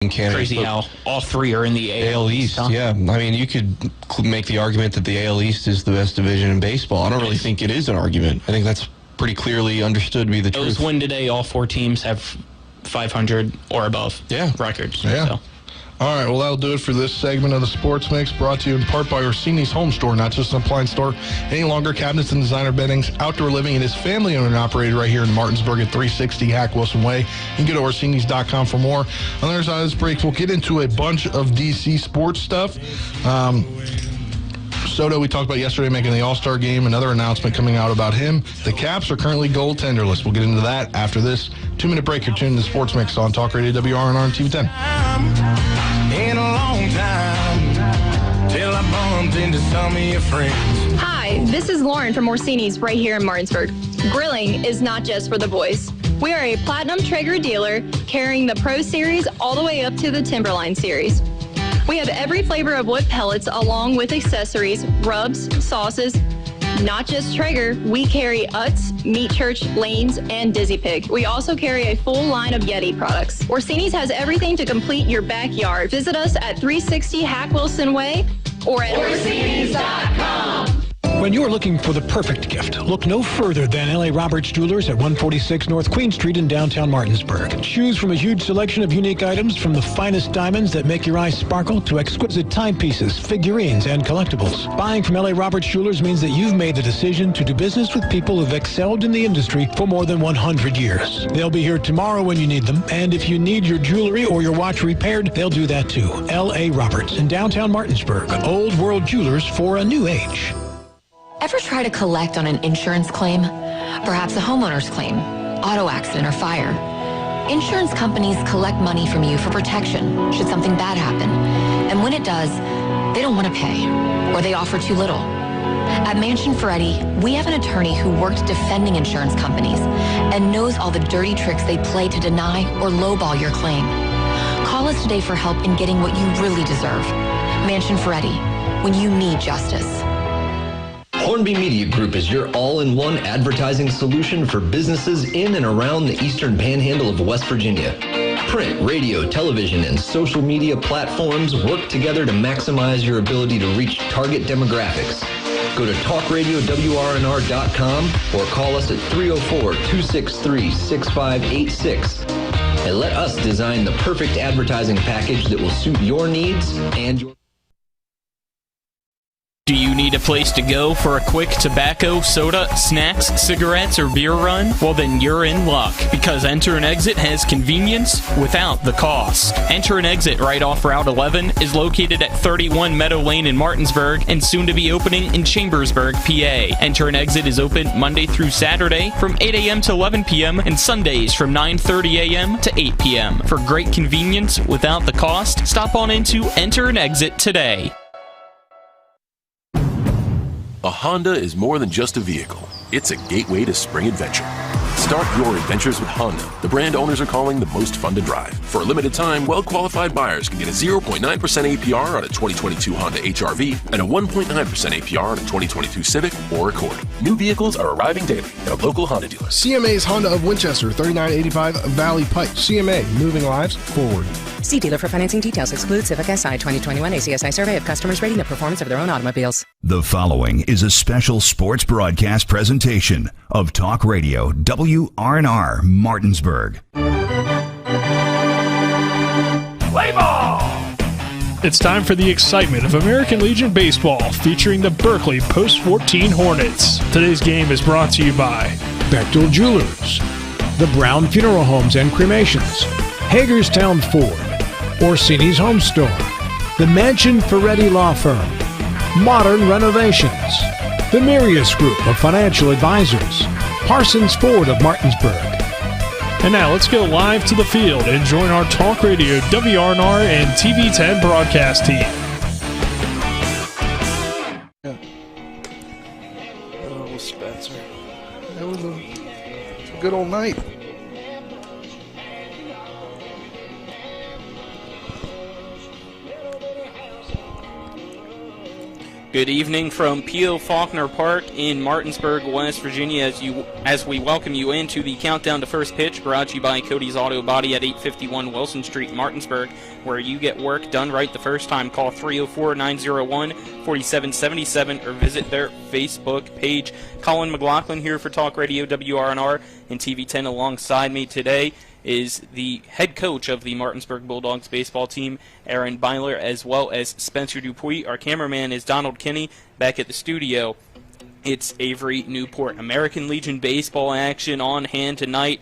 candidates. Crazy how all three are in the AL East. Huh? Yeah, I mean, you could make the argument that the AL East is the best division in baseball. I don't really think it is an argument. I think that's pretty clearly understood to be the truth. Those win today, all four teams have 500 or above records. Yeah. So. All right, well, that'll do it for this segment of the Sports Mix, brought to you in part by Orsini's Home Store, not just an appliance store. Any longer, cabinets and designer beddings, outdoor living. It is family owned and operated right here in Martinsburg at 360 Hack Wilson Way. You can go to Orsinis.com for more. On the other side of this break, we'll get into a bunch of DC sports stuff. Soto, we talked about yesterday, making the All-Star game. Another announcement coming out about him. The Caps are currently goaltenderless. We'll get into that after this 2-minute break. You're tuned to the Sports Mix on Talk Radio WRNR and TV 10. In a long time, till I bumped into some of your friends. Hi, this is Lauren from Orsini's right here in Martinsburg. Grilling is not just for the boys. We are a Platinum Traeger dealer carrying the Pro Series all the way up to the Timberline Series. We have every flavor of wood pellets along with accessories, rubs, sauces. Not just Traeger, we carry Utz, Meat Church, Lanes, and Dizzy Pig. We also carry a full line of Yeti products. Orsini's has everything to complete your backyard. Visit us at 360 Hack Wilson Way or at Orsinis.com. When you're looking for the perfect gift, look no further than L.A. Roberts Jewelers at 146 North Queen Street in downtown Martinsburg. Choose from a huge selection of unique items, from the finest diamonds that make your eyes sparkle to exquisite timepieces, figurines, and collectibles. Buying from L.A. Roberts Jewelers means that you've made the decision to do business with people who've excelled in the industry for more than 100 years. They'll be here tomorrow when you need them, and if you need your jewelry or your watch repaired, they'll do that too. L.A. Roberts in downtown Martinsburg. Old World Jewelers for a new age. Ever try to collect on an insurance claim? Perhaps a homeowner's claim, auto accident, or fire? Insurance companies collect money from you for protection should something bad happen. And when it does, they don't want to pay, or they offer too little. At Mansion Ferretti, we have an attorney who worked defending insurance companies and knows all the dirty tricks they play to deny or lowball your claim. Call us today for help in getting what you really deserve. Mansion Ferretti, when you need justice. Hornby Media Group is your all-in-one advertising solution for businesses in and around the eastern panhandle of West Virginia. Print, radio, television, and social media platforms work together to maximize your ability to reach target demographics. Go to talkradiowrnr.com or call us at 304-263-6586 and let us design the perfect advertising package that will suit your needs and your... Do you need a place to go for a quick tobacco, soda, snacks, cigarettes, or beer run? Well, then you're in luck, because Enter and Exit has convenience without the cost. Enter and Exit right off Route 11 is located at 31 Meadow Lane in Martinsburg and soon to be opening in Chambersburg, PA. Enter and Exit is open Monday through Saturday from 8 a.m. to 11 p.m. and Sundays from 9:30 a.m. to 8 p.m. For great convenience without the cost, stop on into Enter and Exit today. A Honda is more than just a vehicle. It's a gateway to spring adventure. Start your adventures with Honda, the brand owners are calling the most fun to drive. For a limited time, well-qualified buyers can get a 0.9% APR on a 2022 Honda HR-V and a 1.9% APR on a 2022 Civic or Accord. New vehicles are arriving daily at a local Honda dealer. CMA's Honda of Winchester, 3985 Valley Pike. CMA, moving lives forward. See dealer for financing details. Exclude Civic SI 2021 ACSI survey of customers rating the performance of their own automobiles. The following is a special sports broadcast presentation of Talk Radio WRNR Martinsburg. Play ball! It's time for the excitement of American Legion Baseball featuring the Berkeley Post-14 Hornets. Today's game is brought to you by Bechtel Jewelers, the Brown Funeral Homes and Cremations, Hagerstown Ford, Orsini's Home Store, the Mansion Ferretti Law Firm, Modern Renovations, the Mirius Group of Financial Advisors, Parsons Ford of Martinsburg. And now let's go live to the field and join our Talk Radio WRNR and TV10 broadcast team. Oh, Spencer. That was a good old night. Good evening from P.O. Faulkner Park in Martinsburg, West Virginia, as we welcome you into the Countdown to First Pitch, brought to you by Cody's Auto Body at 851 Wilson Street, Martinsburg, where you get work done right the first time. Call 304-901-4777 or visit their Facebook page. Colin McLaughlin here for Talk Radio WRNR and TV10. Alongside me today is the head coach of the Martinsburg Bulldogs baseball team, Aaron Byler, as well as Spencer Dupuis. Our cameraman is Donald Kinney. Back at the studio, it's Avery Newport. American Legion baseball action on hand tonight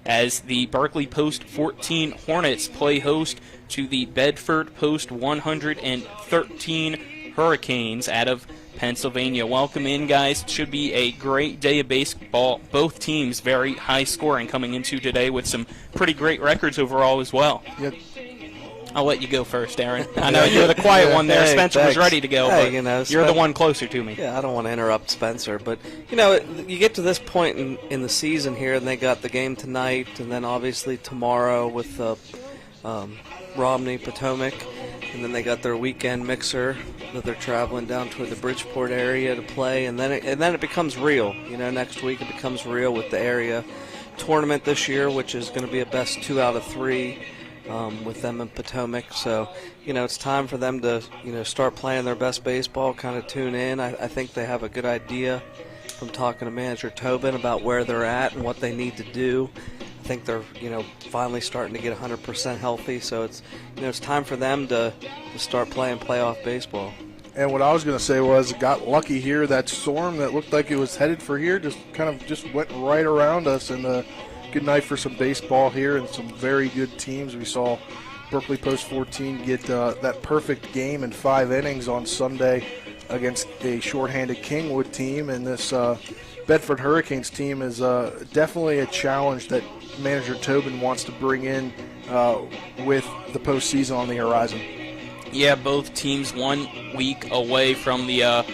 as the Berkeley Post 14 Hornets play host to the Bedford Post 113 Hurricanes out of Pennsylvania. Welcome in, guys. It should be a great day of baseball. Both teams very high scoring coming into today with some pretty great records overall as well. Yep. I'll let you go first, Aaron. I know you're the quiet one there. Spencer was ready to go, but you're the one closer to me. Yeah, I don't want to interrupt Spencer, but, you get to this point in the season here, and they got the game tonight, and then obviously tomorrow with Romney, Potomac, and then they got their weekend mixer that they're traveling down toward the Bridgeport area to play, and then it becomes real. Next week it becomes real with the area tournament this year, which is going to be a best 2 out of 3 with them in Potomac. So, it's time for them to, start playing their best baseball, kind of tune in. I think they have a good idea from talking to manager Tobin about where they're at and what they need to do. I think they're, finally starting to get 100% healthy, so it's time for them to start playing playoff baseball. And what I was going to say was, got lucky here. That storm that looked like it was headed for here just went right around us, and a good night for some baseball here and some very good teams. We saw Berkeley Post 14 get that perfect game in 5 innings on Sunday against a shorthanded Kingwood team, and this Bedford Hurricanes team is definitely a challenge that manager Tobin wants to bring in with the postseason on the horizon. Yeah, both teams 1 week away from the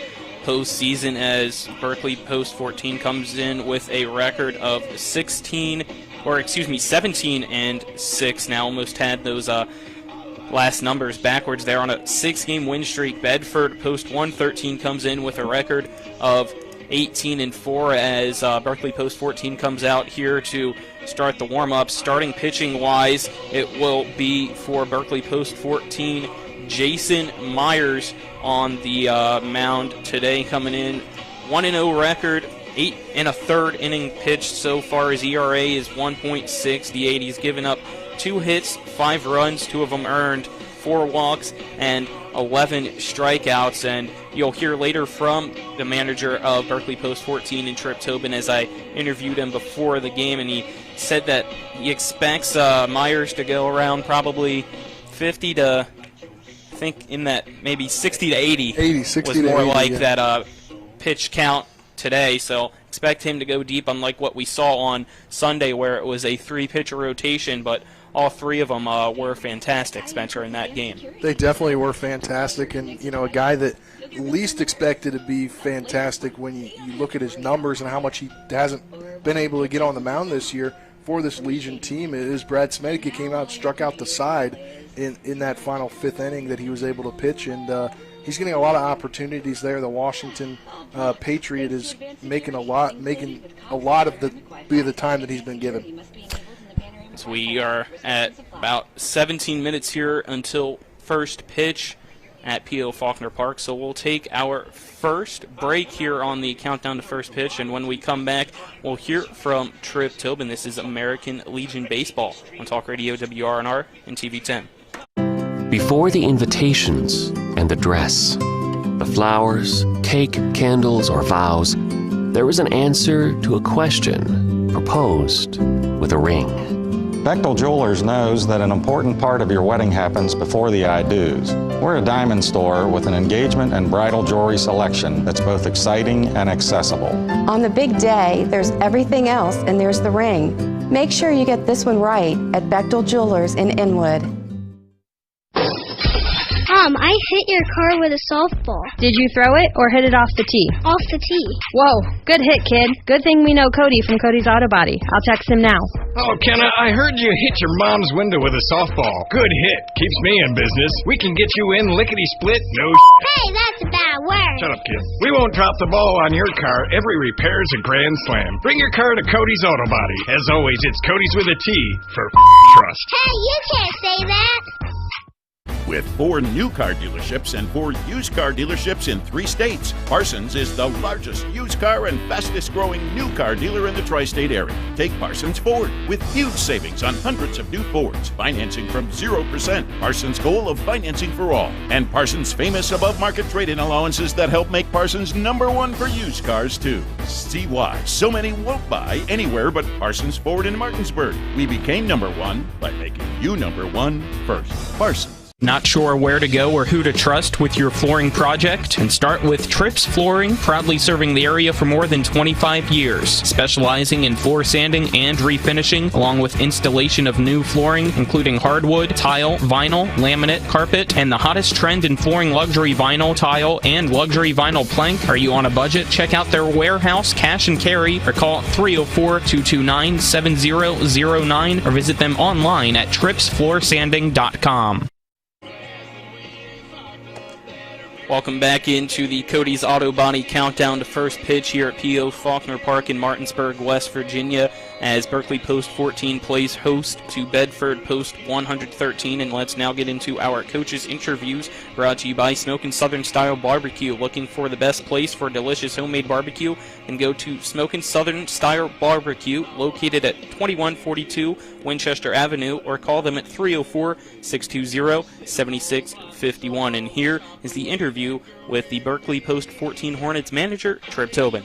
postseason as Berkeley Post 14 comes in with a record of 17-6 now. Almost had those last numbers backwards there on a 6-game win streak. Bedford Post 113 comes in with a record of 18-4 as Berkeley Post 14 comes out here to start the warm-up. Starting pitching-wise, it will be for Berkeley Post 14, Jason Myers on the mound today, coming in 1-0 record, 8 1/3 inning pitched so far. His ERA is 1.68. He's given up 2 hits, 5 runs, 2 of them earned, 4 walks, and 11 strikeouts. And you'll hear later from the manager of Berkeley Post 14 and Trip Tobin as I interviewed him before the game, and he said that he expects Myers to go around probably 50 to, I think in that maybe 60 to 80, 60 was to more 80, like yeah. that pitch count today. So expect him to go deep, unlike what we saw on Sunday where it was a 3-pitcher rotation, but all 3 of them were fantastic, Spencer, in that game. They definitely were fantastic, and a guy that least expected to be fantastic when you look at his numbers and how much he hasn't been able to get on the mound this year for this Legion team is Brad Smedeke. He came out, struck out the side in that final 5th inning that he was able to pitch, and he's getting a lot of opportunities there. The Washington Patriot is making a lot of the time that he's been given. So we are at about 17 minutes here until first pitch at P.O. Faulkner Park. So we'll take our first break here on the Countdown to First Pitch, and when we come back, we'll hear from Trip Tobin. This is American Legion Baseball on Talk Radio WRNR and TV10. Before the invitations and the dress, the flowers, cake, candles, or vows, there was an answer to a question proposed with a ring. Bechtel Jewelers knows that an important part of your wedding happens before the I-dos. We're a diamond store with an engagement and bridal jewelry selection that's both exciting and accessible. On the big day, there's everything else, and there's the ring. Make sure you get this one right at Bechtel Jewelers in Inwood. Mom, I hit your car with a softball. Did you throw it or hit it off the tee? Off the tee. Whoa, good hit, kid. Good thing we know Cody from Cody's Auto Body. I'll text him now. Oh, Kenna, I heard you hit your mom's window with a softball. Good hit. Keeps me in business. We can get you in lickety-split, no Hey, that's a bad word. Shut up, kid. We won't drop the ball on your car. Every repair's a grand slam. Bring your car to Cody's Auto Body. As always, it's Cody's with a T for trust. Hey, you can't say that. With 4 new car dealerships and 4 used car dealerships in 3 states, Parsons is the largest used car and fastest growing new car dealer in the tri-state area. Take Parsons Ford with huge savings on hundreds of new Fords, financing from 0%, Parsons' goal of financing for all, and Parsons' famous above-market trade-in allowances that help make Parsons #1 for used cars too. See why so many won't buy anywhere but Parsons Ford in Martinsburg. We became #1 by making you #1 first. Parsons. Not sure where to go or who to trust with your flooring project? And start with Trips Flooring, proudly serving the area for more than 25 years, specializing in floor sanding and refinishing, along with installation of new flooring, including hardwood, tile, vinyl, laminate, carpet, and the hottest trend in flooring, luxury vinyl, tile, and luxury vinyl plank. Are you on a budget? Check out their warehouse, cash and carry, or call 304-229-7009, or visit them online at tripsfloorsanding.com. Welcome back into the Cody's Auto Body Countdown to First Pitch here at P.O. Faulkner Park in Martinsburg, West Virginia, as Berkeley Post 14 plays host to Bedford Post 113. And let's now get into our coaches' interviews, brought to you by Smokin' Southern Style Barbecue. Looking for the best place for delicious homemade barbecue? And go to Smokin' Southern Style Barbecue, located at 2142 Winchester Avenue, or call them at 304-620-7651. And here is the interview with the Berkeley Post 14 Hornets manager, Trip Tobin.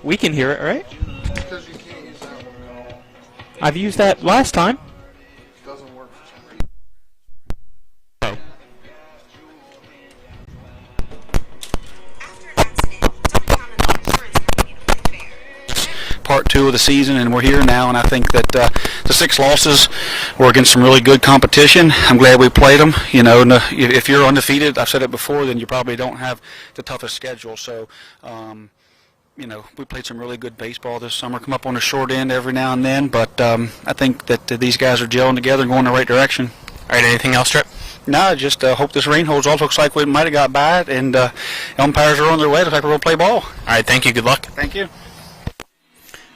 We can hear it, right? Because you can't use that one at all. I've used that last time. It doesn't work for some reason. Part 2 of the season, and we're here now, and I think that the 6 losses were against some really good competition. I'm glad we played them. You know, if you're undefeated, I've said it before, then you probably don't have the toughest schedule. So, you know, we played some really good baseball this summer, come up on the short end every now and then, but I think that these guys are gelling together and going in the right direction. All right, anything else, Trip? No, just hope this rain holds off. Looks like we might have got by it, and umpires are on their way. Looks like we're going to play ball. All right, thank you. Good luck. Thank you.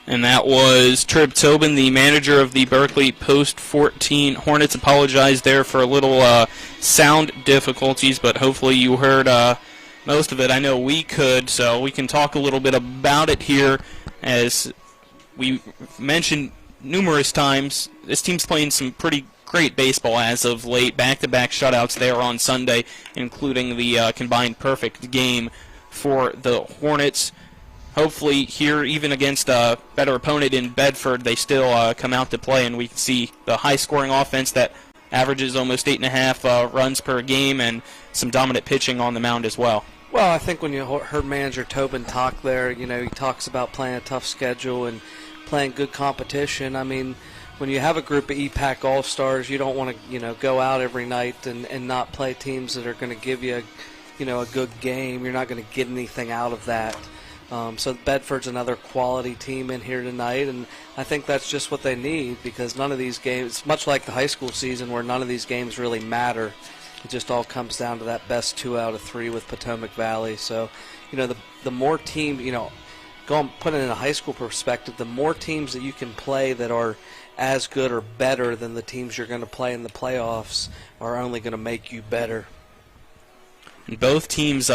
And that was Trip Tobin, the manager of the Berkeley Post 14 Hornets. Apologized there for a little sound difficulties, but hopefully you heard most of it. I know we could, so we can talk a little bit about it here. As we mentioned numerous times, this team's playing some pretty great baseball as of late. Back-to-back shutouts there on Sunday, including the combined perfect game for the Hornets. Hopefully here, even against a better opponent in Bedford, they still come out to play, and we can see the high-scoring offense that averages almost 8.5 runs per game, and some dominant pitching on the mound as well. Well, I think when you heard manager Tobin talk there, he talks about playing a tough schedule and playing good competition. I mean, when you have a group of EPAC All-Stars, you don't want to, go out every night and not play teams that are going to give you, a good game. You're not going to get anything out of that. So Bedford's another quality team in here tonight, and I think that's just what they need, because none of these games, much like the high school season where none of these games really matter, it just all comes down to that best 2 out of 3 with Potomac Valley. So, the more teams, put it in a high school perspective, the more teams that you can play that are as good or better than the teams you're going to play in the playoffs are only going to make you better. And both teams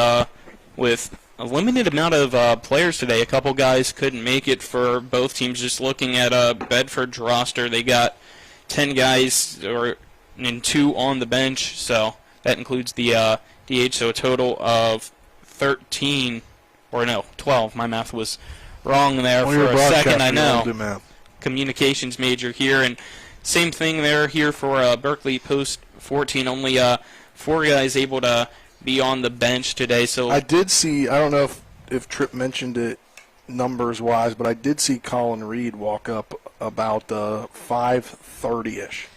with a limited amount of players today. A couple guys couldn't make it for both teams. Just looking at Bedford's roster, they got 10 guys and 2 on the bench, so that includes the DH, so a total of 12. My math was wrong there for a second, I know. Communications major here, and same thing there here for Berkeley Post 14. Only 4 guys able to be on the bench today. So I did see, I don't know if Tripp mentioned it numbers-wise, but I did see Colin Reed walk up about 5:30-ish.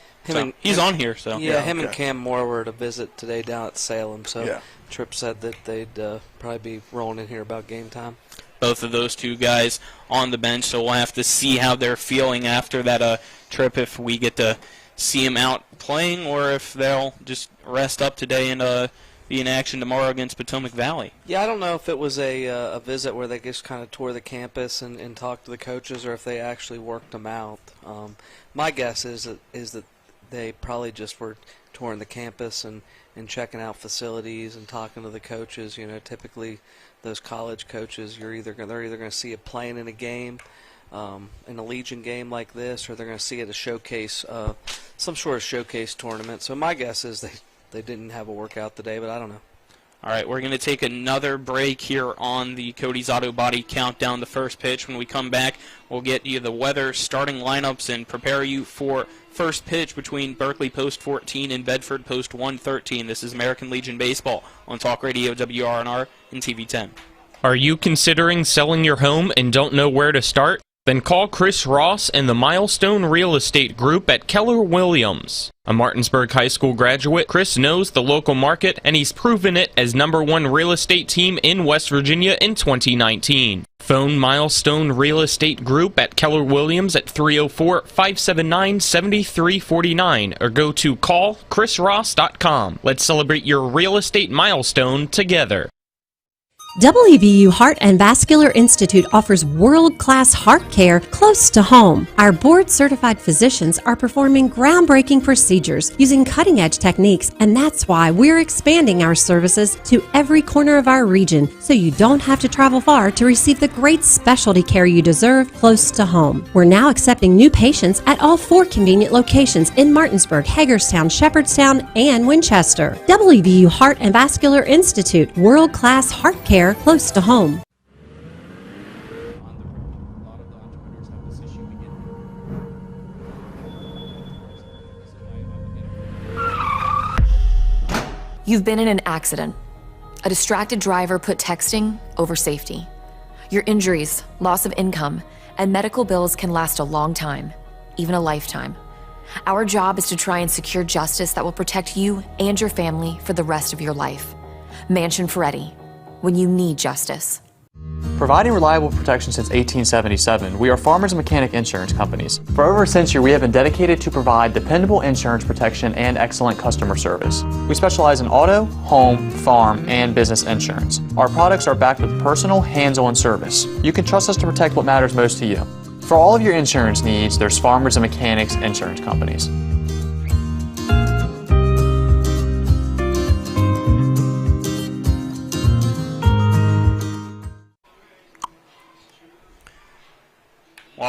He's on here, so. Yeah, him and Cam Moore were at a visit today down at Salem, so Tripp said that they'd probably be rolling in here about game time. Both of those 2 guys on the bench, so we'll have to see how they're feeling after that trip, if we get to see them out playing or if they'll just rest up today and be in action tomorrow against Potomac Valley. Yeah, I don't know if it was a visit where they just kind of toured the campus and talked to the coaches, or if they actually worked them out. My guess is that they probably just were touring the campus and checking out facilities and talking to the coaches. Typically those college coaches, they're either going to see it playing in a game, in a Legion game like this, or they're going to see it at a showcase, some sort of showcase tournament. So my guess is they didn't have a workout today, but I don't know. All right, we're going to take another break here on the Cody's Auto Body Countdown, the first pitch. When we come back, we'll get you the weather, starting lineups, and prepare you for first pitch between Berkeley Post 14 and Bedford Post 113. This is American Legion Baseball on Talk Radio WRNR and TV 10. Are you considering selling your home and don't know where to start? Then call Chris Ross and the Milestone Real Estate Group at Keller Williams. A Martinsburg High School graduate, Chris knows the local market, and he's proven it as #1 real estate team in West Virginia in 2019. Phone Milestone Real Estate Group at Keller Williams at 304-579-7349 or go to callchrisross.com. Let's celebrate your real estate milestone together. WVU Heart and Vascular Institute offers world-class heart care close to home. Our board-certified physicians are performing groundbreaking procedures using cutting-edge techniques, and that's why we're expanding our services to every corner of our region, so you don't have to travel far to receive the great specialty care you deserve close to home. We're now accepting new patients at all 4 convenient locations in Martinsburg, Hagerstown, Shepherdstown, and Winchester. WVU Heart and Vascular Institute, world-class heart care close to home. You've been in an accident. A distracted driver put texting over safety. Your injuries, loss of income, and medical bills can last a long time, even a lifetime. Our job is to try and secure justice that will protect you and your family for the rest of your life. Mansion Ferretti, when you need justice. Providing reliable protection since 1877, we are Farmers and Mechanic Insurance Companies. For over a century, we have been dedicated to provide dependable insurance protection and excellent customer service. We specialize in auto, home, farm, and business insurance. Our products are backed with personal, hands-on service. You can trust us to protect what matters most to you. For all of your insurance needs, there's Farmers and Mechanics Insurance Companies.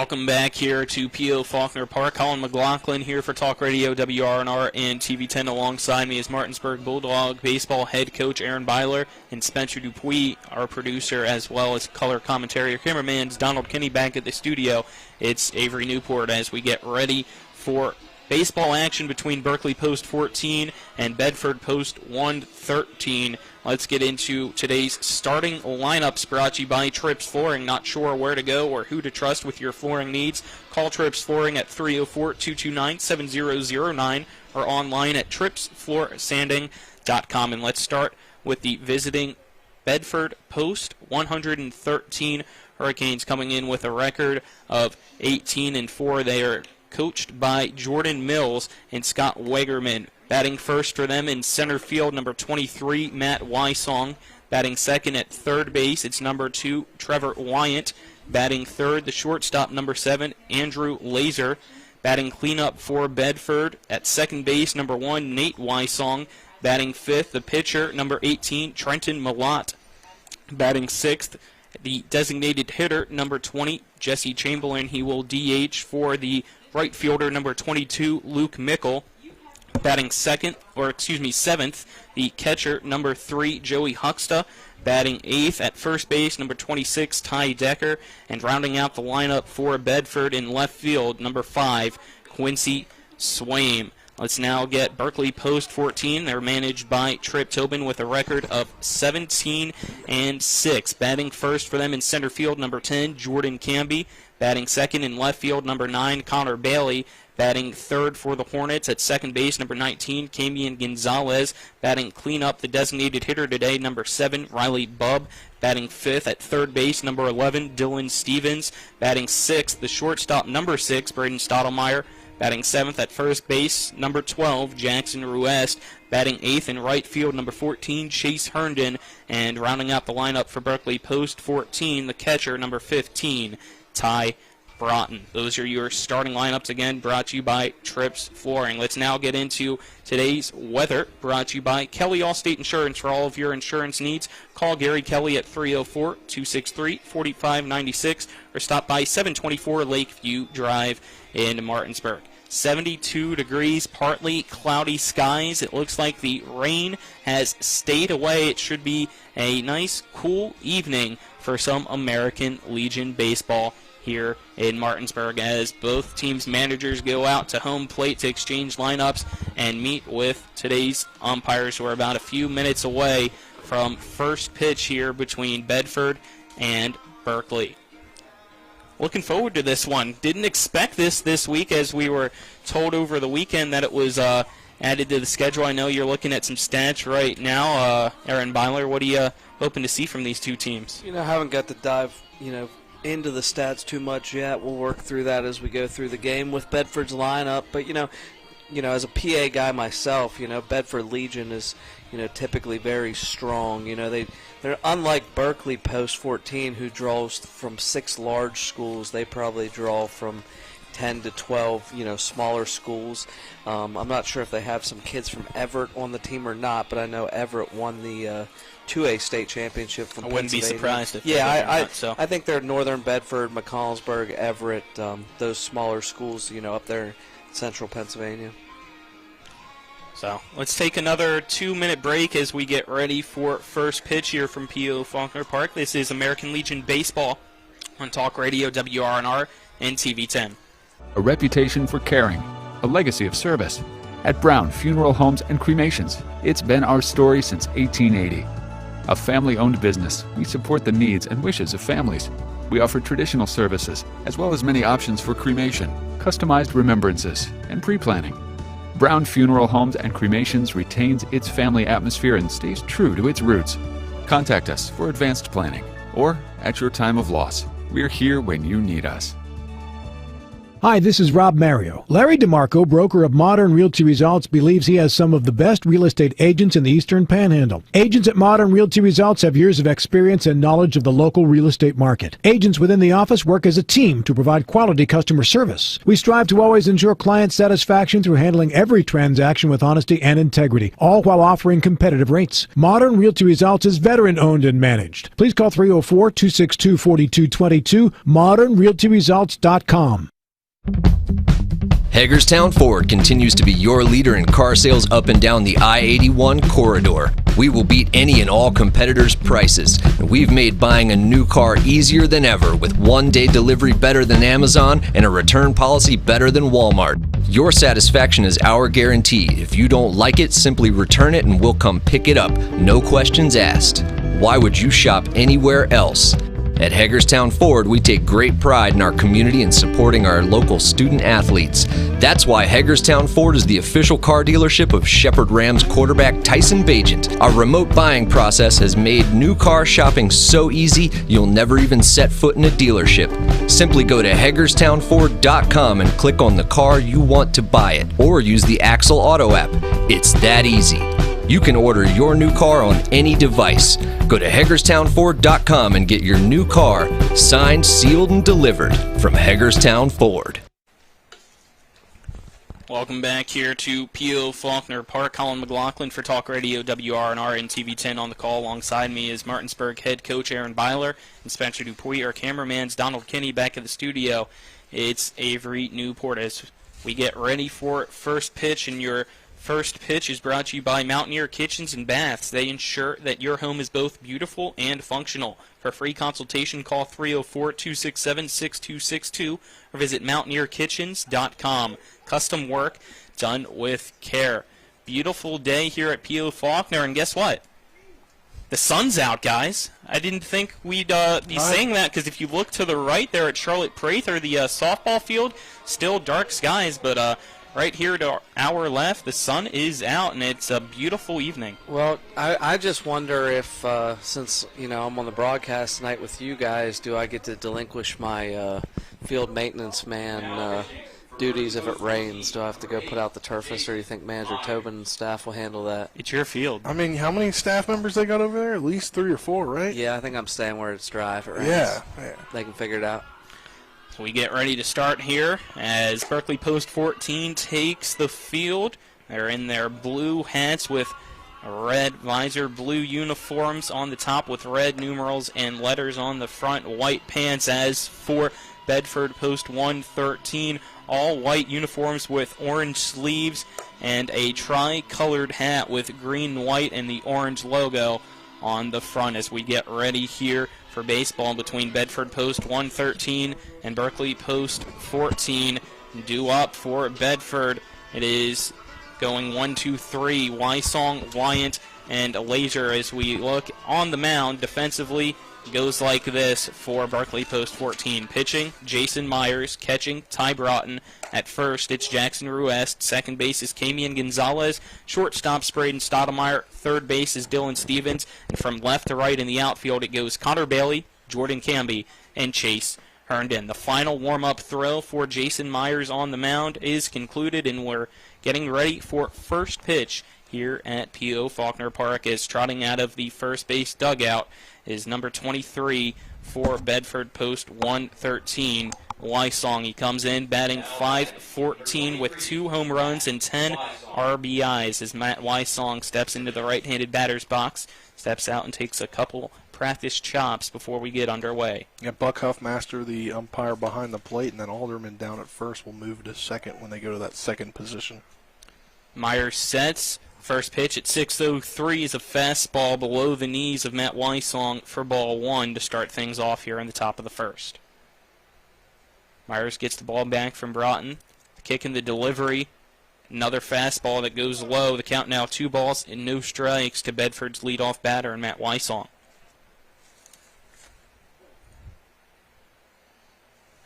Welcome back here to P.O. Faulkner Park. Colin McLaughlin here for Talk Radio, WRNR, and TV10. Alongside me is Martinsburg Bulldog baseball head coach Aaron Byler and Spencer Dupuis, our producer, as well as color commentary. Our cameraman's Donald Kinney back at the studio. It's Avery Newport as we get ready for baseball action between Berkeley Post 14 and Bedford Post 113. Let's get into today's starting lineups brought to you by Trips Flooring. Not sure where to go or who to trust with your flooring needs? Call Trips Flooring at 304-229-7009 or online at tripsfloorsanding.com. And let's start with the visiting Bedford Post 113 Hurricanes, coming in with a record of 18-4. They are coached by Jordan Mills and Scott Wegerman. Batting first for them in center field, number 23, Matt Wysong. Batting second at third base, it's number 2, Trevor Wyant. Batting third, the shortstop, number 7, Andrew Laser. Batting cleanup for Bedford at second base, number 1, Nate Wysong. Batting fifth, the pitcher, number 18, Trenton Malott. Batting sixth, the designated hitter, number 20, Jesse Chamberlain. He will DH for the right fielder, number 22, Luke Mickle. Batting seventh, the catcher, number 3, Joey Huxta. Batting eighth at first base, number 26, Ty Decker. And rounding out the lineup for Bedford in left field, number 5, Quincy Swaim. Let's now get Berkeley Post 14. They're managed by Trip Tobin with a record of 17-6. Batting first for them in center field, number 10, Jordan Camby. Batting second in left field, number 9, Conor Bailey. Batting third for the Hornets at second base, number 19, Camian Gonzalez. Batting cleanup, the designated hitter today, number 7, Riley Bubb. Batting fifth at third base, number 11, Dylan Stevens. Batting sixth, the shortstop, number 6, Braden Stottlemyre. Batting seventh at first base, number 12, Jackson Ruest. Batting eighth in right field, number 14, Chase Herndon. And rounding out the lineup for Berkeley Post 14, the catcher, number 15, Ty Broughton. Those are your starting lineups, again, brought to you by Trips Flooring. Let's now get into today's weather, brought to you by Kelly Allstate Insurance. For all of your insurance needs, call Gary Kelly at 304-263-4596 or stop by 724 Lakeview Drive in Martinsburg. 72 degrees, partly cloudy skies. It looks like the rain has stayed away. It should be a nice, cool evening for some American Legion baseball here in Martinsburg as both teams' managers go out to home plate to exchange lineups and meet with today's umpires, who are about a few minutes away from first pitch here between Bedford and Berkeley. Looking forward to this one. Didn't expect this week, as we were told over the weekend that it was added to the schedule. I know you're looking at some stats right now. Aaron Byler, what are you hoping to see from these two teams? I haven't got to dive, into the stats too much yet. We'll work through that as we go through the game with Bedford's lineup. But, as a PA guy myself, Bedford Legion is, typically very strong. They're unlike Berkeley Post 14, who draws from 6 large schools. They probably draw from 10 to 12, smaller schools. I'm not sure if they have some kids from Everett on the team or not, but I know Everett won the 2A state championship from Pennsylvania. I wouldn't be surprised if I think they're Northern Bedford, McConnellsburg, Everett, those smaller schools, up there in central Pennsylvania. So let's take another 2-minute break as we get ready for first pitch here from P.O. Faulkner Park. This is American Legion Baseball on Talk Radio, WRNR, and TV10. A reputation for caring, a legacy of service. At Brown Funeral Homes and Cremations, it's been our story since 1880. A family-owned business, we support the needs and wishes of families. We offer traditional services, as well as many options for cremation, customized remembrances, and pre-planning. Brown Funeral Homes and Cremations retains its family atmosphere and stays true to its roots. Contact us for advanced planning, or at your time of loss. We're here when you need us. Hi, this is Rob Mario. Larry DeMarco, broker of Modern Realty Results, believes he has some of the best real estate agents in the Eastern Panhandle. Agents at Modern Realty Results have years of experience and knowledge of the local real estate market. Agents within the office work as a team to provide quality customer service. We strive to always ensure client satisfaction through handling every transaction with honesty and integrity, all while offering competitive rates. Modern Realty Results is veteran-owned and managed. Please call 304-262-4222, modernrealtyresults.com. Hagerstown Ford continues to be your leader in car sales up and down the I-81 corridor. We will beat any and all competitors' prices, and we've made buying a new car easier than ever with one-day delivery better than Amazon and a return policy better than Walmart. Your satisfaction is our guarantee. If you don't like it, simply return it and we'll come pick it up. No questions asked. Why would you shop anywhere else? At Hagerstown Ford, we take great pride in our community and supporting our local student athletes. That's why Hagerstown Ford is the official car dealership of Shepherd Rams quarterback Tyson Bagent. Our remote buying process has made new car shopping so easy, you'll never even set foot in a dealership. Simply go to HagerstownFord.com and click on the car you want to buy it, or use the Axle Auto app. It's that easy. You can order your new car on any device. Go to HagerstownFord.com and get your new car signed, sealed, and delivered from Hagerstown Ford. Welcome back here to P.O. Faulkner Park. Colin McLaughlin for Talk Radio WRNR and TV10 on the call. Alongside me is Martinsburg head coach Aaron Byler and Spencer Dupuy. Our cameraman's Donald Kinney back at the studio. It's Avery Newport as we get ready for first pitch, and your first pitch is brought to you by Mountaineer Kitchens and Baths. They ensure that your home is both beautiful and functional. For a free consultation, call 304-267-6262 or visit mountaineerkitchens.com. Custom work done with care. Beautiful day here at P.O. Faulkner, and guess what? The sun's out, guys. I didn't think we'd be saying that, because if you look to the right there at Charlotte Prather, the softball field, still dark skies, but right here to our left, the sun is out, and it's a beautiful evening. Well, I just wonder if, since, I'm on the broadcast tonight with you guys, do I get to delinquish my field maintenance man duties if it rains? Do I have to go put out the turfus, or do you think Manager Tobin and staff will handle that? It's your field. I mean, how many staff members they got over there? At least 3 or 4, right? Yeah, I think I'm staying where it's dry if it rains. Yeah. They can figure it out. So we get ready to start here as Berkeley Post 14 takes the field. They're in their blue hats with red visor, blue uniforms on the top with red numerals and letters on the front, white pants. As for Bedford Post 113, all white uniforms with orange sleeves and a tri-colored hat with green, white, and the orange logo on the front as we get ready here for baseball between Bedford Post 113 and Berkeley Post 14. Due up for Bedford. It is going 1-2-3. Wysong, Wyant, and Laser as we look on the mound defensively. Goes like this for Berkeley Post 14. Pitching, Jason Myers. Catching, Ty Broughton. At first, it's Jackson Ruest. Second base is Camian Gonzalez. Shortstop, Braden Stoudemire. Third base is Dylan Stevens. And from left to right in the outfield, it goes Conor Bailey, Jordan Camby, and Chase Herndon. The final warm-up throw for Jason Myers on the mound is concluded, and we're getting ready for first pitch here at P.O. Faulkner Park. As trotting out of the first base dugout is number 23 for Bedford Post 113, Wysong. He comes in batting .514 with 2 home runs and 10 RBIs as Matt Wysong steps into the right-handed batter's box, steps out and takes a couple practice chops before we get underway. Yeah, Buck Huffmaster, the umpire behind the plate, and then Alderman down at first will move to second when they go to that second position. Meyer sets. First pitch at 6:03 is a fastball below the knees of Matt Wysong for ball 1 to start things off here in the top of the first. Myers gets the ball back from Broughton. The kick in the delivery. Another fastball that goes low. The count now 2 balls and no strikes to Bedford's leadoff batter and Matt Wysong.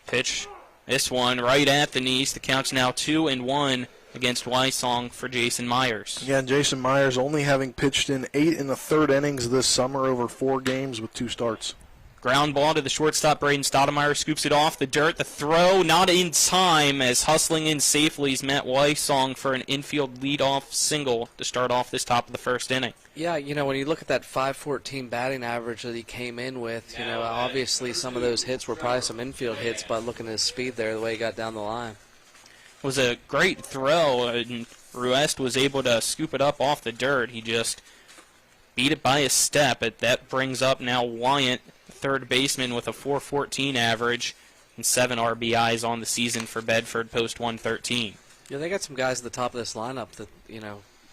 Pitch. This one right at the knees. The count's now 2-1 against Wysong for Jason Myers. Yeah, and Jason Myers only having pitched in 8 in the third innings this summer over 4 games with 2 starts. Ground ball to the shortstop, Braden Stodden scoops it off the dirt. The throw not in time, as hustling in safely is Matt Weissong for an infield leadoff single to start off this top of the first inning. Yeah, when you look at that .514 batting average that he came in with, obviously some of those hits were probably some infield hits, but looking at his speed there, the way he got down the line. It was a great throw, and Ruest was able to scoop it up off the dirt. He just beat it by a step. That brings up now Wyant, third baseman, with a .414 average and 7 RBIs on the season for Bedford, post 113. Yeah, they got some guys at the top of this lineup that,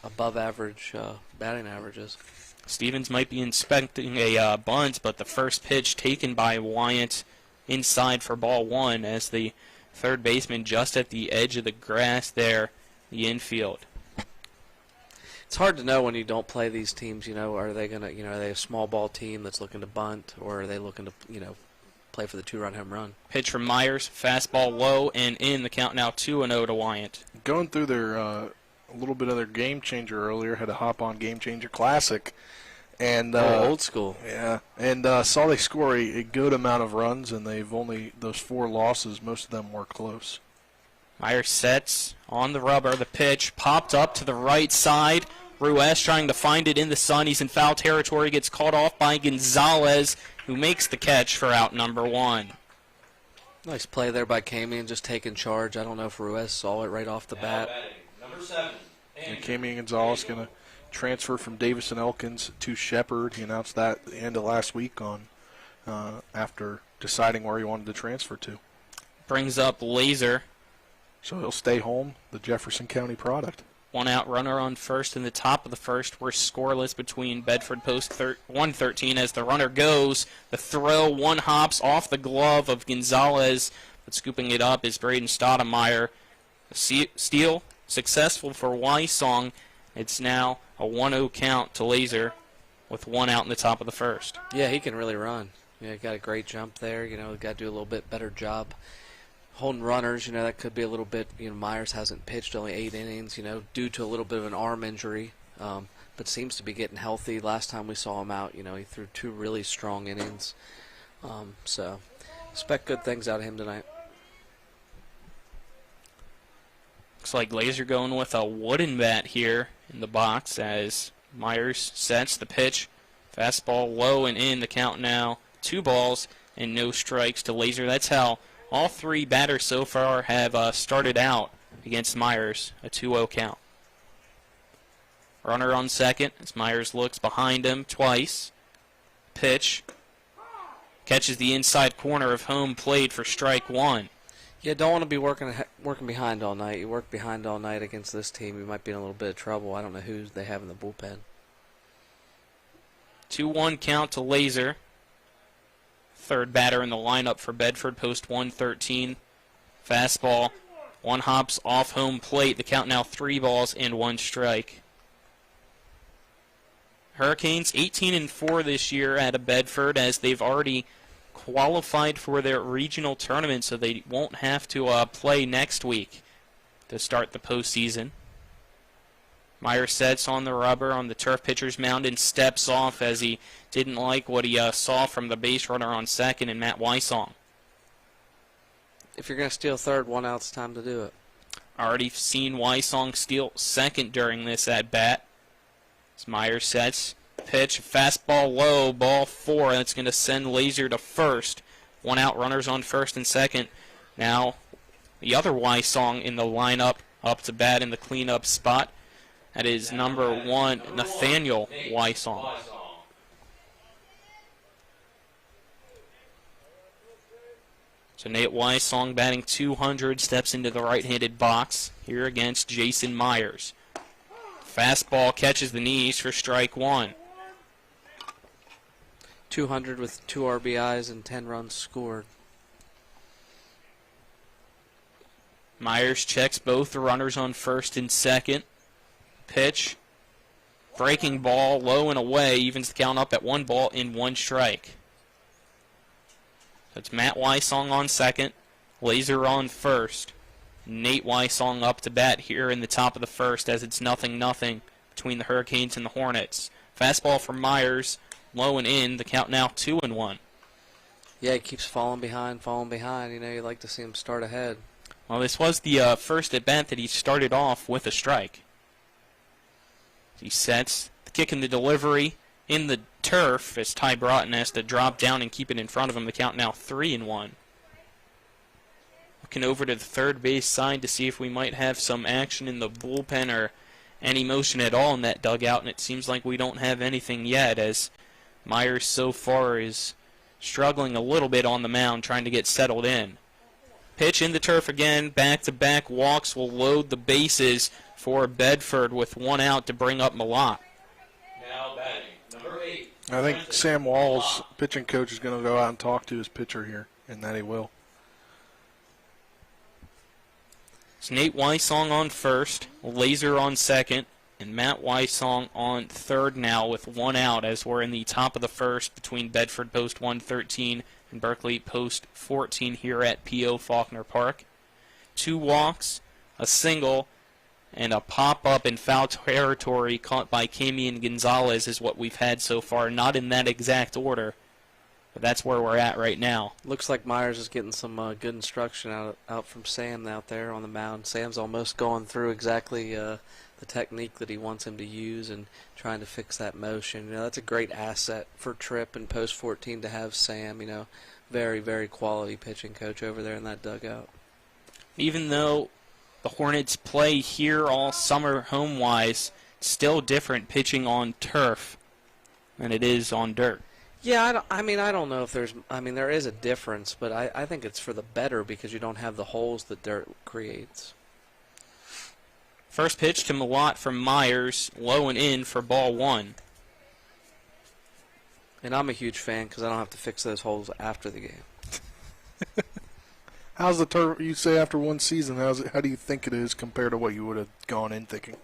above average batting averages. Stevens might be inspecting a bunt, but the first pitch taken by Wyant inside for ball 1 as the third baseman just at the edge of the grass there, the infield. It's hard to know when you don't play these teams, are they gonna, are they a small ball team that's looking to bunt, or are they looking to, play for the 2-run home run? Pitch from Myers, fastball low and in, the count now 2-0 to Wyant. Going through their a little bit of their Game Changer earlier, had a hop on Game Changer Classic, and old school. Yeah, and saw they score a good amount of runs, and they've only those 4 losses. Most of them were close. Myers sets on the rubber. The pitch popped up to the right side. Ruest trying to find it in the sun. He's in foul territory. Gets caught off by Gonzalez, who makes the catch for out number 1. Nice play there by Camion, just taking charge. I don't know if Ruest saw it right off the bat. Number 7. And Camion Gonzalez going to transfer from Davison Elkins to Shepherd. He announced that at the end of last week after deciding where he wanted to transfer to. Brings up Laser. So he'll stay home, the Jefferson County product. 1 out runner on first in the top of the first. We're scoreless between Bedford post 113 as the runner goes. The throw, 1 hops off the glove of Gonzalez, but scooping it up is Braden Stodden. Steal successful for Weissong. It's now a 1-0 count to Laser with 1 out in the top of the first. Yeah, he can really run. He got a great jump there. Got to do a little bit better job holding runners. That could be a little bit. Myers hasn't pitched only 8 innings. Due to a little bit of an arm injury, but seems to be getting healthy. Last time we saw him out, he threw 2 really strong innings. So expect good things out of him tonight. Looks like Laser going with a wooden bat here in the box as Myers sets the pitch. Fastball low and in, the count now 2 balls and no strikes to Laser. That's how all 3 batters so far have started out against Myers, a 2-0 count. Runner on second as Myers looks behind him twice. Pitch. Catches the inside corner of home plate for strike 1. Yeah, don't want to be working behind all night. You work behind all night against this team, you might be in a little bit of trouble. I don't know who they have in the bullpen. 2-1 count to Laser. Third batter in the lineup for Bedford, post 113. Fastball, 1 hops off home plate. The count now 3 balls and 1 strike. Hurricanes 18-4 this year out of Bedford, as they've already qualified for their regional tournament, so they won't have to play next week to start the postseason. Meyer sets on the rubber on the turf pitcher's mound and steps off as he didn't like what he saw from the base runner on second and Matt Weissong. If you're going to steal third, 1 out's time to do it. Already seen Weissong steal second during this at-bat. As Meyer sets, pitch, fastball low, ball 4. That's going to send Laser to first. 1 out, runners on first and second. Now the other Weissong in the lineup up to bat in the cleanup spot. That is number 1, Nathaniel Weissong. So Nate Weissong batting 200, steps into the right-handed box here against Jason Myers. Fastball catches the knees for strike 1. 200 with 2 RBIs and 10 runs scored. Myers checks both the runners on first and second. Pitch, breaking ball, low and away, evens the count up at 1 ball and 1 strike. That's Matt Weissong on second, Laser on first. Nate Weissong up to bat here in the top of the first as it's 0-0 between the Hurricanes and the Hornets. Fastball from Myers, low and in, the count now 2-1. Yeah, he keeps falling behind. You know, you like to see him start ahead. Well, this was the first at bat that he started off with a strike. He sets the kick and the delivery in the turf as Ty Broughton has to drop down and keep it in front of him. The count now 3-1. Looking over to the third base side to see if we might have some action in the bullpen or any motion at all in that dugout, and it seems like we don't have anything yet as Meyer so far is struggling a little bit on the mound trying to get settled in. Pitch in the turf again, back-to-back walks will load the bases for Bedford with one out to bring up Malott. Now batting, number 8. I think Sam Wall's pitching coach is going to go out and talk to his pitcher here, and that he will. It's Nate Weissong on first, Laser on second, and Matt Weissong on third now with one out as we're in the top of the first between Bedford Post 113 and Berkeley Post 14 here at P.O. Faulkner Park. 2 walks, a single, and a pop-up in foul territory caught by Camian Gonzalez is what we've had so far. Not in that exact order, but that's where we're at right now. Looks like Myers is getting some good instruction out from Sam out there on the mound. Sam's almost going through exactly the technique that he wants him to use and trying to fix that motion. You know, that's a great asset for Tripp and Post 14 to have Sam. You know, very, very quality pitching coach over there in that dugout. Even though the Hornets play here all summer home-wise, still different pitching on turf than it is on dirt. Yeah, I don't know if there is a difference, but I think it's for the better because you don't have the holes that dirt creates. First pitch to Malott from Myers, low and in for ball 1. And I'm a huge fan because I don't have to fix those holes after the game. How's the turf? You say after one season, how do you think it is compared to what you would have gone in thinking?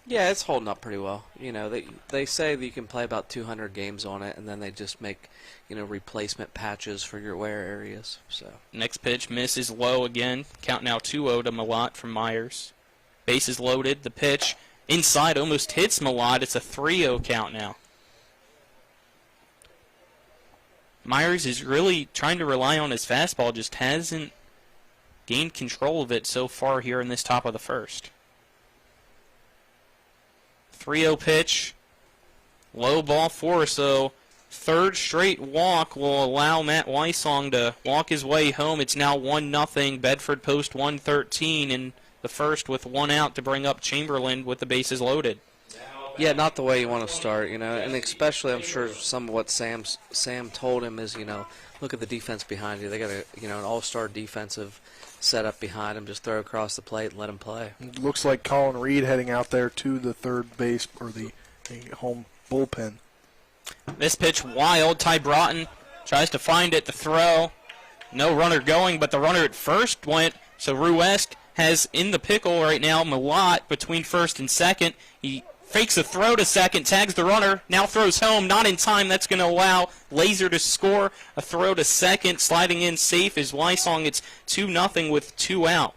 Yeah, it's holding up pretty well. You know, they say that you can play about 200 games on it, and then they just make, you know, replacement patches for your wear areas. So next pitch misses low again. Count now 2-0 to Malott from Myers. Bases loaded. The pitch inside almost hits Malott. It's a 3-0 count now. Myers is really trying to rely on his fastball, just hasn't gained control of it so far here in this top of the first. 3-0 pitch, low ball 4, so third straight walk will allow Matt Weissong to walk his way home. It's now 1-0, Bedford Post 113 in the first with one out to bring up Chamberlain with the bases loaded. Yeah, not the way you want to start, you know, and especially I'm sure some of what Sam told him is, you know, look at the defense behind you. They got an all-star defensive setup behind him. Just throw across the plate and let him play. It looks like Colin Reed heading out there to the third base or the home bullpen. This pitch wild. Ty Broughton tries to find it to throw. No runner going, but the runner at first went. So Ruest has in the pickle right now Malott between first and second. He fakes a throw to second, tags the runner, now throws home, not in time. That's going to allow Laser to score. A throw to second, sliding in safe is Weissong. It's 2-0 with 2 out.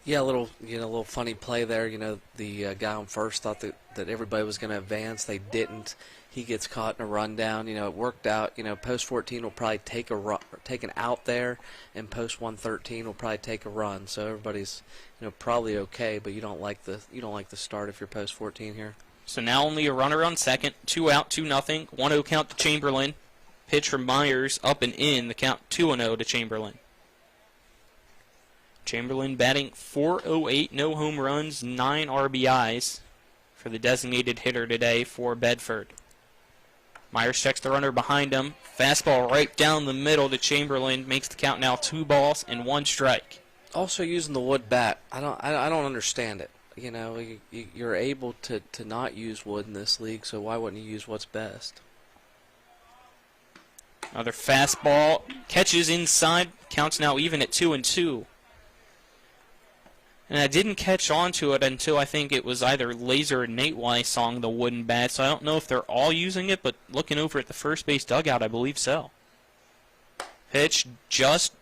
Yeah, a little funny play there. You know, the guy on first thought that everybody was going to advance. They didn't. He gets caught in a rundown. You know, it worked out. You know, Post 14 will probably take an out there, and Post 113 will probably take a run. So everybody's, you know, probably okay. But you don't like the start if you're Post 14 here. So now only a runner on second. 2 out, 2-0. 1-0 count to Chamberlain. Pitch from Myers up and in. The count 2-0 to Chamberlain. Chamberlain batting .408, no home runs, 9 RBIs for the designated hitter today for Bedford. Myers checks the runner behind him. Fastball right down the middle to Chamberlain. Makes the count now 2 balls and 1 strike. Also using the wood bat. I don't understand it. You know, you're able to not use wood in this league, so why wouldn't you use what's best? Another fastball. Catches inside. Counts now even at 2-2. And I didn't catch on to it until I think it was either Laser or Nate Weissong, the wooden bat. So I don't know if they're all using it, but looking over at the first base dugout, I believe so. Pitch just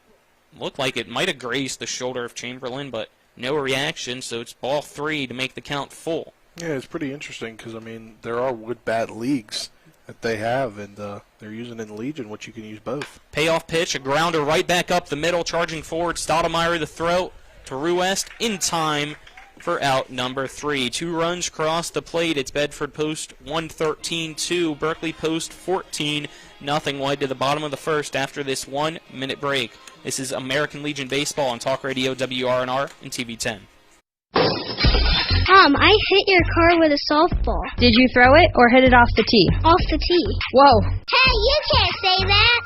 looked like it might have grazed the shoulder of Chamberlain, but no reaction, so it's ball 3 to make the count full. Yeah, it's pretty interesting because, I mean, there are wood bat leagues at that they have, and they're using in Legion, which you can use both. Payoff pitch, a grounder right back up the middle, charging forward. Stoudemire the throw to Ruest in time for out number 3. 2 runs cross the plate. It's Bedford post 113-2, Berkeley post 14-0 wide to the bottom of the first after this 1-minute break. This is American Legion Baseball on Talk Radio WRNR and TV 10. Mom, I hit your car with a softball. Did you throw it or hit it off the tee? Off the tee. Whoa. Hey, you can't say that.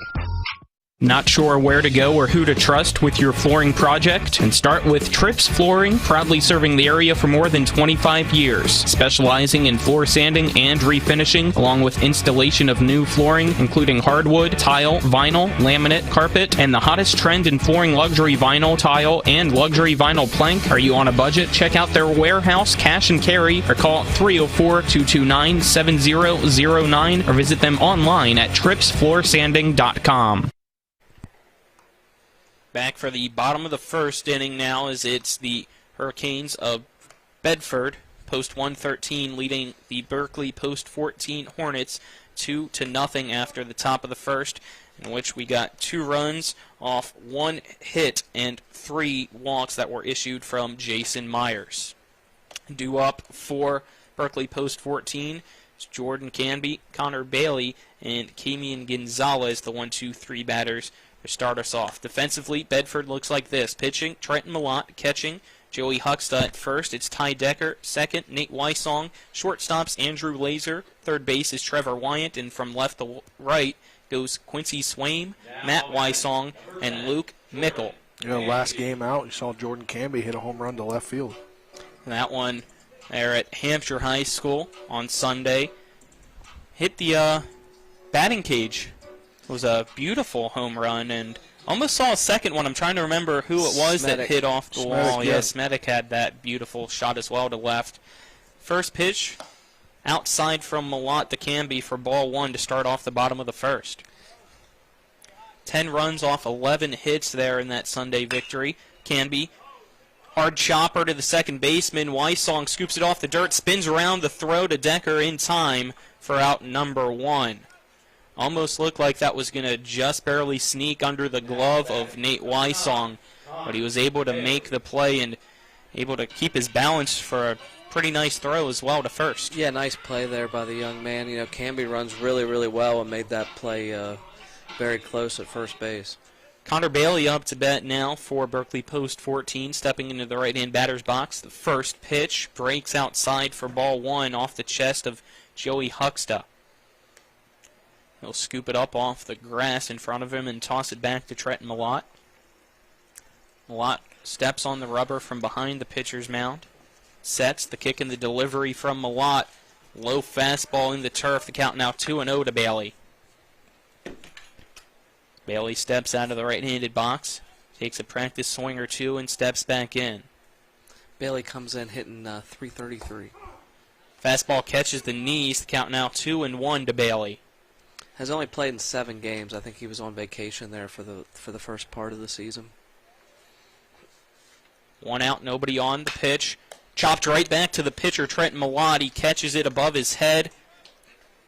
Not sure where to go or who to trust with your flooring project? And start with Trips Flooring, proudly serving the area for more than 25 years, specializing in floor sanding and refinishing, along with installation of new flooring, including hardwood, tile, vinyl, laminate, carpet, and the hottest trend in flooring, luxury vinyl, tile, and luxury vinyl plank. Are you on a budget? Check out their warehouse, cash and carry, or call 304-229-7009, or visit them online at tripsfloorsanding.com. Back for the bottom of the first inning now, as it's the Hurricanes of Bedford, post 113, leading the Berkeley post 14 Hornets 2-0 after the top of the first, in which we got 2 runs off 1 hit and 3 walks that were issued from Jason Myers. Due up for Berkeley post 14 is Jordan Canby, Conor Bailey, and Camian Gonzalez, the 1-2-3 batters to start us off. Defensively, Bedford looks like this. Pitching, Trenton Malott. Catching, Joey Hucksta at first. It's Ty Decker. Second, Nate Wysong. Shortstops, Andrew Laser. Third base is Trevor Wyant. And from left to right goes Quincy Swaim, Matt Wysong, and Luke Mickle. Last game out, you saw Jordan Canby hit a home run to left field. That one there at Hampshire High School on Sunday. Hit the batting cage. It was a beautiful home run, and almost saw a second one. I'm trying to remember who it was that hit off the wall. Yes, Smedic had that beautiful shot as well to left. First pitch, outside from Malott to Canby for ball 1 to start off the bottom of the first. 10 runs off 11 hits there in that Sunday victory. Canby, hard chopper to the second baseman. Wysong scoops it off the dirt, spins around the throw to Decker in time for out number 1. Almost looked like that was going to just barely sneak under the glove of Nate Wysong, but he was able to make the play and able to keep his balance for a pretty nice throw as well to first. Yeah, nice play there by the young man. Canby runs really, really well and made that play very close at first base. Conor Bailey up to bat now for Berkeley post 14, stepping into the right-hand batter's box. The first pitch breaks outside for ball 1 off the chest of Joey Hucksta. He'll scoop it up off the grass in front of him and toss it back to Trenton Malott. Malott steps on the rubber from behind the pitcher's mound. Sets the kick and the delivery from Malott. Low fastball in the turf. The count now 2-0 to Bailey. Bailey steps out of the right-handed box, takes a practice swing or two, and steps back in. Bailey comes in hitting .333. Fastball catches the knees. The count now 2-1 to Bailey. Has only played in 7 games. I think he was on vacation there for the first part of the season. 1 out, nobody on. The pitch chopped right back to the pitcher, Trenton Malott. He catches it above his head,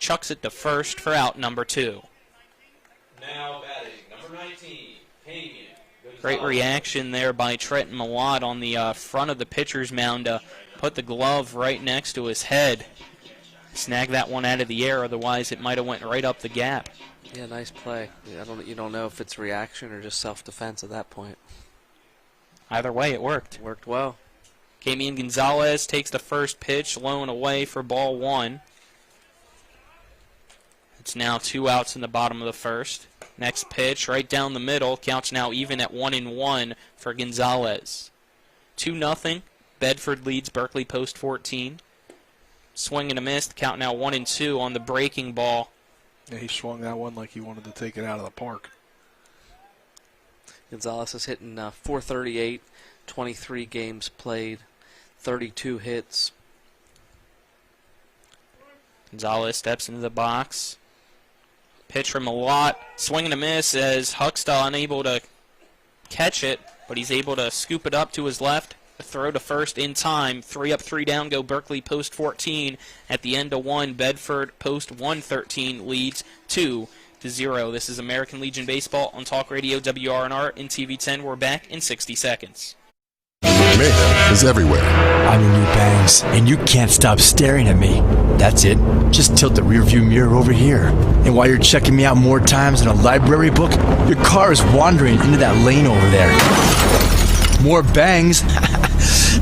chucks it to first for out number 2. Now batting, number 19, Camian. Great reaction there by Trenton Malott on the front of the pitcher's mound to put the glove right next to his head. Snag that one out of the air, otherwise it might have went right up the gap. Yeah, nice play. You don't know if it's reaction or just self-defense at that point. Either way, it worked. Worked well. Camian Gonzalez takes the first pitch, low and away for ball 1. It's now 2 outs in the bottom of the first. Next pitch, right down the middle. Counts now even at 1-1 for Gonzalez. 2-0. Bedford leads Berkeley post 14. Swing and a miss. Count now 1-2 on the breaking ball. Yeah, he swung that one like he wanted to take it out of the park. Gonzalez is hitting .438, 23 games played, 32 hits. Gonzalez steps into the box. Pitch from Malott. Swing and a miss as Hucksta unable to catch it, but he's able to scoop it up to his left A throw to first in time. 3 up, 3 down go Berkeley post 14. At the end of 1, Bedford post 113 leads 2-0. This is American Legion Baseball on Talk Radio WRNR and TV 10. We're back in 60 seconds. Mayhem is everywhere. I'm your new bangs, and you can't stop staring at me. That's it. Just tilt the rearview mirror over here. And while you're checking me out more times than a library book, your car is wandering into that lane over there. More bangs?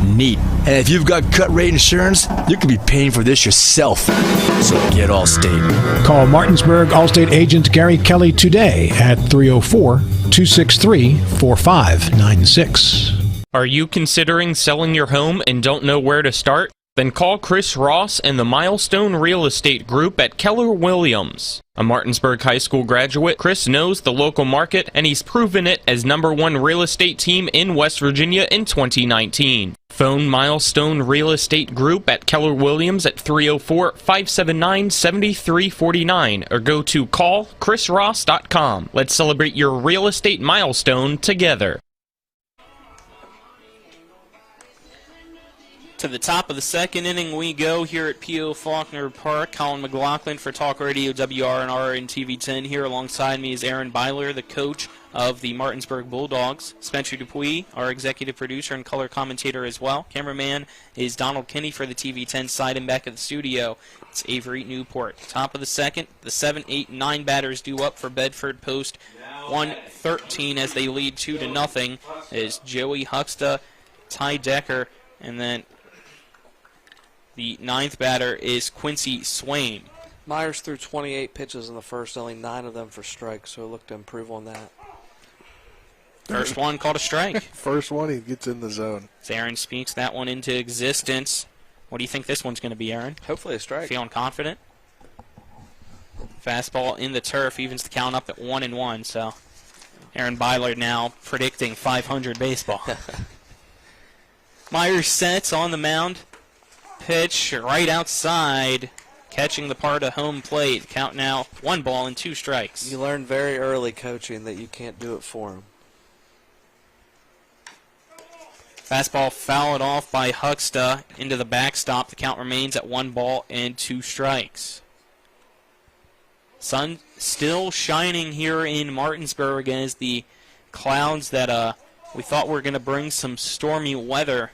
Neat. And if you've got cut rate insurance, you could be paying for this yourself. So get Allstate. Call Martinsburg Allstate agent Gary Kelly today at 304-263-4596. Are you considering selling your home and don't know where to start? Then call Chris Ross and the Milestone Real Estate Group at Keller Williams. A Martinsburg High School graduate, Chris knows the local market, and he's proven it as #1 real estate team in West Virginia in 2019. Phone Milestone Real Estate Group at Keller Williams at 304-579-7349 or go to callchrisross.com. Let's celebrate your real estate milestone together. To the top of the second inning we go here at P.O. Faulkner Park. Colin McLaughlin for Talk Radio WRNR and TV 10 here. Alongside me is Aaron Byler, the coach of the Martinsburg Bulldogs. Spencer Dupuis, our executive producer and color commentator as well. Cameraman is Donald Kinney for the TV 10 side, and back at the studio, it's Avery Newport. Top of the second, the 7, 8, 9 batters due up for Bedford post 113 as they lead 2-0 is Joey Huxta, Ty Decker, and then the 9th batter is Quincy Swain. Myers threw 28 pitches in the first, only 9 of them for strikes, so look to improve on that. First one called a strike. First one, he gets in the zone. As Aaron speaks that one into existence. What do you think this one's going to be, Aaron? Hopefully a strike. Feeling confident? Fastball in the turf, evens the count up at 1-1, so Aaron Byler now predicting 500 baseball. Myers sets on the mound. Pitch right outside, catching the part of home plate. Count now 1 ball and 2 strikes. You learn very early coaching that you can't do it for him. Fastball fouled off by Huxta into the backstop. The count remains at 1 ball and 2 strikes. Sun still shining here in Martinsburg as the clouds that we thought were going to bring some stormy weather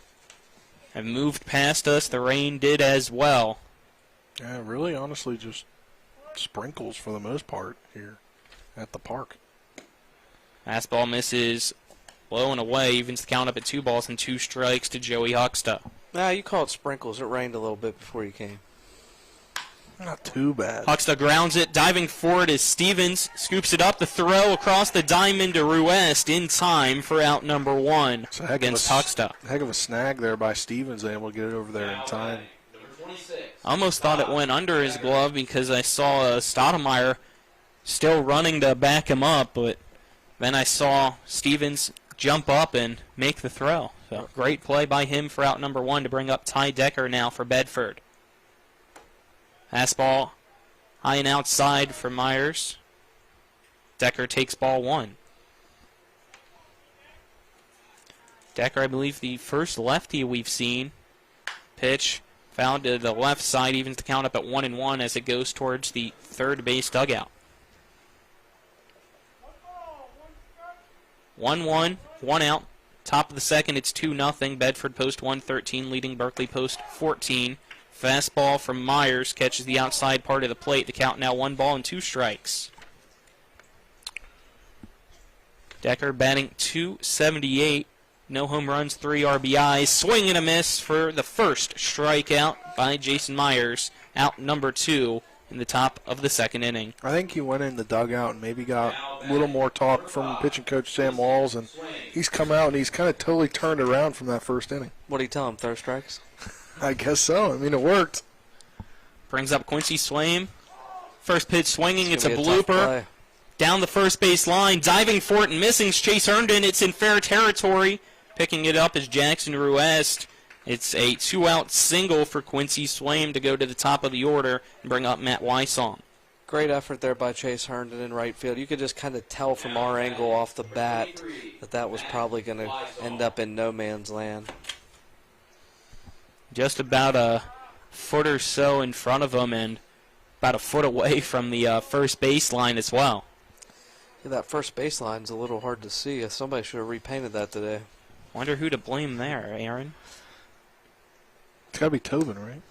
have moved past us. The rain did as well. Yeah, really, honestly, just sprinkles for the most part here at the park. Fastball misses low and away, evens the count up at 2 balls and 2 strikes to Joey Huxta. Nah, you call it sprinkles. It rained a little bit before you came. Not too bad. Huxta grounds it, diving forward as Stevens scoops it up. The throw across the diamond to Ruest in time for out number 1 against Huxta. Heck of a snag there by Stevens, able to get it over there in time. I almost thought it went under his glove because I saw Stodden still running to back him up, but then I saw Stevens jump up and make the throw. So great play by him for out number 1 to bring up Ty Decker now for Bedford. Fastball high and outside for Myers. Decker takes ball 1. Decker, I believe, the first lefty we've seen. Pitch found to the left side, evens the count up at 1-1 as it goes towards the third base dugout. 1-1, 1 out. Top of the second, it's 2-0. Bedford post 113, leading Berkeley post 14. Fastball from Myers catches the outside part of the plate. The count now 1 ball and 2 strikes. Decker batting .278. No home runs, 3 RBIs. Swing and a miss for the first strikeout by Jason Myers. Out number 2 in the top of the second inning. I think he went in the dugout and maybe got a little more talk from pitching coach Sam Walls, and he's come out and he's kind of totally turned around from that first inning. What do you tell him, throw strikes? I guess so. I mean, it worked. Brings up Quincy Swain. First pitch swinging. It's a blooper. Down the first base line. Diving for it and missing. Chase Herndon. It's in fair territory. Picking it up is Jackson Ruest. It's a 2-out single for Quincy Swain to go to the top of the order and bring up Matt Wysong. Great effort there by Chase Herndon in right field. You could just kind of tell from our angle off the bat that that was probably going to end up in no man's land. just about a foot or so in front of him and about a foot away from the first baseline as well. Yeah, that first baseline's a little hard to see. Somebody should have repainted that today. Wonder who to blame there, Aaron. It's got to be Tobin, right?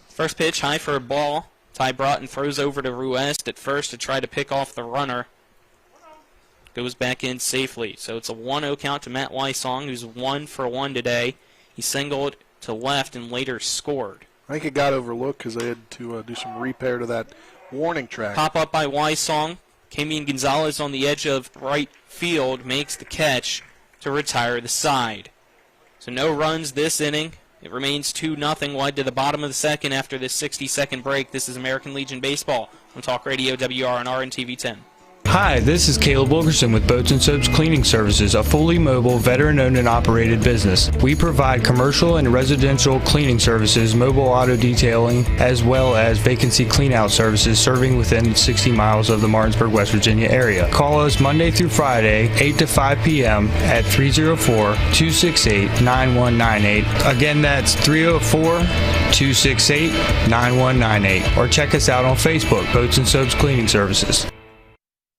First pitch, high for a ball. Ty Broughton throws over to Ruest at first to try to pick off the runner. Goes back in safely. So it's a 1-0 count to Matt Wysong, who's 1 for 1 today. He singled to left and later scored. I think it got overlooked because they had to do some repair to that warning track. Pop up by Wysong. Kamian Gonzalez on the edge of right field makes the catch to retire the side. So no runs this inning. It remains 2-0 wide to the bottom of the second after this 60-second break. This is American Legion Baseball on Talk Radio WRNR and TV 10. Hi, this is Caleb Wilkerson with Boats and Soaps Cleaning Services, a fully mobile, veteran-owned and operated business. We provide commercial and residential cleaning services, mobile auto detailing, as well as vacancy cleanout services serving within 60 miles of the Martinsburg, West Virginia area. Call us Monday through Friday, 8 to 5 p.m. at 304-268-9198. Again, that's 304-268-9198. Or check us out on Facebook, Boats and Soaps Cleaning Services.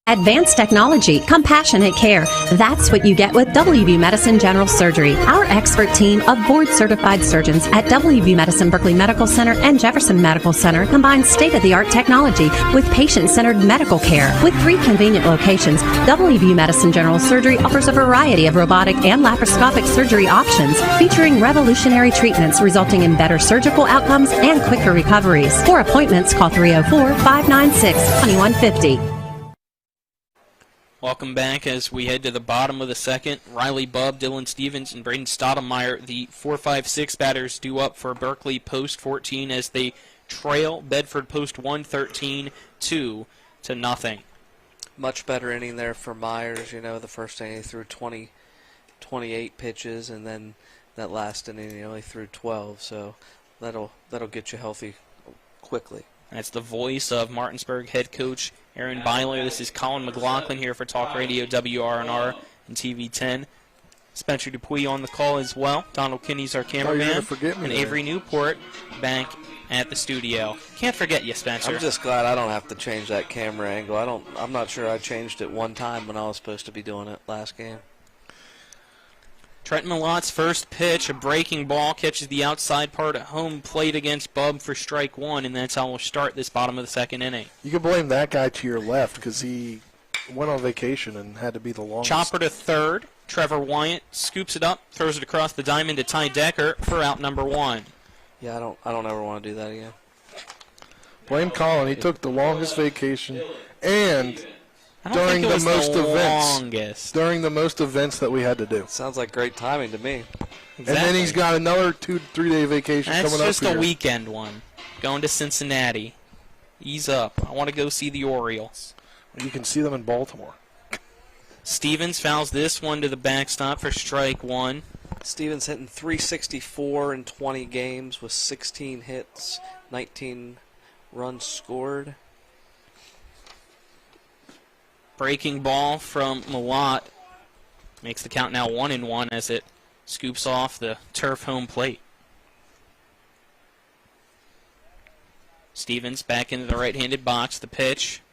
Advanced technology, compassionate care. That's what you get with WV Medicine General Surgery. Our expert team of board-certified surgeons at WV Medicine Berkeley Medical Center and Jefferson Medical Center combines state-of-the-art technology with patient-centered medical care. With 3 convenient locations, WV Medicine General Surgery offers a variety of robotic and laparoscopic surgery options featuring revolutionary treatments resulting in better surgical outcomes and quicker recoveries. For appointments, call 304-596-2150. Welcome back as we head to the bottom of the second. Riley Bubb, Dylan Stevens, and Braden Stodden, the 4-5-6 batters, due up for Berkeley post 14 as they trail Bedford post 1 13-2-0. Much better inning there for Myers. You know, the first inning he threw 28 pitches, and then that last inning he only threw 12. So that'll get you healthy quickly. That's the voice of Martinsburg head coach Aaron Byler. This is Colin McLaughlin here for Talk Radio WRNR and TV 10. Spencer Dupuis on the call as well. Donald Kinney's our cameraman. And Avery Newport back at the studio. Can't forget you, Spencer. I'm just glad I don't have to change that camera angle. I'm not sure I changed it one time when I was supposed to be doing it last game. Trenton Malotte's first pitch, a breaking ball, catches the outside part at home plate against Bubb for strike 1, and that's how we'll start this bottom of the second inning. You can blame that guy to your left because he went on vacation and had to be the longest. Chopper to third. Trevor Wyatt scoops it up, throws it across the diamond to Ty Decker for out number 1. Yeah, I don't ever want to do that again. Blame Colin. He took the longest vacation and during the most events that we had to do. Sounds like great timing to me. Exactly. And then he's got another 2-3 day vacation coming up here. That's just a weekend one. Going to Cincinnati. Ease up. I want to go see the Orioles. You can see them in Baltimore. Stevens fouls this one to the backstop for strike 1. Stevens hitting .364 in 20 games with 16 hits, 19 runs scored. Breaking ball from Malotte makes the count now 1-1 as it scoops off the turf home plate. Stevens back into the right-handed box. The pitch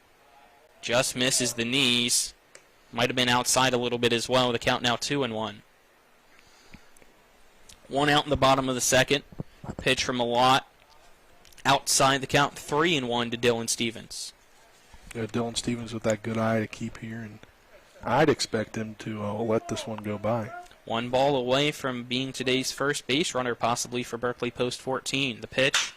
just misses the knees. Might have been outside a little bit as well. The count now 2-1. 1 out in the bottom of the second. Pitch from Malotte. Outside the count 3-1 to Dylan Stevens. Yeah, Dylan Stevens with that good eye to keep here, and I'd expect him to let this one go by. 1 ball away from being today's first base runner, possibly for Berkeley post 14. The pitch,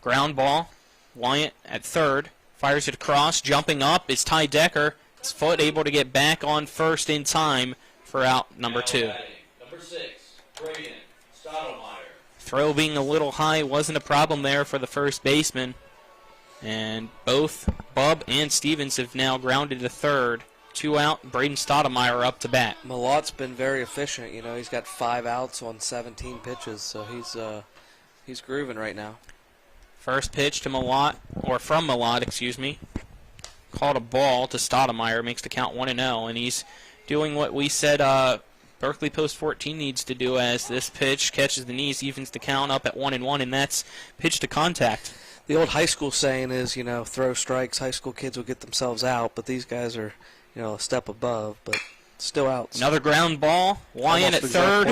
ground ball. Wyatt at third, fires it across. Jumping up is Ty Decker. His foot able to get back on first in time for out number 2. Number 6, Braden Stodden. Throw being a little high wasn't a problem there for the first baseman. And both Bubb and Stevens have now grounded to third. 2 out, Braden Stoudemire up to bat. Malotte's been very efficient. You know, he's got 5 outs on 17 pitches, so he's grooving right now. First pitch to Malotte, or from Malotte, excuse me. Called a ball to Stoudemire, makes the count 1-0, and he's doing what we said Berkeley Post 14 needs to do as this pitch catches the knees, evens the count up at 1-1, and that's pitch to contact. The old high school saying is, throw strikes, high school kids will get themselves out, but these guys are, a step above, but still out. Another ground ball, Wyan at third.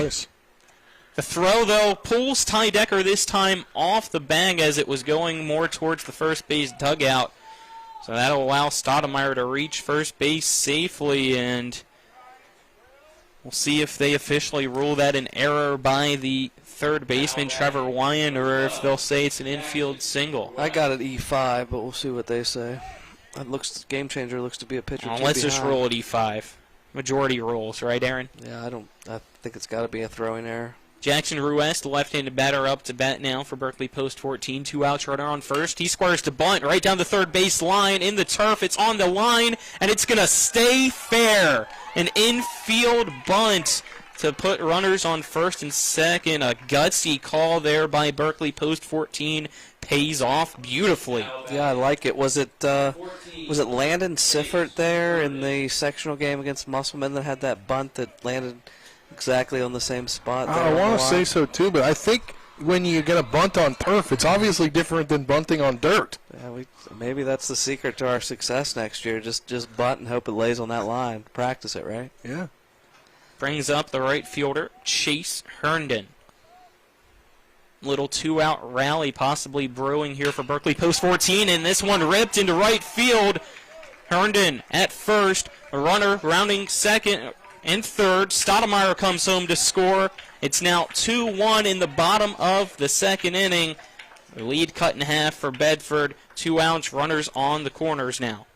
The throw, though, pulls Ty Decker this time off the bag as it was going more towards the first base dugout. So that'll allow Stoudemire to reach first base safely, and we'll see if they officially rule that an error by the third baseman, Trevor Wyan, or if they'll say it's an infield single. I got it E5, but we'll see what they say. It looks, game changer looks to be a pitcher. Let's just roll at E5. Majority rules, right, Aaron? Yeah, I think it's got to be a throwing error. Jackson Ruiz, the left-handed batter, up to bat now for Berkeley Post 14. 2 outs, runner on first. He squares to bunt right down the third base line in the turf. It's on the line, and it's going to stay fair. An infield bunt to put runners on first and second. A gutsy call there by Berkeley Post 14 pays off beautifully. Yeah, I like it. Was it Landon Siffert there in the sectional game against Musselman that had that bunt that landed exactly on the same spot? I want to say so too, but I think when you get a bunt on turf, it's obviously different than bunting on dirt. Yeah, maybe that's the secret to our success next year. Just bunt and hope it lays on that line. Practice it, right? Yeah. Brings up the right fielder, Chase Herndon. Little 2-out rally possibly brewing here for Berkeley Post 14, and this one ripped into right field. Herndon at first, a runner rounding second and third. Stoudemire comes home to score. It's now 2-1 in the bottom of the second inning. The lead cut in half for Bedford. 2 outs, runners on the corners now.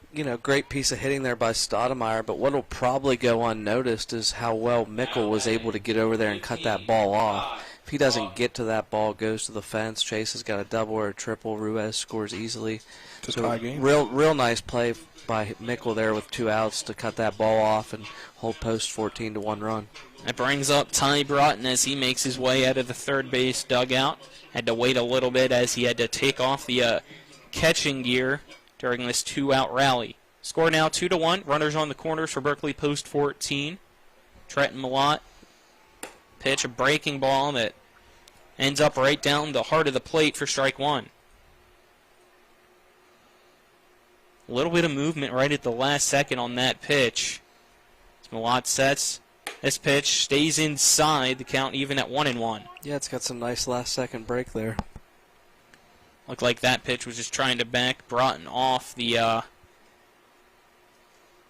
Great piece of hitting there by Stoudemire, but what will probably go unnoticed is how well Mickle was able to get over there and cut that ball off. If he doesn't get to that ball, goes to the fence. Chase has got a double or a triple. Ruiz scores easily. It's a tie game. Real nice play by Mickle there with 2 outs to cut that ball off and hold Post 14 to 1 run. That brings up Ty Broughton as he makes his way out of the third base dugout. Had to wait a little bit as he had to take off the catching gear during this 2-out rally. Score now 2-1. Runners on the corners for Berkeley Post 14. Trenton Millott pitch, a breaking ball that ends up right down the heart of the plate for strike one. A little bit of movement right at the last second on that pitch. Millott sets. This pitch stays inside, the count even at 1-1. Yeah, it's got some nice last-second break there. Looked like that pitch was just trying to back Broughton off the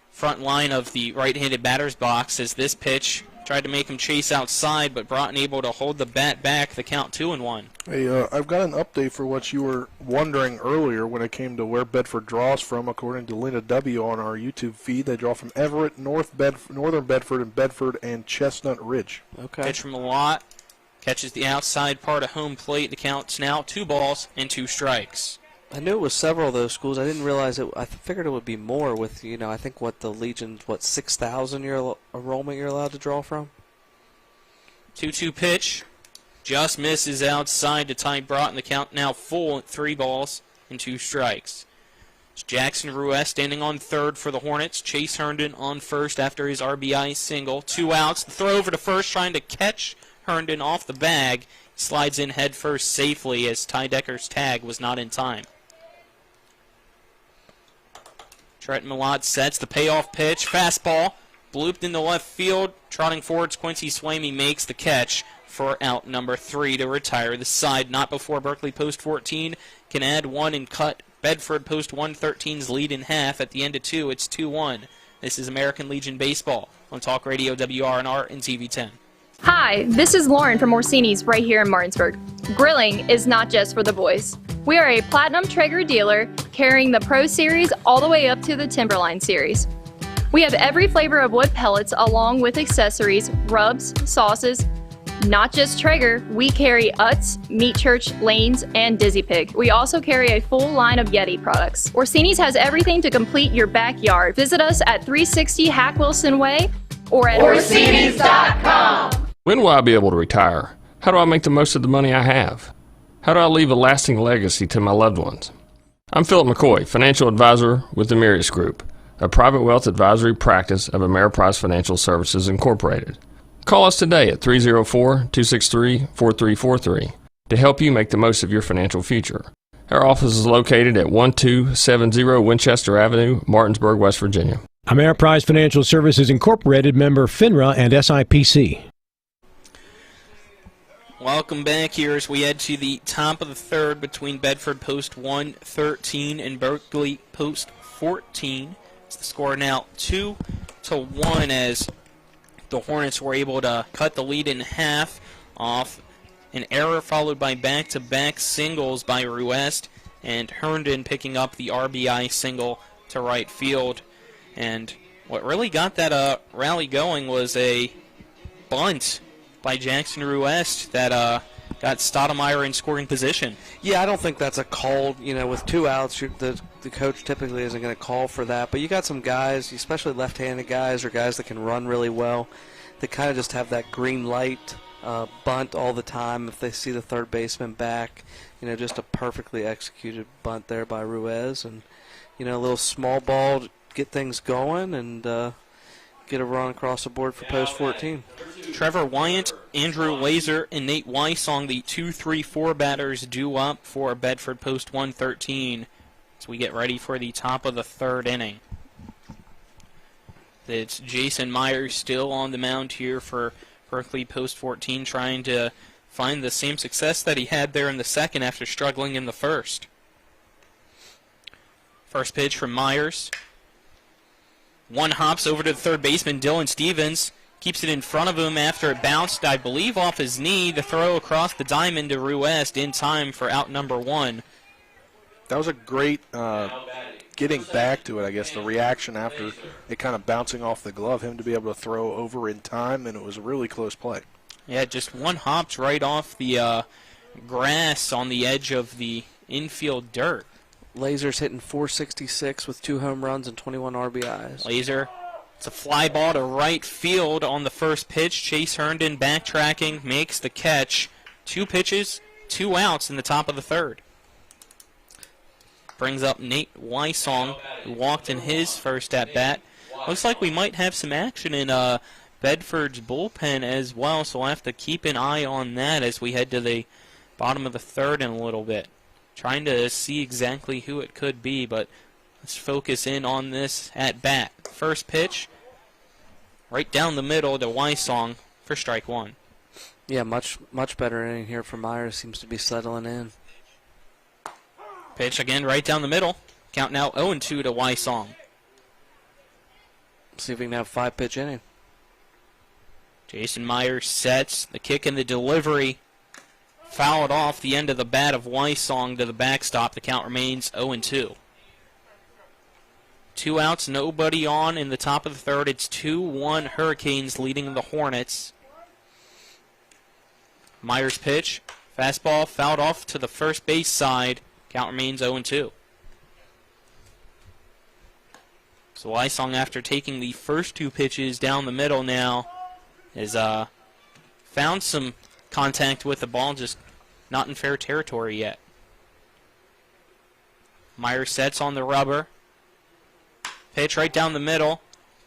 front line of the right-handed batter's box as this pitch tried to make him chase outside, but Broughton able to hold the bat back, the count 2-1. Hey, I've got an update for what you were wondering earlier when it came to where Bedford draws from. According to Lena W. on our YouTube feed, they draw from Everett, Northern Bedford, and Bedford and Chestnut Ridge. Okay. Pitch from Millott. Catches the outside part of home plate. The count's now 2 balls and 2 strikes. I knew it was several of those schools. I didn't realize it. I figured it would be more with, I think what the Legion's, 6,000 enrollment you're allowed to draw from? 2-2 pitch. Just misses outside to Ty Broughton. The count now full at 3 balls and 2 strikes. It's Jackson Ruiz standing on third for the Hornets. Chase Herndon on first after his RBI single. 2 outs. The throw over to first trying to catch Herndon off the bag. Slides in head first safely as Ty Decker's tag was not in time. Trenton Millott sets the payoff pitch. Fastball. Blooped into left field. Trotting forwards, Quincy Swamy makes the catch for out number 3 to retire the side. Not before Berkeley Post 14 can add 1 and cut Bedford Post 113's lead in half. At the end of 2, it's 2-1. This is American Legion Baseball on Talk Radio WRNR and TV 10. Hi, this is Lauren from Orsini's right here in Martinsburg. Grilling is not just for the boys. We are a Platinum Traeger dealer carrying the Pro Series all the way up to the Timberline Series. We have every flavor of wood pellets along with accessories, rubs, sauces. Not just Traeger, we carry Utz, Meat Church, Lanes, and Dizzy Pig. We also carry a full line of Yeti products. Orsini's has everything to complete your backyard. Visit us at 360 Hack Wilson Way or at Orsinis.com. When will I be able to retire? How do I make the most of the money I have? How do I leave a lasting legacy to my loved ones? I'm Philip McCoy, financial advisor with the Mirius Group, a private wealth advisory practice of Ameriprise Financial Services Incorporated. Call us today at 304-263-4343 to help you make the most of your financial future. Our office is located at 1270 Winchester Avenue, Martinsburg, West Virginia. Ameriprise Financial Services Incorporated, member FINRA and SIPC. Welcome back here as we head to the top of the third between Bedford post 113 and Berkeley post 14. It's the score now 2-1 as the Hornets were able to cut the lead in half off an error followed by back-to-back singles by Ruest, and Herndon picking up the RBI single to right field. And what really got that rally going was a bunt by Jackson Ruest that got Stodden in scoring position. Yeah, I don't think that's a call. With 2 outs, the coach typically isn't going to call for that. But you got some guys, especially left-handed guys or guys that can run really well, that kind of just have that green light bunt all the time if they see the third baseman back. Just a perfectly executed bunt there by Ruiz, and a little small ball to get things going and get a run across the board for post 14. Trevor Wyant, Andrew Laser, and Nate Weissong, the 2-3-4 batters, due up for Bedford post 113 as we get ready for the top of the third inning. It's Jason Meyer still on the mound here for Berkeley post 14, trying to find the same success that he had there in the second after struggling in the first. First pitch from Myers. One hops over to the third baseman, Dylan Stevens. Keeps it in front of him after it bounced, I believe, off his knee to throw across the diamond to Ruest in time for out number 1. That was a great getting back to it, I guess, the reaction after it kind of bouncing off the glove, him to be able to throw over in time, and it was a really close play. Yeah, just one hopped right off the grass on the edge of the infield dirt. Laser's hitting .466 with 2 home runs and 21 RBIs. Laser, it's a fly ball to right field on the first pitch. Chase Herndon backtracking, makes the catch. 2 pitches, 2 outs in the top of the third. Brings up Nate Weissong, who walked in his first at-bat. Looks like we might have some action in Bedford's bullpen as well, so we'll have to keep an eye on that as we head to the bottom of the third in a little bit. Trying to see exactly who it could be, but let's focus in on this at-bat. First pitch, right down the middle to Weissong for strike 1. Yeah, much better inning here for Meyer. Seems to be settling in. Pitch again right down the middle. Count now 0-2 to Weissong. See if we can have 5-pitch inning. Jason Meyer sets the kick and the delivery. Fouled off the end of the bat of Weissong to the backstop. The count remains 0-2. 2 outs, nobody on in the top of the third. It's 2-1 Hurricanes leading the Hornets. Meyer's pitch. Fastball fouled off to the first base side. Count remains 0-2. So Weissong, after taking the first 2 pitches down the middle now, has found some contact with the ball, just not in fair territory yet. Meyer sets on the rubber. Pitch right down the middle.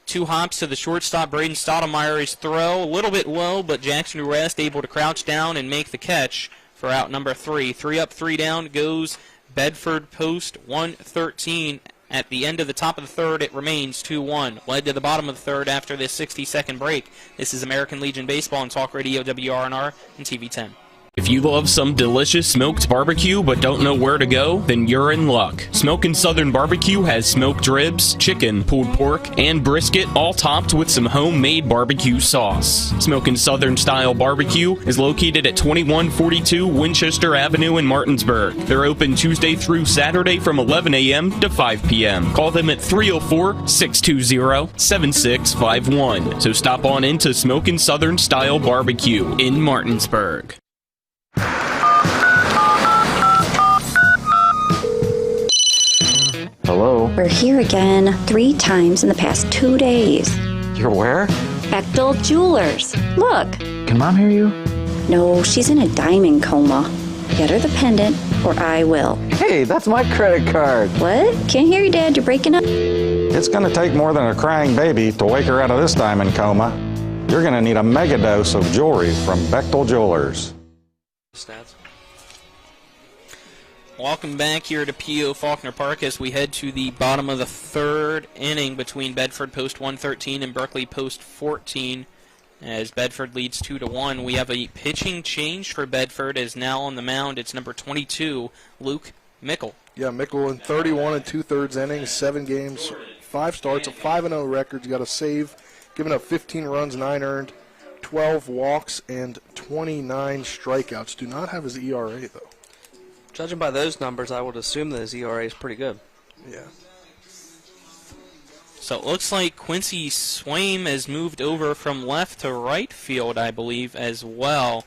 2 hops to the shortstop, Braden Stodden. His throw a little bit low, but Jackson Ruest able to crouch down and make the catch for out number 3. 3 up, 3 down goes Bedford post 113. At the end of the top of the third, it remains 2-1. Led to the bottom of the third after this 60-second break. This is American Legion Baseball on Talk Radio WRNR and TV 10. If you love some delicious smoked barbecue but don't know where to go, then you're in luck. Smokin' Southern Barbecue has smoked ribs, chicken, pulled pork, and brisket, all topped with some homemade barbecue sauce. Smokin' Southern Style Barbecue is located at 2142 Winchester Avenue in Martinsburg. They're open Tuesday through Saturday from 11 a.m. to 5 p.m. Call them at 304-620-7651. So stop on into Smokin' Southern Style Barbecue in Martinsburg. Hello? We're here again 3 times in the past 2 days. You're where? Bechtel Jewelers. Look. Can Mom hear you? No, she's in a diamond coma. Get her the pendant, or I will. Hey, that's my credit card. What? Can't hear you, Dad. You're breaking up. It's gonna take more than a crying baby to wake her out of this diamond coma. you're going to need a mega dose of jewelry from Bechtel Jewelers. Stats. Welcome back here to P.O. Faulkner Park as we head to the bottom of the third inning between Bedford post 113 and Berkeley post 14. As Bedford leads 2-1, we have a pitching change for Bedford. As now on the mound, it's number 22, Luke Mickle. Yeah, Mickle in 31 2/3 innings, 7 games, 5 starts, a 5-0 record. He's got a save, giving up 15 runs, 9 earned, 12 walks, and 29 strikeouts. Do not have his ERA, though. Judging by those numbers, I would assume that his ERA is pretty good. Yeah. So it looks like Quincy Swaim has moved over from left to right field, I believe, as well.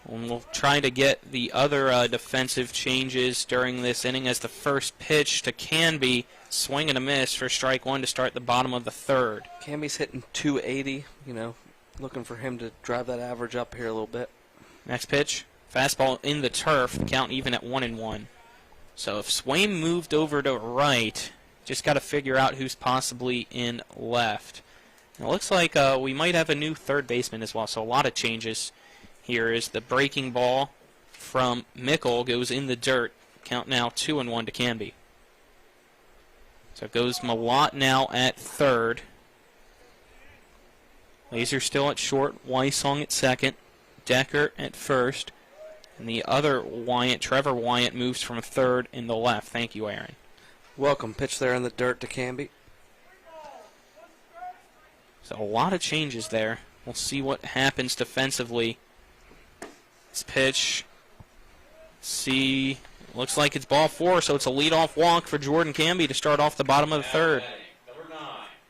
And we'll try to get the other defensive changes during this inning as the first pitch to Canby, swing and a miss for strike one to start the bottom of the third. Canby's hitting 280, looking for him to drive that average up here a little bit. Next pitch, fastball in the turf, count even at 1-1. So if Swaim moved over to right, just got to figure out who's possibly in left. And it looks like we might have a new third baseman as well, so a lot of changes. Here is the breaking ball from Mickle, goes in the dirt. Count now 2-1 to Canby. So it goes Malott now at third. Laser still at short, Weissong at second, Decker at first, and the other Wyant, Trevor Wyant, moves from third in the left. Thank you, Aaron. Welcome. Pitch there in the dirt to Canby. So a lot of changes there. We'll see what happens defensively. This pitch, looks like it's ball 4, so it's a leadoff walk for Jordan Canby to start off the bottom of the third. Number 9,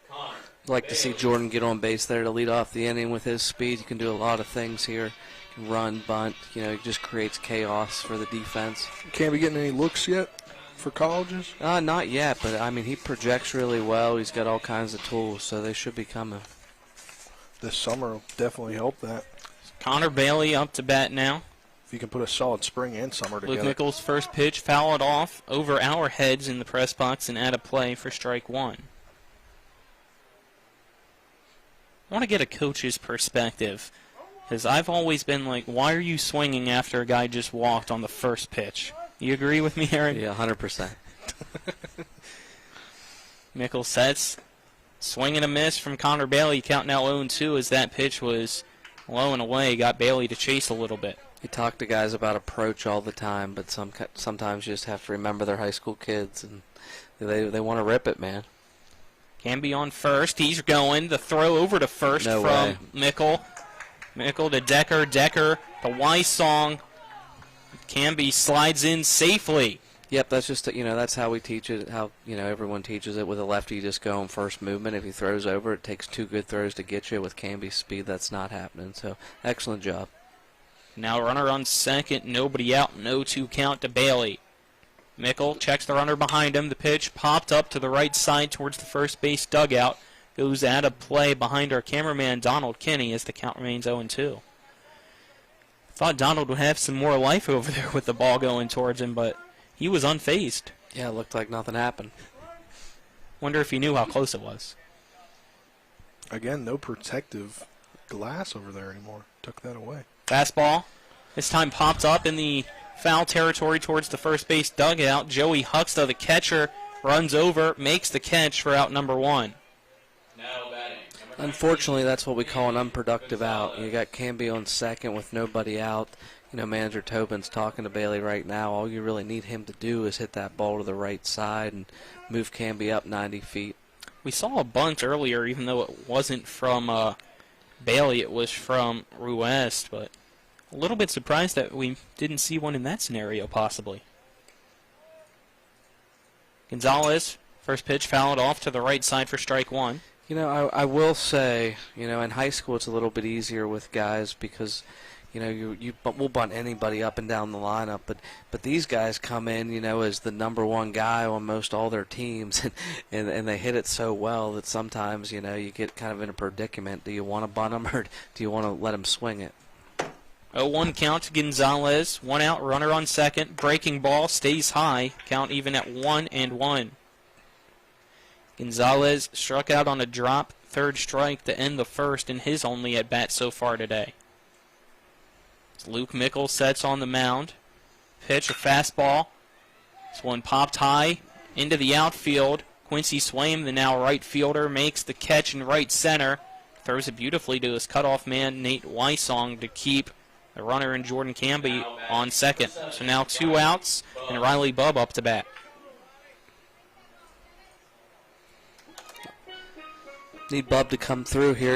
Conor. I'd like to see Jordan get on base there to lead off the inning with his speed. He can do a lot of things here. He can run, bunt. He just creates chaos for the defense. Canby getting any looks yet for colleges? Not yet, but he projects really well. He's got all kinds of tools, so they should be coming. This summer will definitely help that. Conor Bailey up to bat now. If you can put a solid spring and summer together. Luke Mickle's first pitch, foul it off over our heads in the press box and out of play for strike one. I want to get a coach's perspective, because I've always been like, why are you swinging after a guy just walked on the first pitch? You agree with me, Aaron? Yeah, 100%. Mickle sets. Swing and a miss from Conor Bailey. Count now 0-2 as that pitch was low and away. Got Bailey to chase a little bit. You talk to guys about approach all the time, but sometimes you just have to remember they're high school kids, and they want to rip it, man. Canby on first. He's going. The throw over to first from Mickle. Mickle to Decker. Decker to Weissong. Canby slides in safely. Yep, that's just that's how we teach it. How everyone teaches it. With a lefty, you just go on first movement. If he throws over, it takes 2 good throws to get you. With Canby's speed, that's not happening. So excellent job. Now runner on second, nobody out, 0-2 count to Bailey. Mickle checks the runner behind him. The pitch popped up to the right side towards the first base dugout. Goes out of play behind our cameraman Donald Kinney as the count remains 0-2. Thought Donald would have some more life over there with the ball going towards him, but he was unfazed. Yeah, it looked like nothing happened. Wonder if he knew how close it was. Again, no protective glass over there anymore. Took that away. Fastball. This time popped up in the foul territory towards the first base dugout. Joey Huxta, the catcher, runs over, makes the catch for out number 1. Unfortunately, that's what we call an unproductive out. You got Canby on second with nobody out. Manager Tobin's talking to Bailey right now. All you really need him to do is hit that ball to the right side and move Canby up 90 feet. We saw a bunt earlier, even though it wasn't from Bailey, it was from Ruest, but a little bit surprised that we didn't see one in that scenario, possibly. Gonzalez, first pitch fouled off to the right side for strike 1. I will say, in high school it's a little bit easier with guys because, we'll bunt anybody up and down the lineup, but these guys come in, as the number 1 guy on most all their teams, and they hit it so well that sometimes, you get kind of in a predicament. Do you want to bunt them or do you want to let them swing it? 0-1 count to Gonzalez. 1 out, runner on second. Breaking ball stays high. Count even at 1-1. Gonzalez struck out on a drop third strike to end the first in his only at-bat so far today. As Luke Mickle sets on the mound. Pitch, a fastball. This one popped high into the outfield. Quincy Swaim, the now right fielder, makes the catch in right center. Throws it beautifully to his cutoff man, Nate Weissong, to keep the runner in Jordan Camby on second. So now 2 outs, and Riley Bubb up to bat. Need Bub to come through here,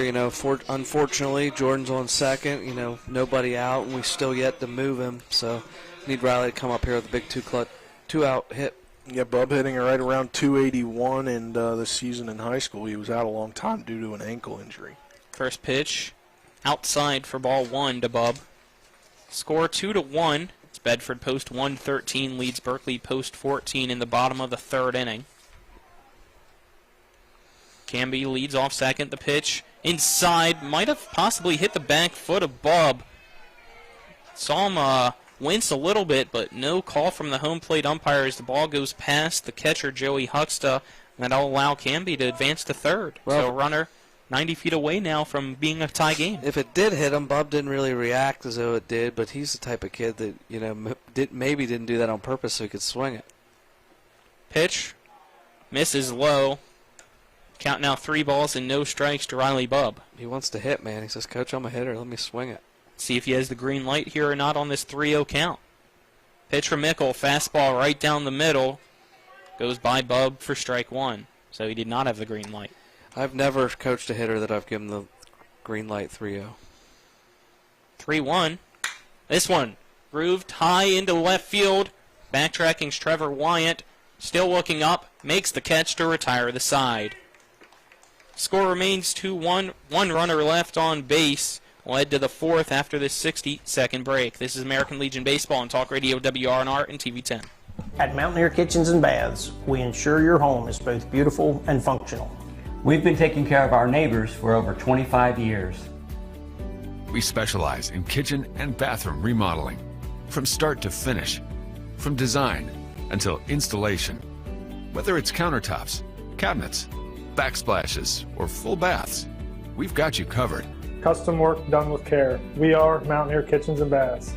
unfortunately, Jordan's on second, nobody out, and we still yet to move him, so need Riley to come up here with a big 2-out hit. Yeah, Bub hitting right around 281, and this season in high school he was out a long time due to an ankle injury. First pitch, outside for ball 1 to Bub. Score 2-1. It's Bedford post 113 leads Berkeley post 14 in the bottom of the third inning. Camby leads off second. The pitch inside might have possibly hit the back foot of Bub. Saw him wince a little bit, but no call from the home plate umpire as the ball goes past the catcher, Joey Huxta, and that'll allow Camby to advance to third. Well, so runner 90 feet away now from being a tie game. If it did hit him, Bub didn't really react as though it did, but he's the type of kid that maybe didn't do that on purpose so he could swing it. Pitch misses low. Count now 3 balls and no strikes to Riley Bubb. He wants to hit, man. He says, Coach, I'm a hitter. Let me swing it. See if he has the green light here or not on this 3-0 count. Pitch from Mickle, fastball right down the middle. Goes by Bubb for strike 1. So he did not have the green light. I've never coached a hitter that I've given the green light 3-0. 3-1. This one grooved high into left field. Backtracking's Trevor Wyant. Still looking up. Makes the catch to retire the side. Score remains 2-1. One runner left on base. Led to the fourth after this 60-second break. This is American Legion Baseball on Talk Radio WRNR and TV 10. At Mountaineer Kitchens and Baths, we ensure your home is both beautiful and functional. We've been taking care of our neighbors for over 25 years. We specialize in kitchen and bathroom remodeling, from start to finish, from design until installation. Whether it's countertops, cabinets, backsplashes, or full baths, we've got you covered. Custom work done with care. We are Mountaineer Kitchens and Baths.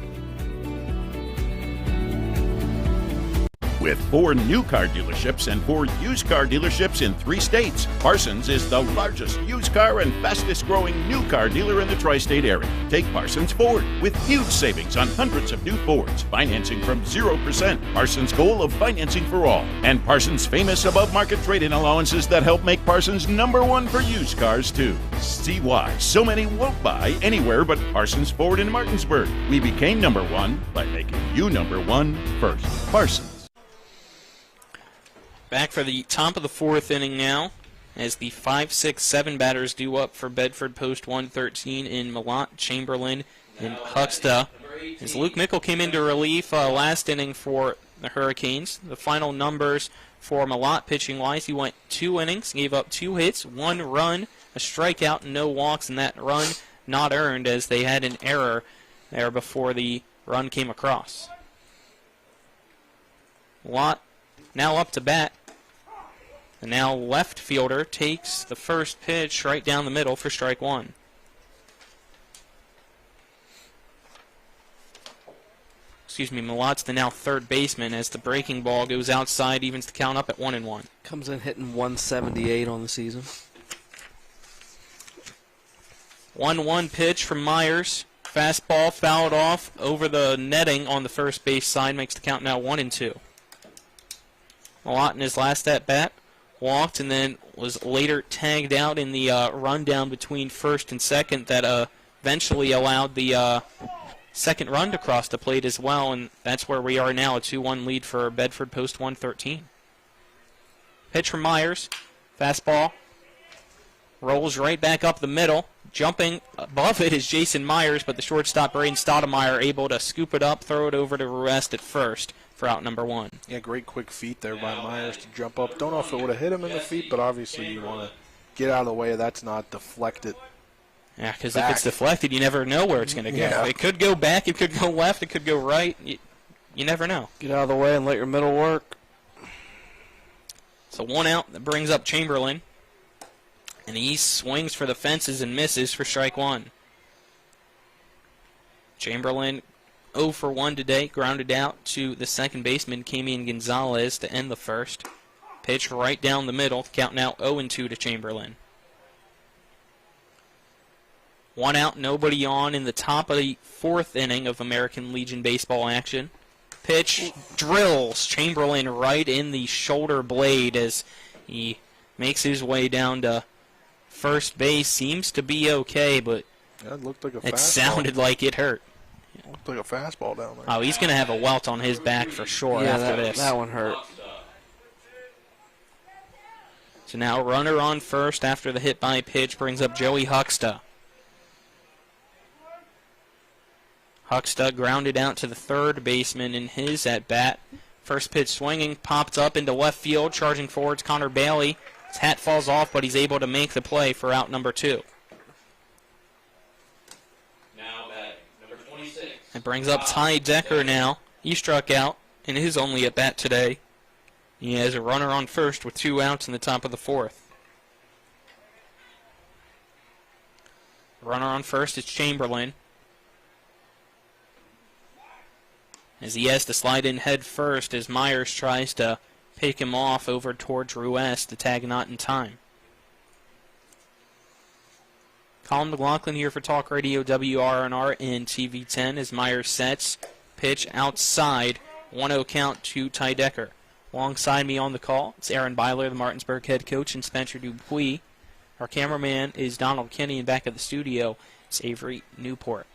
With 4 new car dealerships and 4 used car dealerships in 3 states, Parsons is the largest used car and fastest growing new car dealer in the tri-state area. Take Parsons Ford with huge savings on hundreds of new Fords, financing from 0%. Parsons' goal of financing for all, and Parsons' famous above-market trade-in allowances that help make Parsons #1 for used cars too. See why so many won't buy anywhere but Parsons Ford in Martinsburg. We became #1 by making you #1 first. Parsons. Back for the top of the fourth inning now, as the 5, 6, 7 batters due up for Bedford post 113 in Malott, Chamberlain, and Huxta. As Luke Mickle came into relief last inning for the Hurricanes. The final numbers for Malott pitching-wise, he went 2 innings, gave up 2 hits, 1 run, a strikeout, and no walks, and that run not earned as they had an error there before the run came across. Malott now up to bat. The now left fielder takes the first pitch right down the middle for strike 1. Malott's the now third baseman as the breaking ball goes outside, evens the count up at 1-1. Comes in hitting 178 on the season. 1-1 pitch from Myers. Fastball fouled off over the netting on the first base side, makes the count now 1-2. Malott in his last at bat walked and then was later tagged out in the rundown between first and second that eventually allowed the second run to cross the plate as well, and that's where we are now, a 2-1 lead for Bedford post 113. Pitch from Myers, fastball, rolls right back up the middle. Jumping above it is Jason Myers, but the shortstop Braden Stodden able to scoop it up, throw it over to Ruest at first for out #1. Yeah, great quick feet there by Myers to jump up. Don't know if it would have hit him in the feet, but obviously you want to get out of the way. That's not deflected. Yeah, because if it's deflected, you never know where it's going to go. Yeah. It could go back, it could go left, it could go right. You never know. Get out of the way and let your middle work. So 1 out, that brings up Chamberlain. And he swings for the fences and misses for strike one. Chamberlain 0 for 1 today, grounded out to the second baseman, Camian Gonzalez, to end the first. Pitch right down the middle, count now 0-2 to Chamberlain. 1 out, nobody on in the top of the 4th inning of American Legion baseball action. Pitch drills Chamberlain right in the shoulder blade as he makes his way down to first base. Seems to be okay, but it looked like a it fastball. Sounded like it hurt. It looked like a fastball down there. Oh, he's going to have a welt on his back for sure after this. That one hurt. So now runner on first after the hit by pitch brings up Joey Hucksta. Hucksta grounded out to the third baseman in his at-bat. First pitch swinging, popped up into left field, charging forwards Conor Bailey. His hat falls off, but he's able to make the play for out number 2. Now at number 26. It brings up Ty Decker now. He struck out in his only at-bat today. He has a runner on first with 2 outs in the top of the 4th. Runner on first is Chamberlain, as he has to slide in head first as Myers tries to pick him off over towards Ruiz. The tag not in time. Colin McLaughlin here for Talk Radio WRNR and TV10 as Myers sets. Pitch outside. 1-0 count to Ty Decker. Alongside me on the call, it's Aaron Byler, the Martinsburg head coach, and Spencer Dupuis. Our cameraman is Donald Kinney, and back at the studio, it's Avery Newport.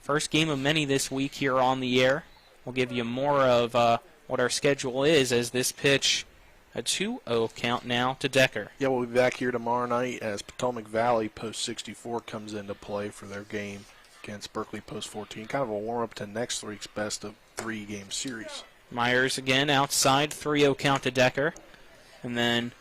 First game of many this week here on the air. We'll give you more of what our schedule is as this pitch, a 2-0 count now to Decker. Yeah, we'll be back here tomorrow night as Potomac Valley Post 64 comes into play for their game against Berkeley Post 14. Kind of a warm-up to next week's best of 3 game series. Myers again outside, 3-0 count to Decker. And then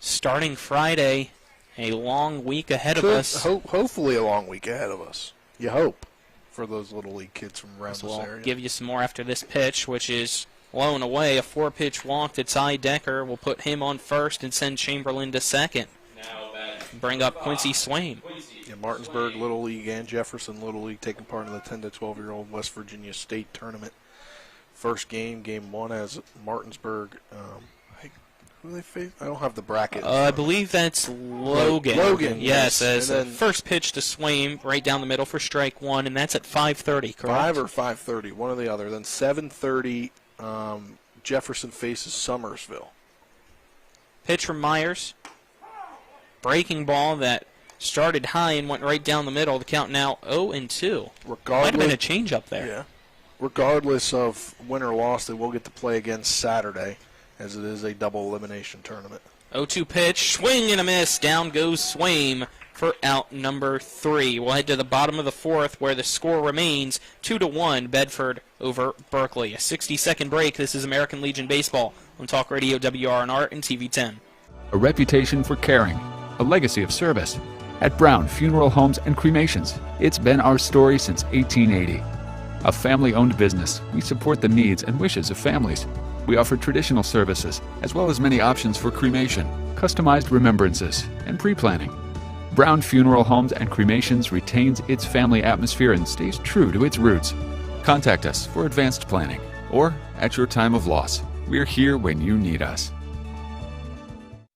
starting Friday, a long week ahead of us. Hopefully a long week ahead of us. You hope, for those Little League kids from around this area. We'll give you some more after this pitch, which is low and away. A 4-pitch walk to Ty Decker will put him on first and send Chamberlain to second. Bring up Quincy Swain. Yeah, Martinsburg Little League and Jefferson Little League taking part in the 10 to 12-year-old West Virginia State tournament. First game, game 1, as Martinsburg. Who do they face? I don't have the bracket. I believe that's Logan. Logan, yes. As the first pitch to Swain, right down the middle for strike 1, and that's at 5:30, correct? 5 or 5:30, one or the other. Then 7:30, Jefferson faces Summersville. Pitch from Myers. Breaking ball that started high and went right down the middle. The count now 0-2. Might have been a changeup there. Yeah. Regardless of win or loss, they will get to play again Saturday, as it is a double elimination tournament. 0-2 pitch, swing and a miss. Down goes Swaim for out number 3. We'll head to the bottom of the 4th where the score remains 2-1, Bedford over Berkeley. A 60-second break. This is American Legion Baseball on Talk Radio WRNR and TV10. A reputation for caring, a legacy of service. At Brown Funeral Homes and Cremations, it's been our story since 1880. A family-owned business, we support the needs and wishes of families. We offer traditional services, as well as many options for cremation, customized remembrances, and pre-planning. Brown Funeral Homes and Cremations retains its family atmosphere and stays true to its roots. Contact us for advanced planning, or at your time of loss. We're here when you need us.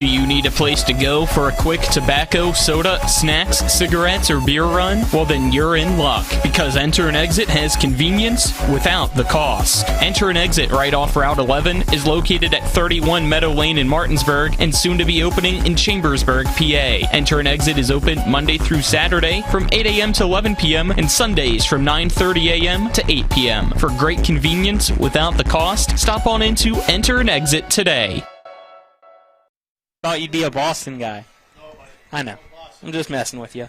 Do you need a place to go for a quick tobacco, soda, snacks, cigarettes, or beer run? Well, then you're in luck, because Enter and Exit has convenience without the cost. Enter and Exit right off Route 11 is located at 31 Meadow Lane in Martinsburg and soon to be opening in Chambersburg, PA. Enter and Exit is open Monday through Saturday from 8 a.m. to 11 p.m. and Sundays from 9:30 a.m. to 8 p.m. For great convenience without the cost, stop on into Enter and Exit today. Thought you'd be a Boston guy. I know. I'm just messing with you.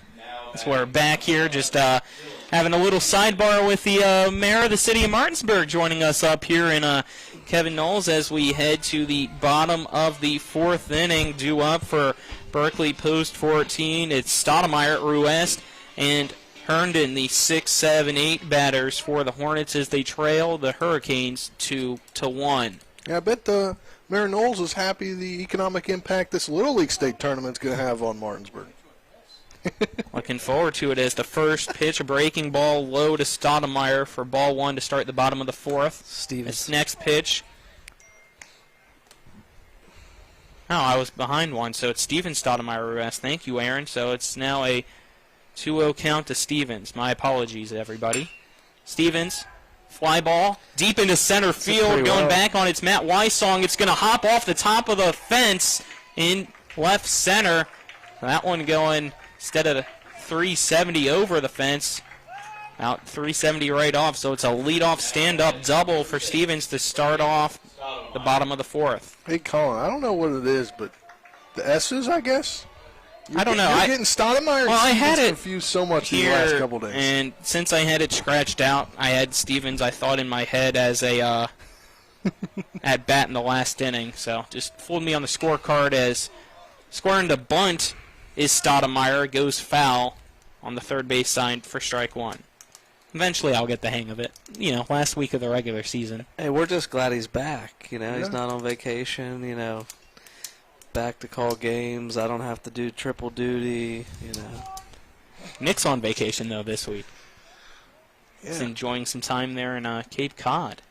So we're back here just having a little sidebar with the mayor of the city of Martinsburg joining us up here in Kevin Knowles as we head to the bottom of the 4th inning. Due up for Berkeley Post 14. It's Stoudemire, Ruiz, and Herndon, the 6, 7, 8 batters for the Hornets as they trail the Hurricanes 2-1. Yeah, I bet the Mayor Knowles is happy the economic impact this Little League state tournament's going to have on Martinsburg. Looking forward to it as the first pitch, a breaking ball low to Stoudemire for ball one to start the bottom of the fourth. Stevens. This next pitch. Oh, I was behind one, so it's Stevens Stoudemire. Thank you, Aaron. So it's now a 2-0 count to Stevens. My apologies, everybody. Stevens, fly ball, deep into center field, going back on its Matt Wysong. It's going to hop off the top of the fence in left center. That one going, instead of 370 over the fence, out 370 right off. So it's a leadoff stand-up double for Stevens to start off the bottom of the fourth. Hey, Colin, I don't know what it is, but the S's, I guess? I don't know. You're getting Stoudemire. Well, I had it confused so much here, in the last couple days. And since I had it scratched out, I had Stevens, I thought, in my head as a at bat in the last inning. So just fooled me on the scorecard as scoring to bunt is Stoudemire. Goes foul on the third base side for strike one. Eventually I'll get the hang of it. You know, last week of the regular season. Hey, we're just glad he's back. You know, he's not on vacation, you know. Back to call games. I don't have to do triple duty, you know. Nick's on vacation, though, this week. He's enjoying some time there in Cape Cod.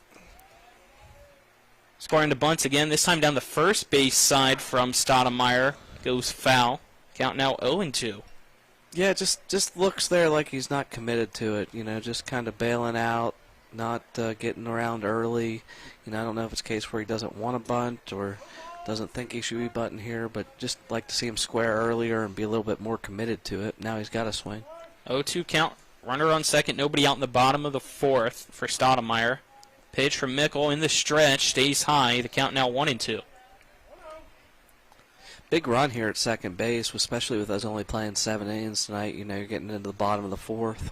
Scoring to bunts again, this time down the first base side from Stoudemire. Goes foul. Count now 0-2. Yeah, just looks there like he's not committed to it, you know, just kind of bailing out, not getting around early. You know, I don't know if it's a case where he doesn't want to bunt or doesn't think he should be bunting here, but just like to see him square earlier and be a little bit more committed to it. Now he's got to swing. 0-2 count. Runner on second. Nobody out in the bottom of the fourth for Stoudemire. Pitch from Mickle in the stretch. Stays high. The count now 1-2. Big run here at second base, especially with us only playing 7 innings tonight. You know, you're getting into the bottom of the fourth.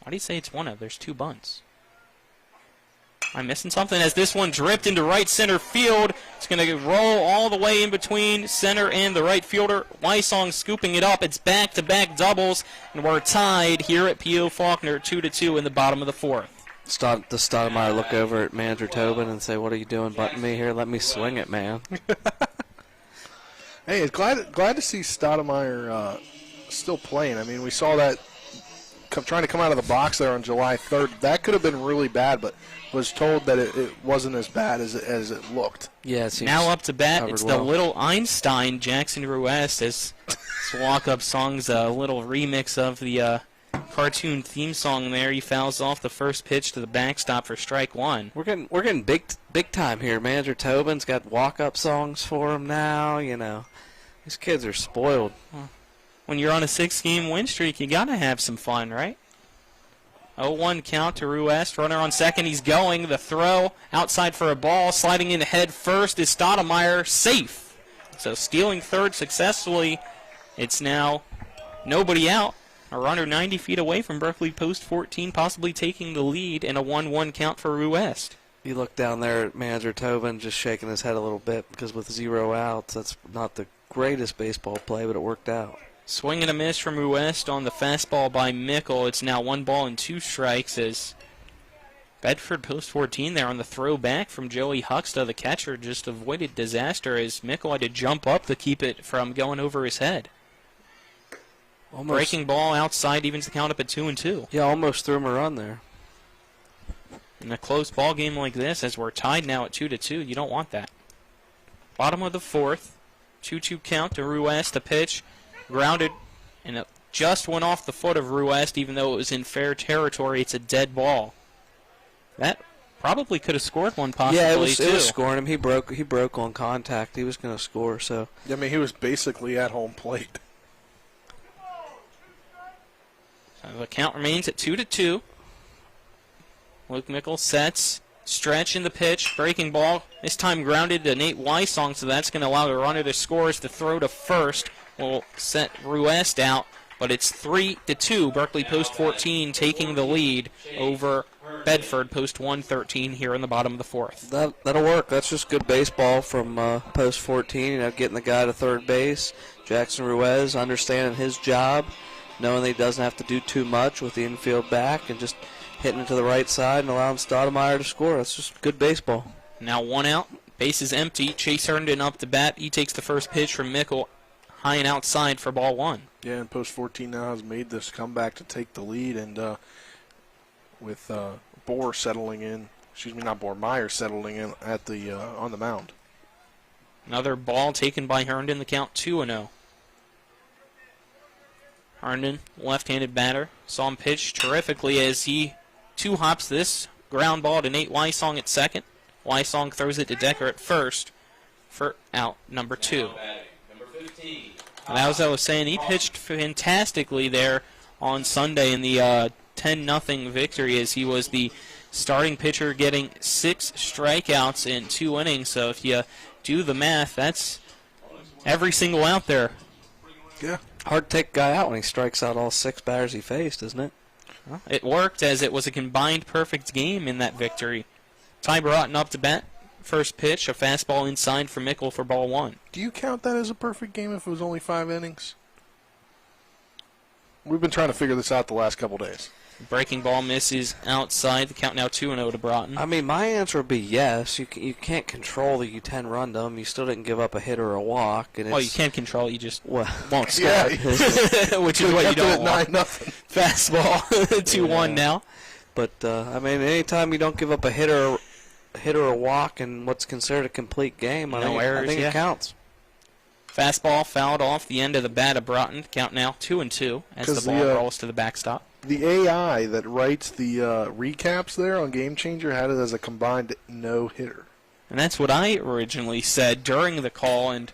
Why do you say it's one of? There's 2 bunts. I'm missing something as this one dripped into right center field. It's going to roll all the way in between center and the right fielder. Wysong scooping it up. It's back-to-back doubles, and we're tied here at P.O. Faulkner 2-2 in the bottom of the fourth. Does Stoudemire look over at manager Tobin and say, "What are you doing butting me here? Let me swing it, man." Hey, it's glad to see Stoudemire still playing. I mean, we saw that trying to come out of the box there on July 3rd. That could have been really bad, but was told that it wasn't as bad as it looked. Yeah, it seems now up to bat, it's well. the little Einstein, Jackson Ruest, as this walk-up song's a little remix of the cartoon theme song there. He fouls off the first pitch to the backstop for strike one. We're getting big time here. Manager Tobin's got walk-up songs for him now, you know. These kids are spoiled. When you're on a 6-game win streak, you got to have some fun, right? 0-1 count to Ruest. Runner on second. He's going. The throw outside for a ball. Sliding in head first is Stoudemire. Safe. So stealing third successfully. It's now nobody out. A runner 90 feet away from Berkeley post 14, possibly taking the lead in a 1-1 count for Ruest. You look down there at Manager Tobin just shaking his head a little bit because with 0 outs, that's not the greatest baseball play, but it worked out. Swing and a miss from Ruest on the fastball by Mickle. It's now 1 ball and 2 strikes as Bedford post 14 there on the throw back from Joey Huxta. The catcher just avoided disaster as Mickle had to jump up to keep it from going over his head. Almost. Breaking ball outside evens the count up at 2-2. Yeah, almost threw him a run there. In a close ball game like this, as we're tied now at 2-2, you don't want that. Bottom of the fourth, 2-2 count to Ruest. The pitch grounded, and it just went off the foot of Ruest, even though it was in fair territory. It's a dead ball. That probably could have scored one, possibly. Yeah, it was scoring him. He broke on contact. He was going to score. So I mean, he was basically at home plate. So the count remains at 2-2. Luke Mickle sets, stretch in the pitch, breaking ball. This time grounded to Nate Wysong, so that's going to allow the runner that scores to throw to first. Will set Ruest out, but it's 3-2. Berkeley post 14 taking the lead over Bedford post 113 here in the bottom of the fourth. That'll work. That's just good baseball from post 14. You know, getting the guy to third base. Jackson Ruiz understanding his job, knowing that he doesn't have to do too much with the infield back, and just hitting it to the right side and allowing Stodden to score. That's just good baseball. Now 1 out, base is empty. Chase Herndon up to bat. He takes the first pitch from Mickle, high and outside for ball 1. Yeah, and Post 14 now has made this comeback to take the lead, and with Bohr settling in, Meyer settling in at the on the mound. Another ball taken by Herndon, the count 2-0. Herndon, left-handed batter, saw him pitch terrifically as he two-hops this ground ball to Nate Wysong at second. Wysong throws it to Decker at first for out number 2. And as I was saying, he pitched fantastically there on Sunday in the 10-0 victory, as he was the starting pitcher, getting 6 strikeouts in 2 innings. So if you do the math, that's every single out there. Yeah. Hard to take a guy out when he strikes out all 6 batters he faced, isn't it? Well, it worked, as it was a combined perfect game in that victory. Ty Broughton up to bat. First pitch, a fastball inside for Mickle for ball 1. Do you count that as a perfect game if it was only 5 innings? We've been trying to figure this out the last couple days. Breaking ball misses outside. The count now 2-0 to Broughton. I mean, my answer would be yes. You can't control the U10 rundum. You still didn't give up a hit or a walk. And well, you can't control it. You just won't score. Yeah. Which is what you don't want. 9-0. Fastball, 2-1 now. But, I mean, anytime you don't give up a hit or a walk in what's considered a complete game, I think it counts. Fastball fouled off the end of the bat of Broughton. Count now 2-2 as the ball rolls to the backstop. The AI that writes the recaps there on Game Changer had it as a combined no-hitter. And that's what I originally said during the call, and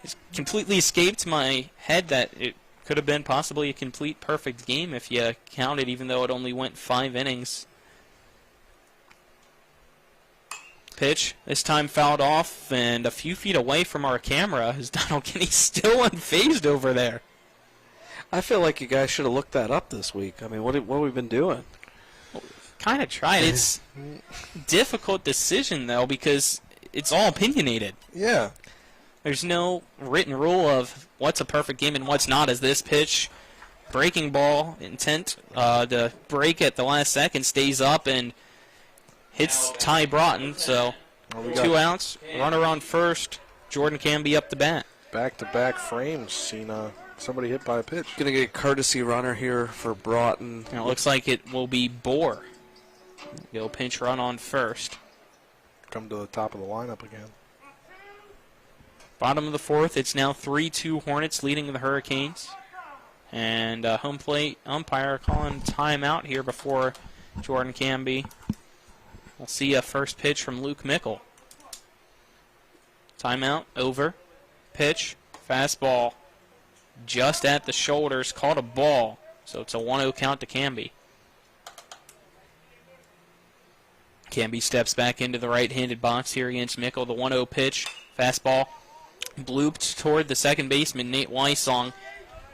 it completely escaped my head that it could have been possibly a complete perfect game if you counted, even though it only went 5 innings. Pitch, this time fouled off, and a few feet away from our camera is Donald Kinney, still unfazed over there. I feel like you guys should have looked that up this week. I mean, what have we been doing? Well, kind of tried. It's a difficult decision, though, because it's all opinionated. Yeah. There's no written rule of what's a perfect game and what's not, as this pitch, breaking ball, intent to break at the last second, stays up and hits Ty Broughton. So 2 outs, runner on first, Jordan Canby up the bat. Back-to-back frames, seen somebody hit by a pitch. Going to get a courtesy runner here for Broughton. And it looks like it will be Bohr. Go pinch run on first. Come to the top of the lineup again. Bottom of the 4th, it's now 3-2 Hornets leading the Hurricanes. And home plate umpire calling timeout here before Jordan Canby. We'll see a first pitch from Luke Mickle. Timeout, over. Pitch, fastball, just at the shoulders, caught a ball. So it's a 1-0 count to Canby. Canby steps back into the right-handed box here against Mickle. The 1-0 pitch, fastball, blooped toward the second baseman, Nate Wysong,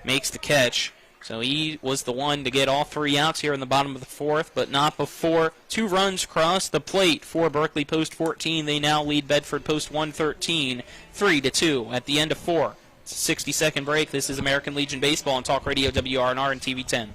makes the catch. So he was the one to get all 3 outs here in the bottom of the 4th, but not before 2 runs cross the plate for Berkeley Post 14. They now lead Bedford Post 113, 3-2 at the end of 4. It's a 60-second break. This is American Legion Baseball on Talk Radio WRNR and TV 10.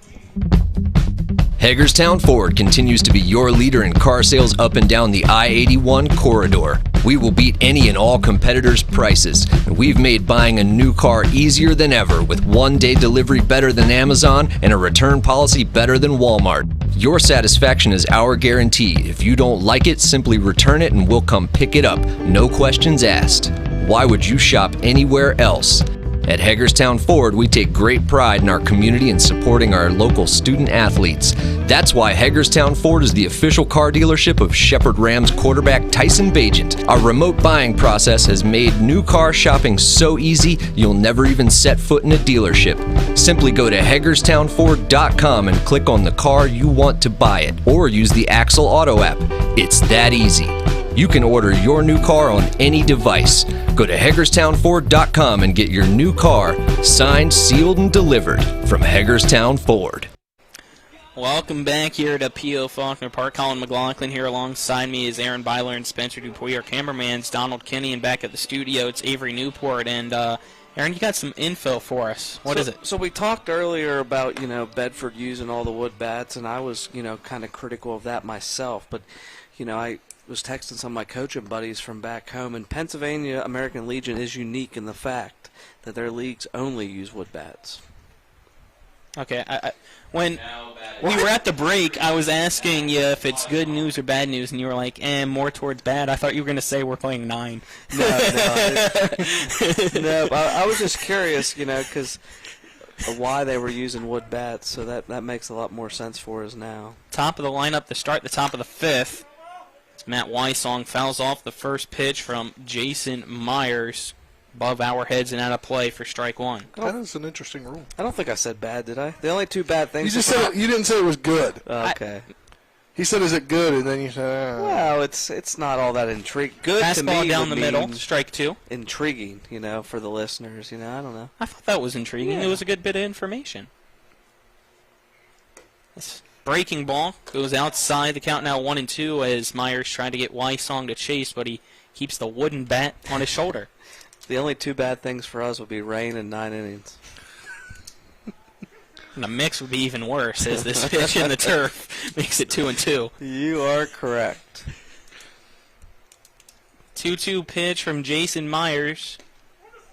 Hagerstown Ford continues to be your leader in car sales up and down the I-81 corridor. We will beat any and all competitors' prices, and we've made buying a new car easier than ever with 1-day delivery better than Amazon and a return policy better than Walmart. Your satisfaction is our guarantee. If you don't like it, simply return it and we'll come pick it up. No questions asked. Why would you shop anywhere else? At Hagerstown Ford, we take great pride in our community and supporting our local student athletes. That's why Hagerstown Ford is the official car dealership of Shepherd Rams quarterback Tyson Bagent. Our remote buying process has made new car shopping so easy, you'll never even set foot in a dealership. Simply go to HagerstownFord.com and click on the car you want to buy it, or use the Axle Auto app. It's that easy. You can order your new car on any device. Go to HagerstownFord.com and get your new car signed, sealed, and delivered from Hagerstown Ford. Welcome back here to P.O. Faulkner Park. Colin McLaughlin here alongside me is Aaron Byler and Spencer Dupuy. Our cameraman's Donald Kinney, and back at the studio it's Avery Newport. And Aaron, you got some info for us. What is it? So we talked earlier about, Bedford using all the wood bats, and I was, kind of critical of that myself. But, I was texting some of my coaching buddies from back home, and Pennsylvania American Legion is unique in the fact that their leagues only use wood bats. Okay, when we were at the break, I was asking you if it's good news or bad news, and you were like, more towards bad. I thought you were going to say we're playing 9. No, I was just curious, because why they were using wood bats, so that makes a lot more sense for us now. Top of the lineup to start the top of the 5th. It's Matt Wysong fouls off the first pitch from Jason Myers. Above our heads and out of play for strike 1. That is an interesting rule. I don't think I said bad, did I? The only 2 bad things. You just said you didn't say it was good. Okay. He said, "Is it good?" And then you said, "Well, it's not all that intriguing." Good to me. Fastball down the middle, strike 2. Intriguing, for the listeners. I don't know. I thought that was intriguing. Yeah. It was a good bit of information. This breaking ball goes outside. The count now 1-2 as Myers trying to get Wysong to chase, but he keeps the wooden bat on his shoulder. The only 2 bad things for us would be rain and 9 innings. And the mix would be even worse as this pitch in the turf makes it 2-2. You are correct. 2-2 pitch from Jason Myers.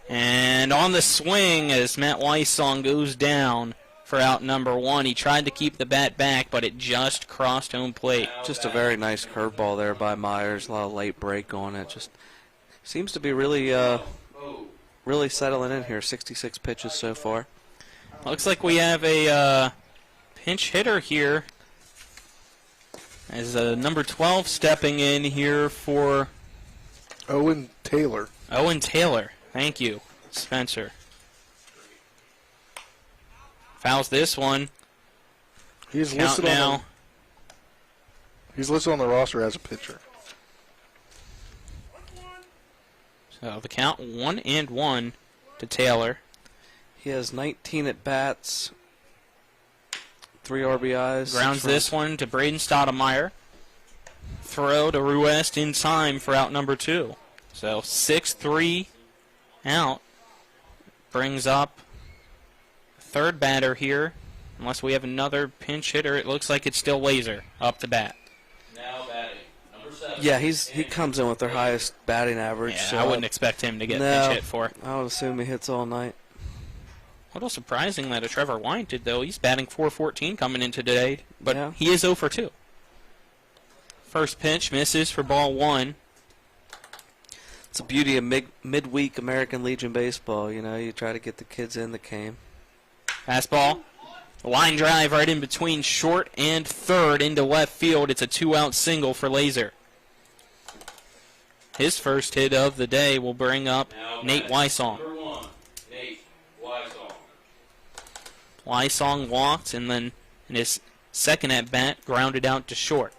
And on the swing as Matt Wysong goes down for out number 1. He tried to keep the bat back, but it just crossed home plate. Just a very nice curveball there by Myers. A lot of late break on it. Just seems to be really settling in here. 66 pitches so far. Looks like we have a pinch hitter here as number 12 stepping in here for Owen Taylor. Owen Taylor. Thank you, Spencer. Fouls this one. He's Count listed now. He's listed on the roster as a pitcher. So the count 1-1 to Taylor. He has 19 at bats, 3 RBIs. Grounds this one to Braden Stodden. Throw to Ruest in time for out number 2. So 6-3 out. Brings up third batter here. Unless we have another pinch hitter, it looks like it's still Laser up to bat. Now batting, number 7. Yeah, he comes in with their highest batting average. Yeah, so I wouldn't expect him to get pinch hit for. I would assume he hits all night. A little surprising that a Trevor Wine did, though. He's batting .414 coming into today, but he is 0 for 2. First pitch misses for ball 1. It's the beauty of midweek American Legion baseball. You try to get the kids in the game. Fastball. Line drive right in between short and third into left field. It's a 2-out single for Laser. His first hit of the day will bring up Nate Wysong. Number 1, Nate Wysong. Wysong walked, and then in his second at-bat, grounded out to short.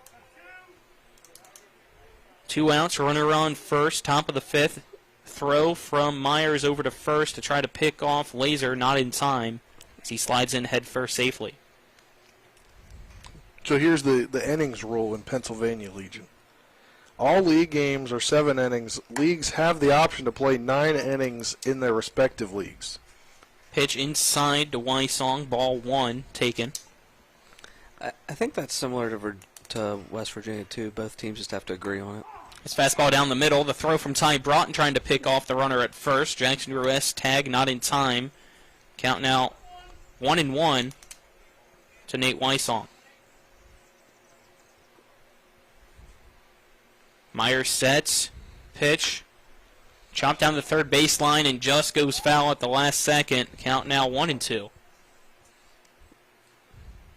2 outs, runner on first, top of the 5th. Throw from Myers over to first to try to pick off Laser, not in time, as he slides in head first safely. So here's the innings rule in Pennsylvania Legion. All league games are 7 innings. Leagues have the option to play 9 innings in their respective leagues. Pitch inside to Wysong, ball 1 taken. I think that's similar to West Virginia, too. Both teams just have to agree on it. His fastball down the middle. The throw from Ty Broughton trying to pick off the runner at first. Jackson Ruest tag not in time. Count now 1-1 to Nate Wysong. Myers sets. Pitch. Chopped down the third baseline and just goes foul at the last second. Count now 1-2.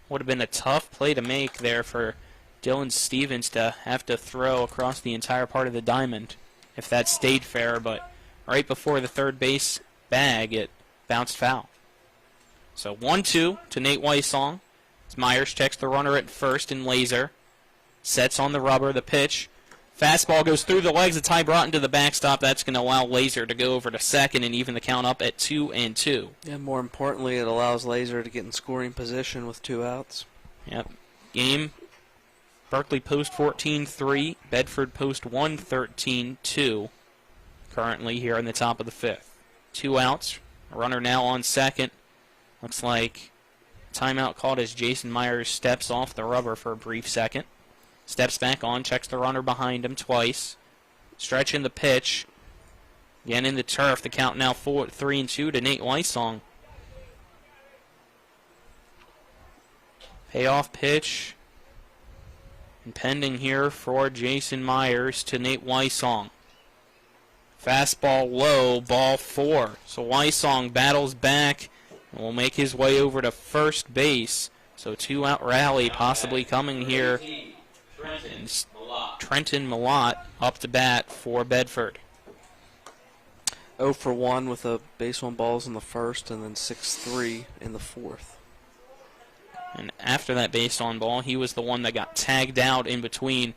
Would have been a tough play to make there for Dylan Stevens to have to throw across the entire part of the diamond if that stayed fair, but right before the third base bag, it bounced foul. So 1-2 to Nate Wysong. As Myers checks the runner at first in Laser. Sets on the rubber, the pitch. Fastball goes through the legs of Ty Broughton to the backstop. That's going to allow Laser to go over to second and even the count up at 2-2. Yeah, more importantly, it allows Laser to get in scoring position with 2 outs. Yep. Game. Berkeley post 14-3. Bedford post 113-2. Currently here in the top of the 5th. 2 outs. A runner now on second. Looks like timeout called as Jason Meyer steps off the rubber for a brief second. Steps back on, checks the runner behind him twice. Stretching the pitch. Again in the turf. The count now 3-2 to Nate Weissong. Payoff pitch. And pending here for Jason Myers to Nate Weissong. Fastball low, ball 4. So Weissong battles back and will make his way over to first base. So 2-out rally possibly coming here. Trenton Malott up to bat for Bedford. 0 for 1 with a base on balls in the first and then 6-3 in the fourth. And after that base on ball, he was the one that got tagged out in between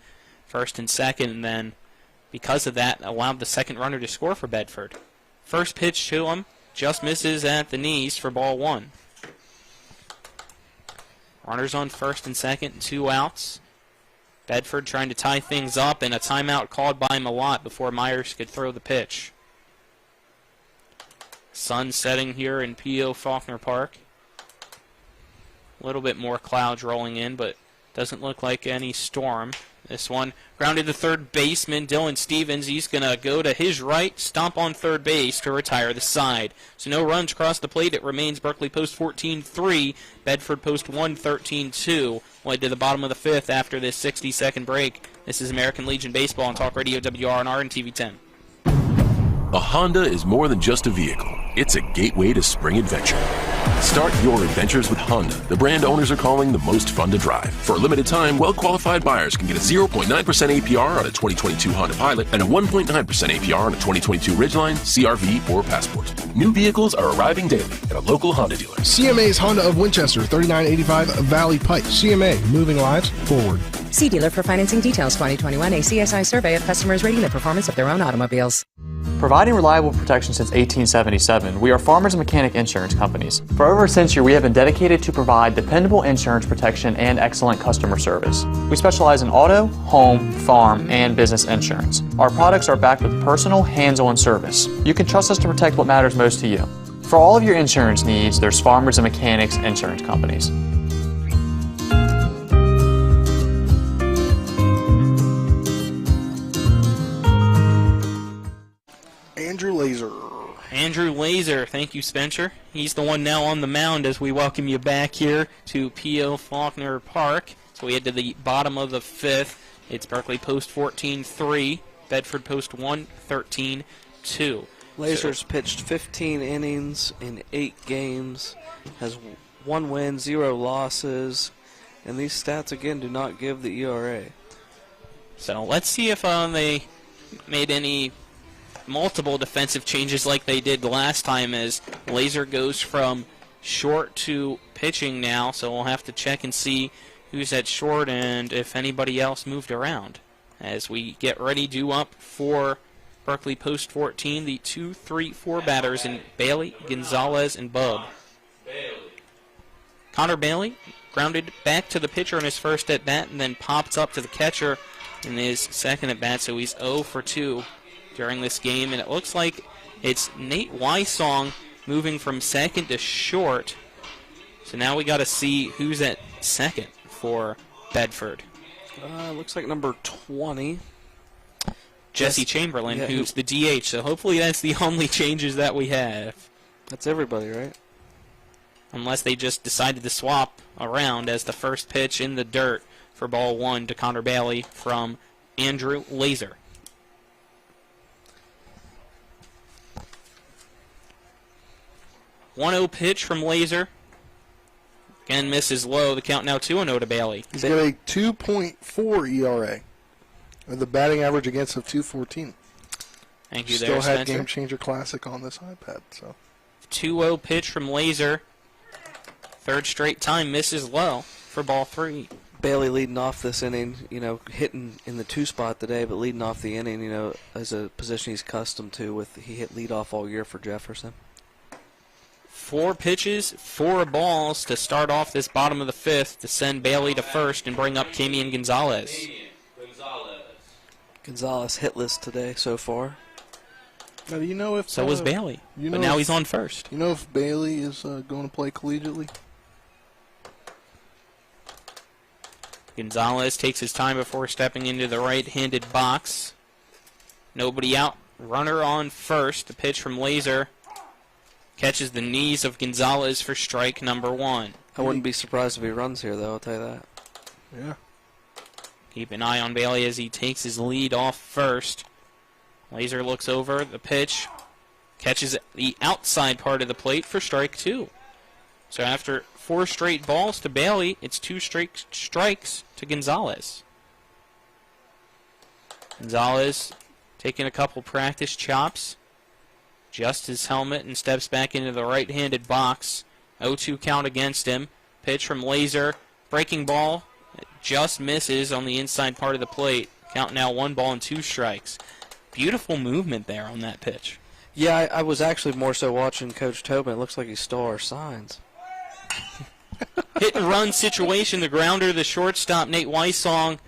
first and second, and then because of that, allowed the second runner to score for Bedford. First pitch to him, just misses at the knees for ball 1. Runners on first and second, 2 outs. Bedford trying to tie things up, and a timeout called by Malott before Myers could throw the pitch. Sun setting here in P.O. Faulkner Park. A little bit more clouds rolling in, but doesn't look like any storm. This one grounded to third baseman Dylan Stevens. He's going to go to his right, stomp on third base to retire the side. So no runs across the plate. It remains Berkeley post 14-3, Bedford post 1, 13-2. Led to the bottom of the 5th after this 60-second break. This is American Legion Baseball on Talk Radio WRNR and TV 10. A Honda is more than just a vehicle. It's a gateway to spring adventure. Start your adventures with Honda, the brand owners are calling the most fun to drive. For a limited time, well-qualified buyers can get a 0.9% APR on a 2022 Honda Pilot and a 1.9% APR on a 2022 Ridgeline, CR-V, or Passport. New vehicles are arriving daily at a local Honda dealer. CMA's Honda of Winchester, 3985 Valley Pike. CMA, moving lives forward. See dealer for financing details. 2021 ACSI survey of customers rating the performance of their own automobiles. Providing reliable protection since 1877, we are Farmers and Mechanic Insurance Companies. For over a century, we have been dedicated to provide dependable insurance protection and excellent customer service. We specialize in auto, home, farm, and business insurance. Our products are backed with personal, hands-on service. You can trust us to protect what matters most to you. For all of your insurance needs, there's Farmers and Mechanics Insurance Companies. Andrew Laser, thank you, Spencer. He's the one now on the mound as we welcome you back here to P.O. Faulkner Park. So we head to the bottom of the 5th. It's Berkeley post 14-3, Bedford post 1, 13-2. Laser's pitched 15 innings in 8 games, has 1 win, 0 losses, and these stats again do not give the ERA. So let's see if they made any multiple defensive changes like they did last time, as Laser goes from short to pitching now, so we'll have to check and see who's at short and if anybody else moved around as we get ready due up for Berkeley post 14, the 2, 3, 4 batters in Bailey, Gonzalez, and Bub. Conor Bailey grounded back to the pitcher in his first at bat and then popped up to the catcher in his second at bat, so he's 0 for 2 during this game, and it looks like it's Nate Weissong moving from second to short. So now we got to see who's at second for Bedford. Looks like number 20. Jesse Chamberlain, who's the DH, so hopefully that's the only changes that we have. That's everybody, right? Unless they just decided to swap around as the first pitch in the dirt for ball 1 to Conor Bailey from Andrew Laser. 1-0 pitch from Laser. Again, misses low. The count now 2-0 to Bailey. He's got a 2.4 ERA. With the batting average against of 214. Thank you Still there, had Spencer. Game Changer Classic on this iPad. So 2-0 pitch from Laser. Third straight time misses low for ball 3. Bailey leading off this inning, hitting in the 2 spot today, but leading off the inning, as a position he's accustomed to. He hit leadoff all year for Jefferson. 4 pitches, 4 balls to start off this bottom of the 5th to send Bailey to first and bring up Camian Gonzalez. Gonzalez hitless today so far. Now, do you know if So was Bailey. But now he's on first. You know if Bailey is going to play collegiately? Gonzalez takes his time before stepping into the right-handed box. Nobody out. Runner on first. The pitch from Laser catches the knees of Gonzalez for strike number 1. I wouldn't be surprised if he runs here, though, I'll tell you that. Yeah. Keep an eye on Bailey as he takes his lead off first. Laser looks over. The pitch catches the outside part of the plate for strike 2. So after 4 straight balls to Bailey, it's 2 straight strikes to Gonzalez. Gonzalez taking a couple practice chops, adjusts his helmet and steps back into the right-handed box. 0-2 count against him. Pitch from Laser. Breaking ball. It just misses on the inside part of the plate. Count now 1 ball and 2 strikes. Beautiful movement there on that pitch. Yeah, I was actually more so watching Coach Tobin. It looks like he stole our signs. Hit and run situation. The grounder, the shortstop, Nate Weissong,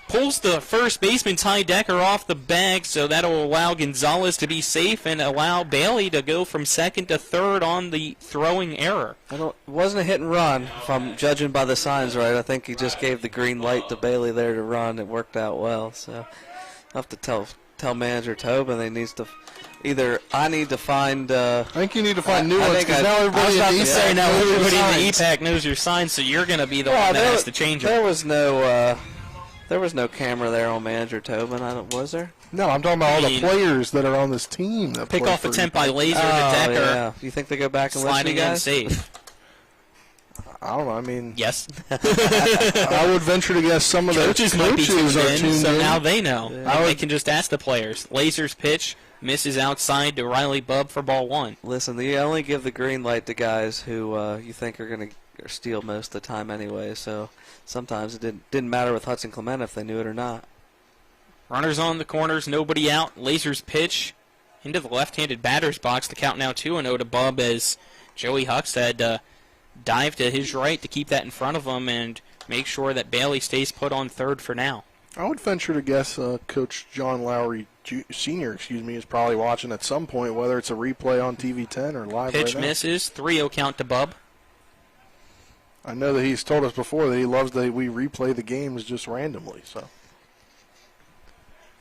pulls the first baseman Ty Decker off the bag, so that'll allow Gonzalez to be safe and allow Bailey to go from second to third on the throwing error. It wasn't a hit and run, if I'm judging by the signs right. I think he just gave the green light to Bailey there to run. It worked out well. So I'll have to tell manager Tobin they needs to either I need to find. I think you need to find new ones because now everybody in the EPAC now knows everybody your in the signs. EPAC knows your signs, so you're going to be the one that has to change them. There was no camera there on manager Tobin. Was there? No, I'm talking about all the players that are on this team. That Pick play off for attempt by Laser to Oh, Decker. yeah. You think they go back and listen to Sliding you in guys? safe. I don't know. I mean, Yes. I would venture to guess some of the Coaches might be tuned are in, tuned so in. now they know. Yeah. They can just ask the players. Laser's pitch misses outside to Riley Bubb for ball 1. Listen, you only give the green light to guys who you think are going to steal most of the time anyway. So sometimes it didn't matter with Hudson Clement if they knew it or not. Runners on the corners, nobody out. Laser's pitch into the left-handed batter's box. The count now 2-0 to Bubb as Joey Huckstead dive to his right to keep that in front of him and make sure that Bailey stays put on third for now. I would venture to guess Coach John Lowry Sr. is probably watching at some point, whether it's a replay on TV 10 or live Pitch right now. misses, 3-0 count to Bubb. I know that he's told us before that he loves that we replay the games just randomly. So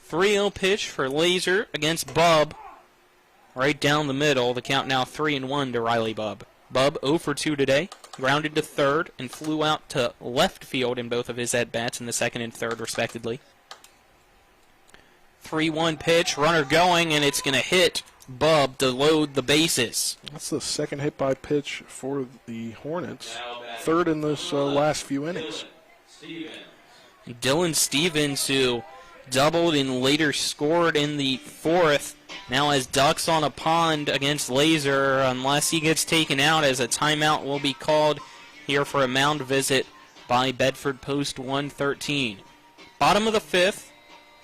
3-0 pitch for Laser against Bubb. Right down the middle. The count now 3-1 to Riley Bubb. Bubb 0 for 2 today. Grounded to third and flew out to left field in both of his at-bats in the second and third, respectively. 3-1 pitch. Runner going, and it's going to hit Bubb to load the bases. that's the second hit by pitch for the Hornets. Third in this last few innings. Dylan Stevens, who doubled and later scored in the fourth, now has ducks on a pond against Laser unless he gets taken out, as a timeout will be called here for a mound visit by Bedford Post 113. Bottom of the fifth,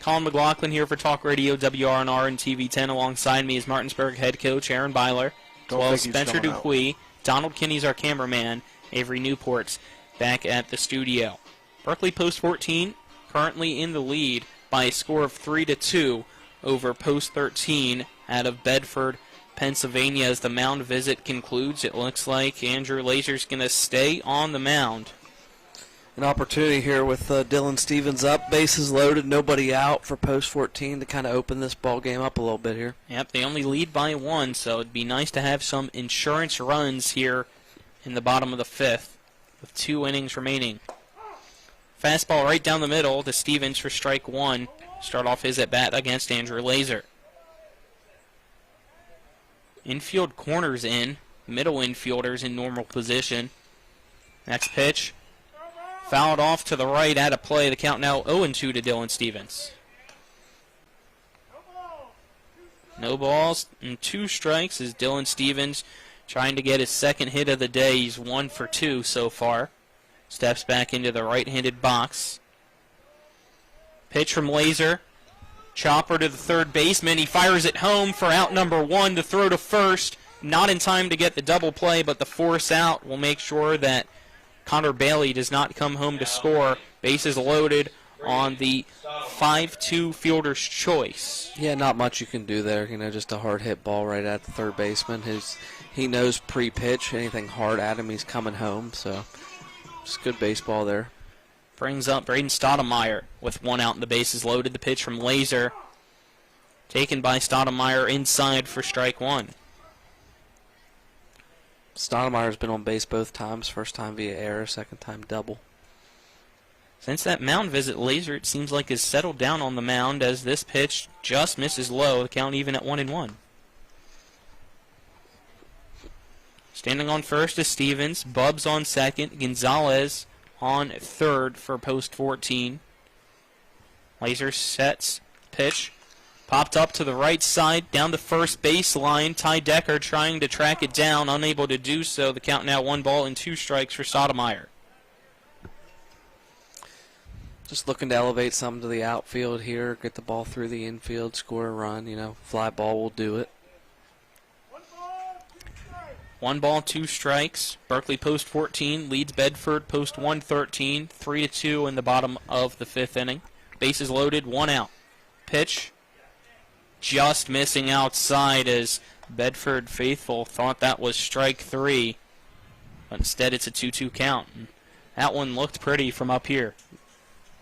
Colin McLaughlin here for Talk Radio WRNR and TV 10. Alongside me is Martinsburg head coach Aaron Byler, as well as Spencer Dupuis. Donald Kinney's our cameraman. Avery Newport's back at the studio. Berkeley Post 14 currently in the lead by a score of 3-2 over Post 13 out of Bedford, Pennsylvania. As the mound visit concludes, it looks like Andrew Laser's going to stay on the mound. An opportunity here with Dylan Stevens up, bases loaded, nobody out for Post 14 to kind of open this ball game up a little bit here. Yep, they only lead by 1, so it'd be nice to have some insurance runs here in the bottom of the fifth with 2 innings remaining. Fastball right down the middle to Stevens for strike 1. Start off his at-bat against Andrew Laser. Infield corners in. Middle infielders in normal position. Next pitch. Fouled off to the right, out of play. The count now 0-2 to Dylan Stevens. No balls and 2 strikes as Dylan Stevens trying to get his second hit of the day. He's 1 for 2 so far. Steps back into the right-handed box. Pitch from Laser. Chopper to the third baseman. He fires it home for out number 1 to throw to first. Not in time to get the double play, but the force out will make sure that Conor Bailey does not come home to score. Bases loaded on the 5-2 fielder's choice. Yeah, not much you can do there. Just a hard hit ball right at the third baseman. He knows pre-pitch, anything hard at him, he's coming home. So just good baseball there. Brings up Braden Stodden with one out and the bases loaded. The pitch from Laser, taken by Stodden inside for strike one. Stoddenmeyer's been on base both times. First time via error, second time double. Since that mound visit, Laser, it seems like, has settled down on the mound as this pitch just misses low. The count even at 1-1. Standing on first is Stevens. Bubbs on second. Gonzalez on third for post 14. Laser sets pitch. Popped up to the right side, down the first baseline. Ty Decker trying to track it down, unable to do so. The count now 1-2 strikes for Stodden. Just looking to elevate something to the outfield here, get the ball through the infield, score a run. Fly ball will do it. 1-2 strikes. Berkeley post 14 leads Bedford post 113, 3-2 in the bottom of the fifth inning. Bases loaded, one out. Pitch just missing outside as Bedford faithful thought that was strike three. But instead it's a 2-2 count. And that one looked pretty from up here.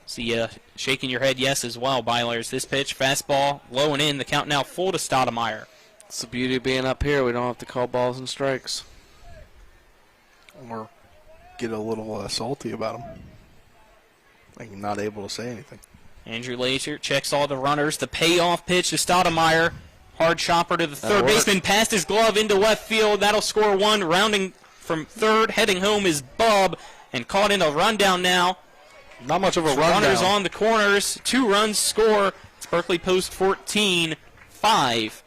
See shaking your head yes as well, Bylers. This pitch, fastball, low and in. The count now full to Stodden. It's the beauty of being up here. We don't have to call balls and strikes. Or get a little salty about them. Like you're not able to say anything. Andrew Laser checks all the runners. The payoff pitch to Stodden. Hard chopper to the third baseman. Past his glove into left field. That'll score one. Rounding from third. Heading home is Bub. And caught in a rundown now. Not much of a rundown. Runners on the corners. 2 runs score. It's Berkeley post 14, 5.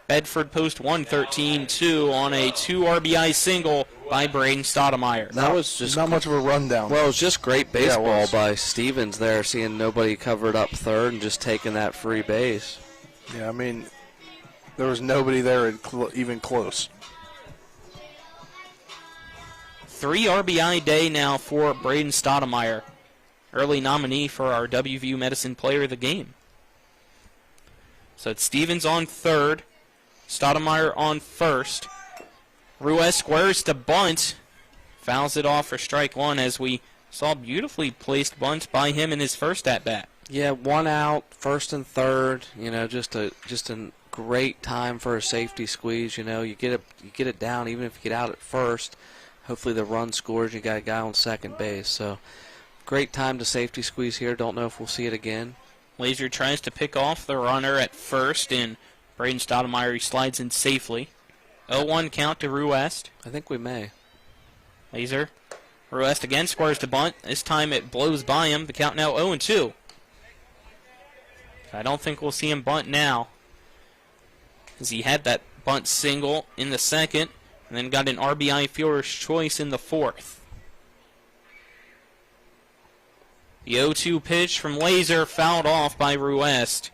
Bedford post 113, 2 on a 2 RBI single by Braden Stodden. That was just not much of a rundown. Well, it was just great baseball by Stevens there, seeing nobody covered up third and just taking that free base. Yeah, I mean, there was nobody there even close. 3 RBI day now for Braden Stodden, early nominee for our WVU Medicine Player of the Game. So it's Stevens on third. Stodden on first. Ruiz squares to bunt. Fouls it off for strike one as we saw beautifully placed bunt by him in his first at-bat. Yeah, 1 out, first and third. Just a great time for a safety squeeze. You get it down even if you get out at first. Hopefully the run scores. You got a guy on second base. So great time to safety squeeze here. Don't know if we'll see it again. Laser tries to pick off the runner at first, and Braden Stodden slides in safely. 0-1 count to Ruest. I think we may. Laser. Ruest again squares to bunt. This time it blows by him. The count now 0-2. I don't think we'll see him bunt now, as he had that bunt single in the second, and then got an RBI fielder's choice in the fourth. The 0-2 pitch from Laser fouled off by Ruest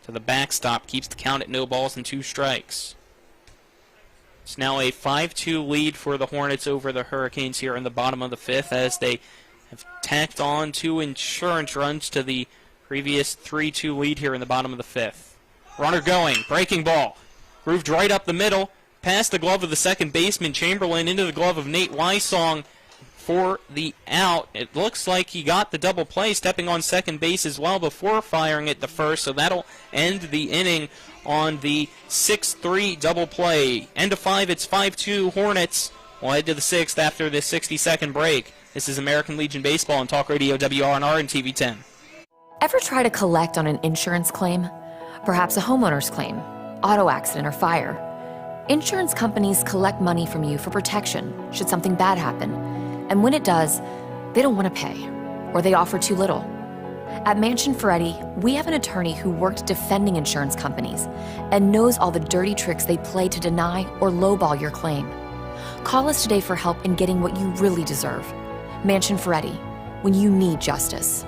to the backstop, keeps the count at 0-2 strikes. It's now a 5-2 lead for the Hornets over the Hurricanes here in the bottom of the fifth, as they have tacked on 2 insurance runs to the previous 3-2 lead here in the bottom of the fifth. Runner going, breaking ball, grooved right up the middle, past the glove of the second baseman Chamberlain into the glove of Nate Wysong for the out. It looks like he got the double play, stepping on second base as well before firing at the first, so that'll end the inning on the 6-3 double play. End of 5, it's 5-2 Hornets. We'll head to the 6th after this 60-second break. This is American Legion Baseball on Talk Radio WRNR and TV 10. Ever try to collect on an insurance claim? Perhaps a homeowner's claim, auto accident, or fire. Insurance companies collect money from you for protection should something bad happen. And when it does, they don't want to pay, or they offer too little. At Mansion Ferretti, we have an attorney who worked defending insurance companies and knows all the dirty tricks they play to deny or lowball your claim. Call us today for help in getting what you really deserve. Mansion Ferretti, when you need justice.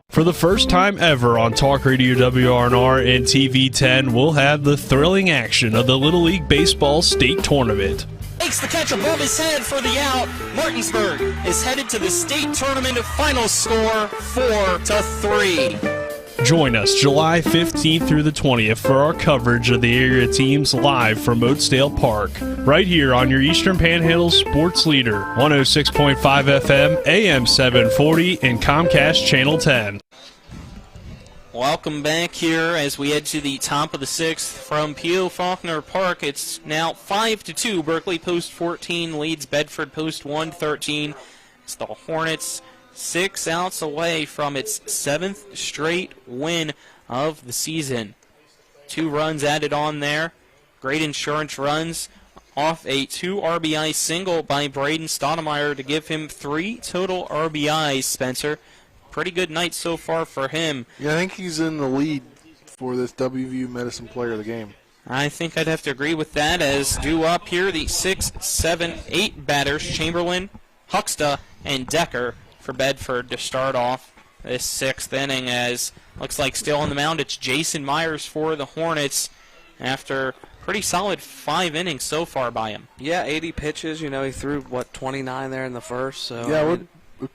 For the first time ever on Talk Radio WRNR and TV 10, we'll have the thrilling action of the Little League Baseball State Tournament. Hey makes the catch above his head for the out. Martinsburg is headed to the state tournament final score 4-3. Join us July 15th through the 20th for our coverage of the area teams live from Oatsdale Park, right here on your Eastern Panhandle sports leader, 106.5 FM, AM 740, and Comcast Channel 10. Welcome back here as we head to the top of the 6th from P.O. Faulkner Park. It's now 5-2. Berkeley post 14 leads Bedford post 113. It's the Hornets 6 outs away from its 7th straight win of the season. 2 runs added on there. Great insurance runs off a 2 RBI single by Braden Stodden to give him 3 total RBIs, Spencer. Pretty good night so far for him. Yeah, I think he's in the lead for this WVU Medicine Player of the Game. I think I'd have to agree with that, as due up here the 6, 7, 8 batters, Chamberlain, Huxta, and Decker for Bedford to start off this 6th inning, as looks like still on the mound it's Jason Myers for the Hornets after pretty solid 5 innings so far by him. Yeah, 80 pitches. You know, he threw, 29 there in the first. So yeah, I would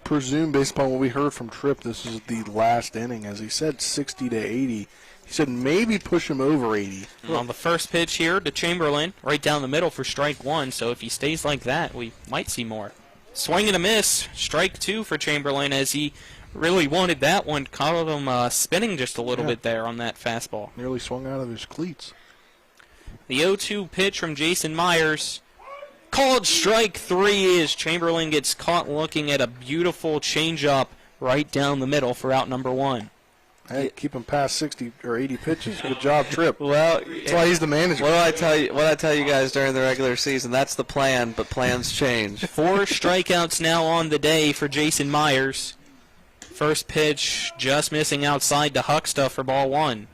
presume, based upon what we heard from Tripp, this is the last inning. As he said, 60 to 80. He said maybe push him over 80. On the first pitch here to Chamberlain, right down the middle for strike 1, so if he stays like that, we might see more. Swing and a miss, strike 2 for Chamberlain, as he really wanted that one. Caught him spinning just a little bit there on that fastball. Nearly swung out of his cleats. The 0-2 pitch from Jason Myers. Called strike 3 as Chamberlain gets caught looking at a beautiful changeup right down the middle for out number 1. Hey, keep him past 60 or 80 pitches. Good job, Tripp. Well, that's why he's the manager. What did I tell you guys during the regular season? That's the plan, but plans change. 4 strikeouts now on the day for Jason Myers. First pitch just missing outside to Huxta for ball 1.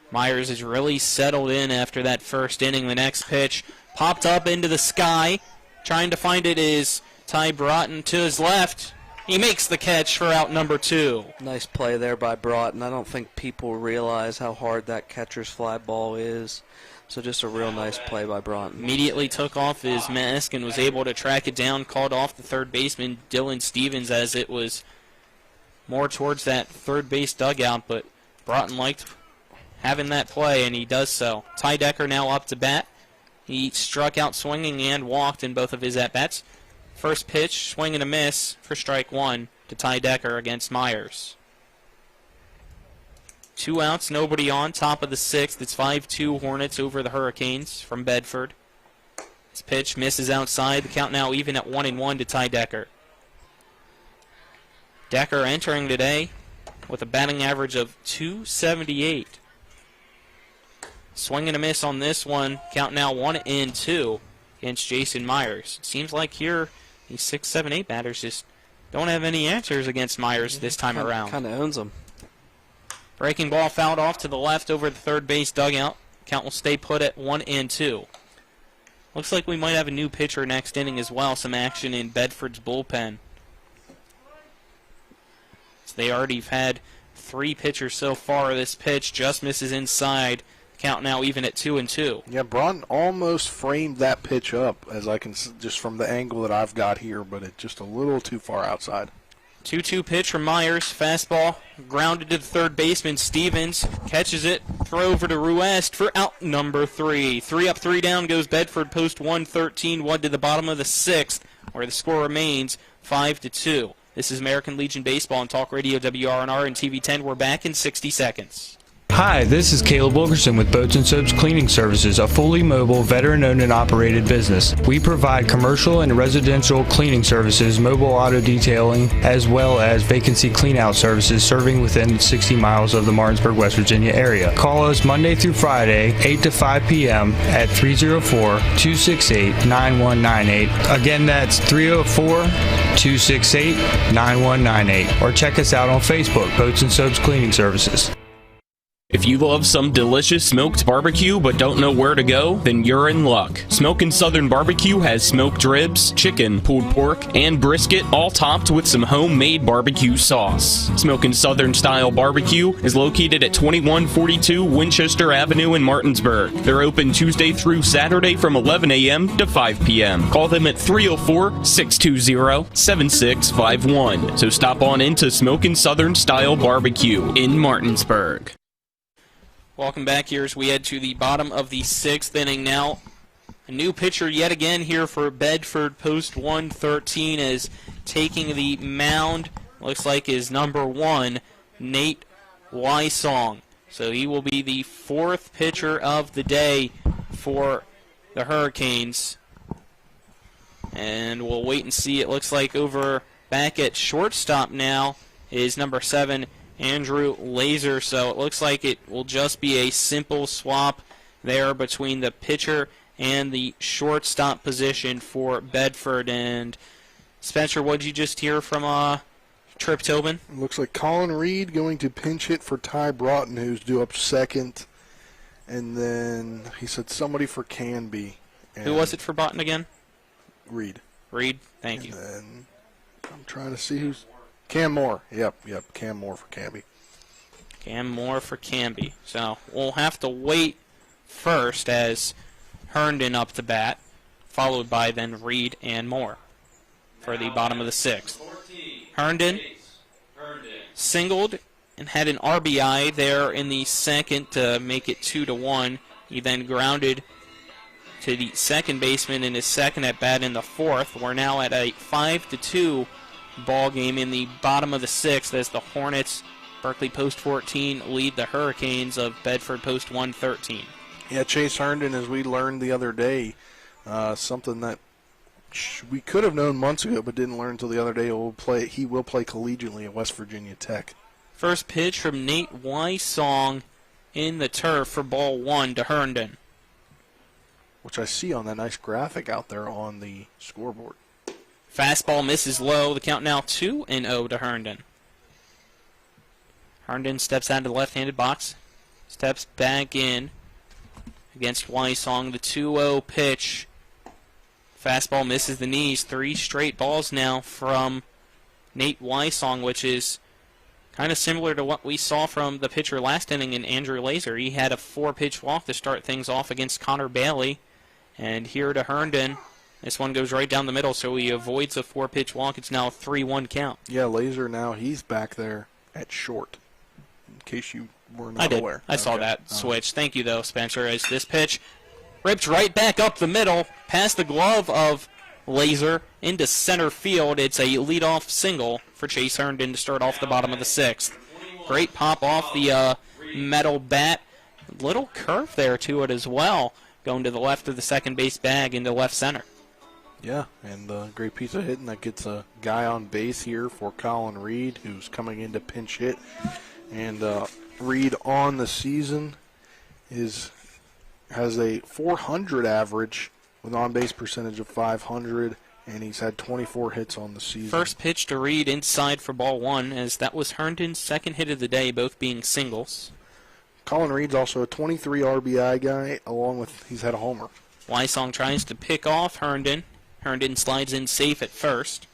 Myers is really settled in after that first inning. The next pitch popped up into the sky. Trying to find it is Ty Broughton to his left. He makes the catch for out number 2. Nice play there by Broughton. I don't think people realize how hard that catcher's fly ball is. So just a real nice play by Broughton. Immediately took off his mask and was able to track it down. Called off the third baseman, Dylan Stevens, as it was more towards that third base dugout. But Broughton liked having that play, and he does so. Ty Decker now up to bat. He struck out swinging and walked in both of his at-bats. First pitch, swing and a miss for strike 1 to Ty Decker against Myers. 2 outs, nobody on, top of the 6th. It's 5-2 Hornets over the Hurricanes from Bedford. This pitch misses outside. The count now even at 1-1 to Ty Decker. Decker entering today with a batting average of .278. Swing and a miss on this one. Count now 1-2 against Jason Myers. It seems like here these 6, 7, 8 batters just don't have any answers against Myers this time around. Kind of owns them. Breaking ball fouled off to the left over the third base dugout. Count will stay put at 1-2. Looks like we might have a new pitcher next inning as well. Some action in Bedford's bullpen. So they already have had 3 pitchers so far. This pitch just misses inside. Count now even at 2-2. Yeah, Broughton almost framed that pitch up, as I can just from the angle that I've got here, but it's just a little too far outside. 2-2 pitch from Myers. Fastball grounded to the third baseman. Stevens catches it. Throw over to Ruest for out number 3. 3 up, 3 down goes Bedford. Post 113. 1 to the bottom of the 6th, where the score remains 5-2. This is American Legion Baseball on Talk Radio WRNR and TV 10. We're back in 60 seconds. Hi, this is Caleb Wilkerson with Boats and Soaps Cleaning Services, a fully mobile, veteran-owned and operated business. We provide commercial and residential cleaning services, mobile auto detailing, as well as vacancy cleanout services serving within 60 miles of the Martinsburg, West Virginia area. Call us Monday through Friday, 8 to 5 p.m. at 304-268-9198. Again, that's 304-268-9198. Or check us out on Facebook, Boats and Soaps Cleaning Services. If you love some delicious smoked barbecue but don't know where to go, then you're in luck. Smokin' Southern Barbecue has smoked ribs, chicken, pulled pork, and brisket, all topped with some homemade barbecue sauce. Smokin' Southern Style Barbecue is located at 2142 Winchester Avenue in Martinsburg. They're open Tuesday through Saturday from 11 a.m. to 5 p.m. Call them at 304-620-7651. So stop on into Smokin' Southern Style Barbecue in Martinsburg. Welcome back here as we head to the bottom of the 6th inning now. A new pitcher yet again here for Bedford, post 113, is taking the mound. Looks like is number 1, Nate Wysong. So he will be the 4th pitcher of the day for the Hurricanes. And we'll wait and see. It looks like over back at shortstop now is number 7, Andrew Laser, so it looks like it will just be a simple swap there between the pitcher and the shortstop position for Bedford. And Spencer, what did you just hear from Trip Tobin? Looks like Colin Reed going to pinch hit for Ty Broughton, who's due up second. And then he said somebody for Canby. Who was it for Broughton again? Reed. Reed, thank you. Then I'm trying to see who's... Cam Moore. Yep. Cam Moore for Canby. Cam Moore for Canby. So we'll have to wait first as Herndon up to bat, followed by then Reed and Moore for the bottom of the 6th. Herndon singled and had an RBI there in the 2nd to make it 2-1. He then grounded to the second baseman in his second at bat in the 4th. We're now at a 5-2 ball game in the bottom of the 6th as the Hornets, Berkeley post 14, lead the Hurricanes of Bedford post 113. Yeah, Chase Herndon, as we learned the other day, something that we could have known months ago but didn't learn until the other day. He will play collegiately at West Virginia Tech. First pitch from Nate Wysong in the turf for ball 1 to Herndon. Which I see on that nice graphic out there on the scoreboard. Fastball misses low. The count now 2-0 to Herndon. Herndon steps out of the left-handed box. Steps back in against Wysong. The 2-0 pitch. Fastball misses the knees. 3 straight balls now from Nate Wysong, which is kind of similar to what we saw from the pitcher last inning in Andrew Laser. He had a 4-pitch walk to start things off against Conor Bailey. And here to Herndon. This one goes right down the middle, so he avoids a 4-pitch walk. It's now a 3-1 count. Yeah, Laser now, he's back there at short, in case you were not aware. I saw that switch. Thank you, though, Spencer, as this pitch ripped right back up the middle, past the glove of Laser into center field. It's a leadoff single for Chase Herndon to start off the bottom of the 6th. Great pop off the metal bat. Little curve there to it as well, going to the left of the second base bag into left center. Yeah, and a great piece of hitting that gets a guy on base here for Colin Reed, who's coming in to pinch hit. And Reed on the season has a 400 average with on-base percentage of 500, and he's had 24 hits on the season. First pitch to Reed inside for ball 1, as that was Herndon's second hit of the day, both being singles. Colin Reed's also a 23 RBI guy, along with he's had a homer. Wysong tries to pick off Herndon. Herndon slides in safe at first.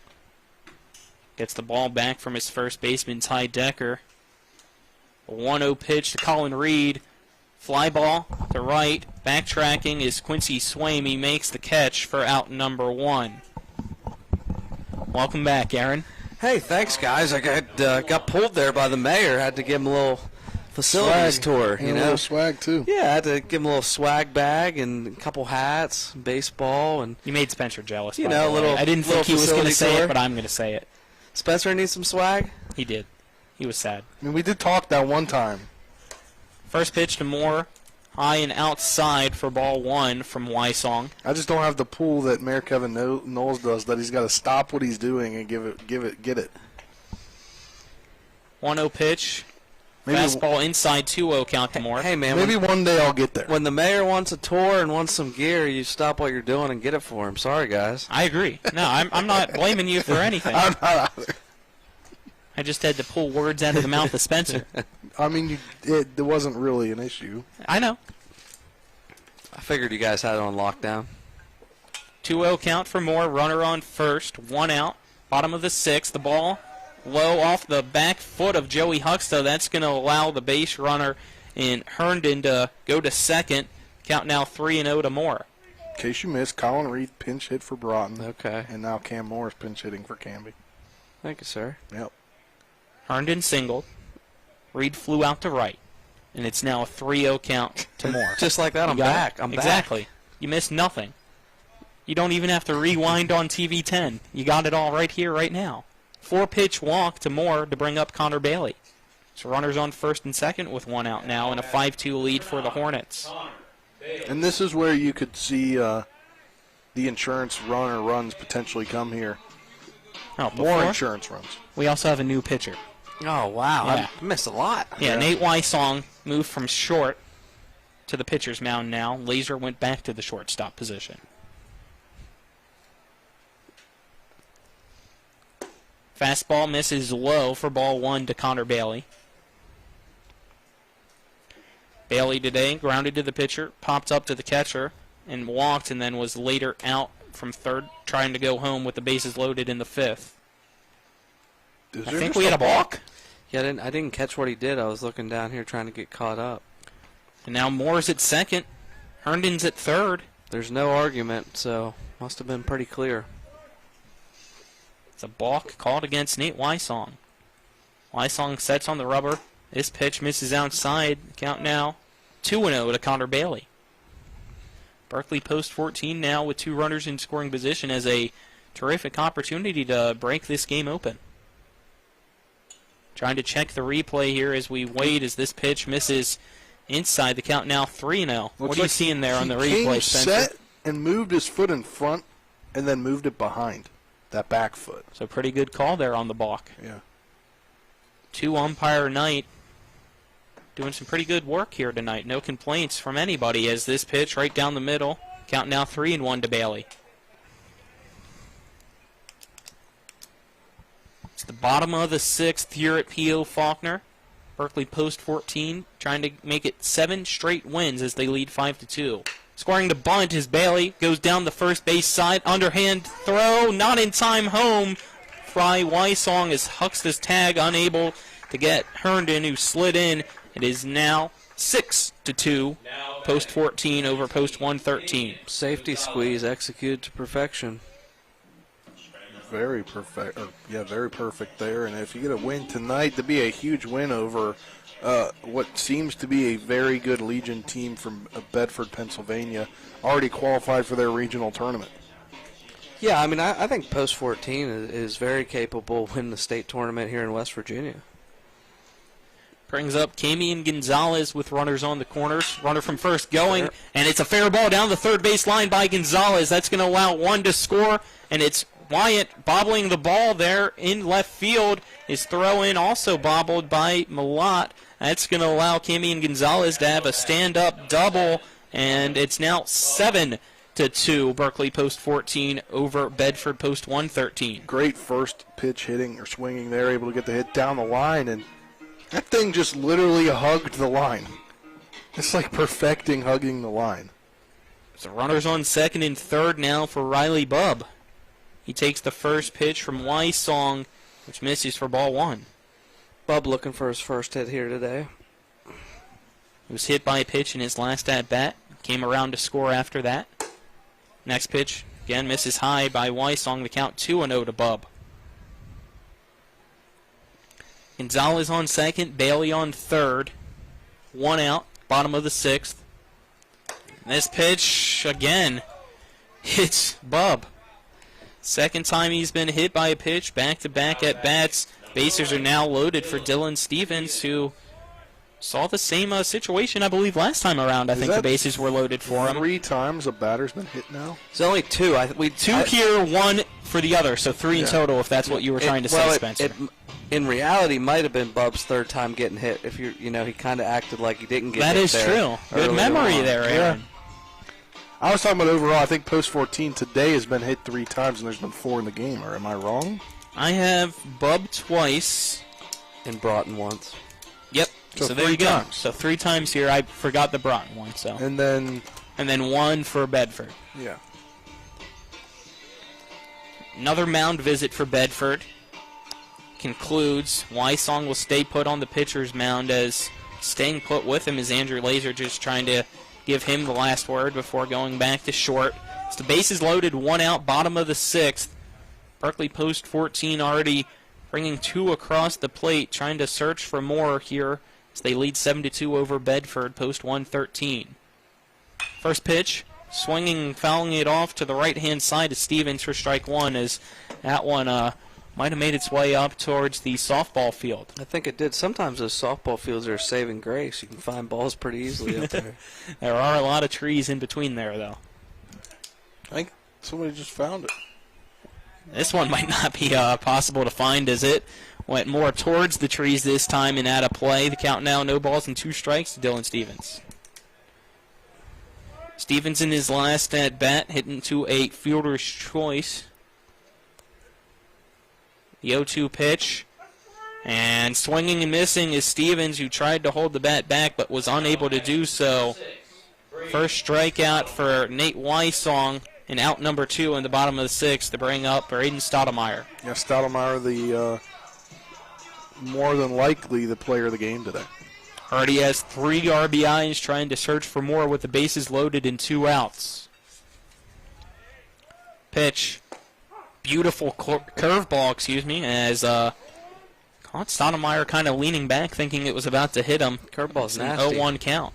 Gets the ball back from his first baseman, Ty Decker. A 1-0 pitch to Colin Reed. Fly ball to right. Backtracking is Quincy Swaim. He makes the catch for out number 1. Welcome back, Aaron. Hey, thanks, guys. I got pulled there by the mayor. Had to give him a little facilities tour. You know, a little swag too. Yeah, I had to give him a little swag bag and a couple hats, baseball, and you made Spencer jealous. You know, a little. I didn't think he was going to say it, but I'm going to say it. Spencer needs some swag. He did. He was sad. I mean, we did talk that one time. First pitch to Moore, high and outside for ball 1 from Wysong. I just don't have the pull that Mayor Kevin Knowles does. That he's got to stop what he's doing and get it. 1-0 pitch. Maybe fastball inside 2-0 count to Moore. Hey, man. Maybe one day I'll get there. When the mayor wants a tour and wants some gear, you stop what you're doing and get it for him. Sorry, guys. I agree. No, I'm not blaming you for anything. I'm not either. I just had to pull words out of the mouth of Spencer. I mean, it wasn't really an issue. I know. I figured you guys had it on lockdown. 2-0 count for Moore. Runner on first. 1 out. Bottom of the 6th. The ball low off the back foot of Joey Huxta. That's going to allow the base runner in Herndon to go to second. Count now 3-0 to Moore. In case you missed, Colin Reed pinch hit for Broughton. Okay. And now Cam Moore is pinch hitting for Canby. Thank you, sir. Yep. Herndon singled. Reed flew out to right. And it's now a 3-0 count to Moore. Just like that, I'm back. I'm exactly. back. You missed nothing. You don't even have to rewind on TV 10. You got it all right here, right now. 4-pitch walk to Moore to bring up Conor Bailey. So runners on first and second with 1 out now and a 5-2 lead for the Hornets. And this is where you could see the insurance runner runs potentially come here. Oh, more insurance runs. We also have a new pitcher. Oh, wow. Yeah. I missed a lot. Yeah, Nate Wysong moved from short to the pitcher's mound now. Laser went back to the shortstop position. Fastball misses low for ball 1 to Conor Bailey. Bailey today grounded to the pitcher, popped up to the catcher, and walked, and then was later out from third, trying to go home with the bases loaded in the 5th. I think we had a balk. Yeah, I didn't catch what he did. I was looking down here trying to get caught up. And now Moore's at second. Herndon's at third. There's no argument, so must have been pretty clear. It's a balk called against Nate Wysong. Wysong sets on the rubber. This pitch misses outside. Count now 2-0 to Conor Bailey. Berkeley post 14 now with 2 runners in scoring position as a terrific opportunity to break this game open. Trying to check the replay here as we wait as this pitch misses inside. The count now 3-0. What are you seeing there on the replay, Spencer? He set and moved his foot in front and then moved it behind that back foot. So pretty good call there on the balk. Yeah. 2 umpire night. Doing some pretty good work here tonight. No complaints from anybody as this pitch right down the middle. Count now 3-1 to Bailey. It's the bottom of the 6th here at P.O. Faulkner. Berkeley post 14 trying to make it 7 straight wins as they lead 5-2. Scoring the bunt is Bailey. Goes down the first base side. Underhand throw. Not in time home. Fry Wysong is Huxta's tag. Unable to get Herndon, who slid in. It is now 6-2. Post 14 over post 113. Safety squeeze executed to perfection. Very perfect. Very perfect there. And if you get a win tonight, to be a huge win over what seems to be a very good Legion team from Bedford, Pennsylvania, already qualified for their regional tournament. Yeah, I mean, I think post 14 is very capable of winning the state tournament here in West Virginia. Brings up Camian Gonzalez with runners on the corners. Runner from first going, and it's a fair ball down the third base line by Gonzalez. That's going to allow 1 to score, and it's Wyatt bobbling the ball there in left field. His throw-in also bobbled by Malott. That's going to allow Camian Gonzalez to have a stand-up double, and it's now 7-2. Berkeley post 14 over Bedford post 113. Great first pitch hitting or swinging there, able to get the hit down the line, and that thing just literally hugged the line. It's like perfecting hugging the line. So runners on second and third now for Riley Bubb. He takes the first pitch from Wysong, which misses for ball 1. Bubb looking for his first hit here today. He was hit by a pitch in his last at-bat. Came around to score after that. Next pitch, again, misses high by Wysong. The count 2-0 to Bubb. Gonzalez on second, Bailey on third. 1 out, bottom of the 6th. This pitch, again, hits Bubb. Second time he's been hit by a pitch, back-to-back at-bats. Bases are now loaded for Dylan Stevens, who saw the same situation, I believe, last time around. I think the bases were loaded for him. 3 times a batter's been hit now? It's only 2. Two here, 1 for the other, so 3 in total, if that's what you were trying to say, Spencer. In reality, might have been Bubb's 3rd time getting hit. If he kind of acted like he didn't get that hit. That is true. Good memory there, Aaron. Yeah. I was talking about overall. I think post 14 today has been hit 3 times, and there's been 4 in the game. Or am I wrong? I have Bubb twice, And Broughton once. Yep. So there you go. times. So 3 times here. I forgot the Broughton one. So And then 1 for Bedford. yeah. Another mound visit for Bedford. Concludes. Wysong will stay put on the pitcher's mound, as staying put with him is Andrew Laser, just trying to give him the last word before going back to short. As the bases loaded, 1 out, bottom of the 6th. Berkeley post 14 already bringing 2 across the plate, trying to search for more here as they lead 7-2 over Bedford, post 113. First pitch, swinging, fouling it off to the right-hand side of Stevens for strike 1, as that one might have made its way up towards the softball field. I think it did. Sometimes those softball fields are a saving grace. You can find balls pretty easily up there. There are a lot of trees in between there, though. I think somebody just found it. This one might not be possible to find, as it went more towards the trees this time and out of play. The count now, no balls and 2 strikes to Dylan Stevens. Stevens in his last at bat, hitting to a fielder's choice. The 0-2 pitch, and swinging and missing is Stevens, who tried to hold the bat back but was unable to do so. First strikeout for Nate Wysong, and out number 2 in the bottom of the 6th to bring up Braden Stoudemire. Yeah, Stoudemire, the more than likely the player of the game today. Already has 3 RBIs, trying to search for more with the bases loaded and 2 outs. Pitch. Beautiful curveball, as caught Stoudemire kind of leaning back, thinking it was about to hit him. Curveball's an nasty. 0-1 count.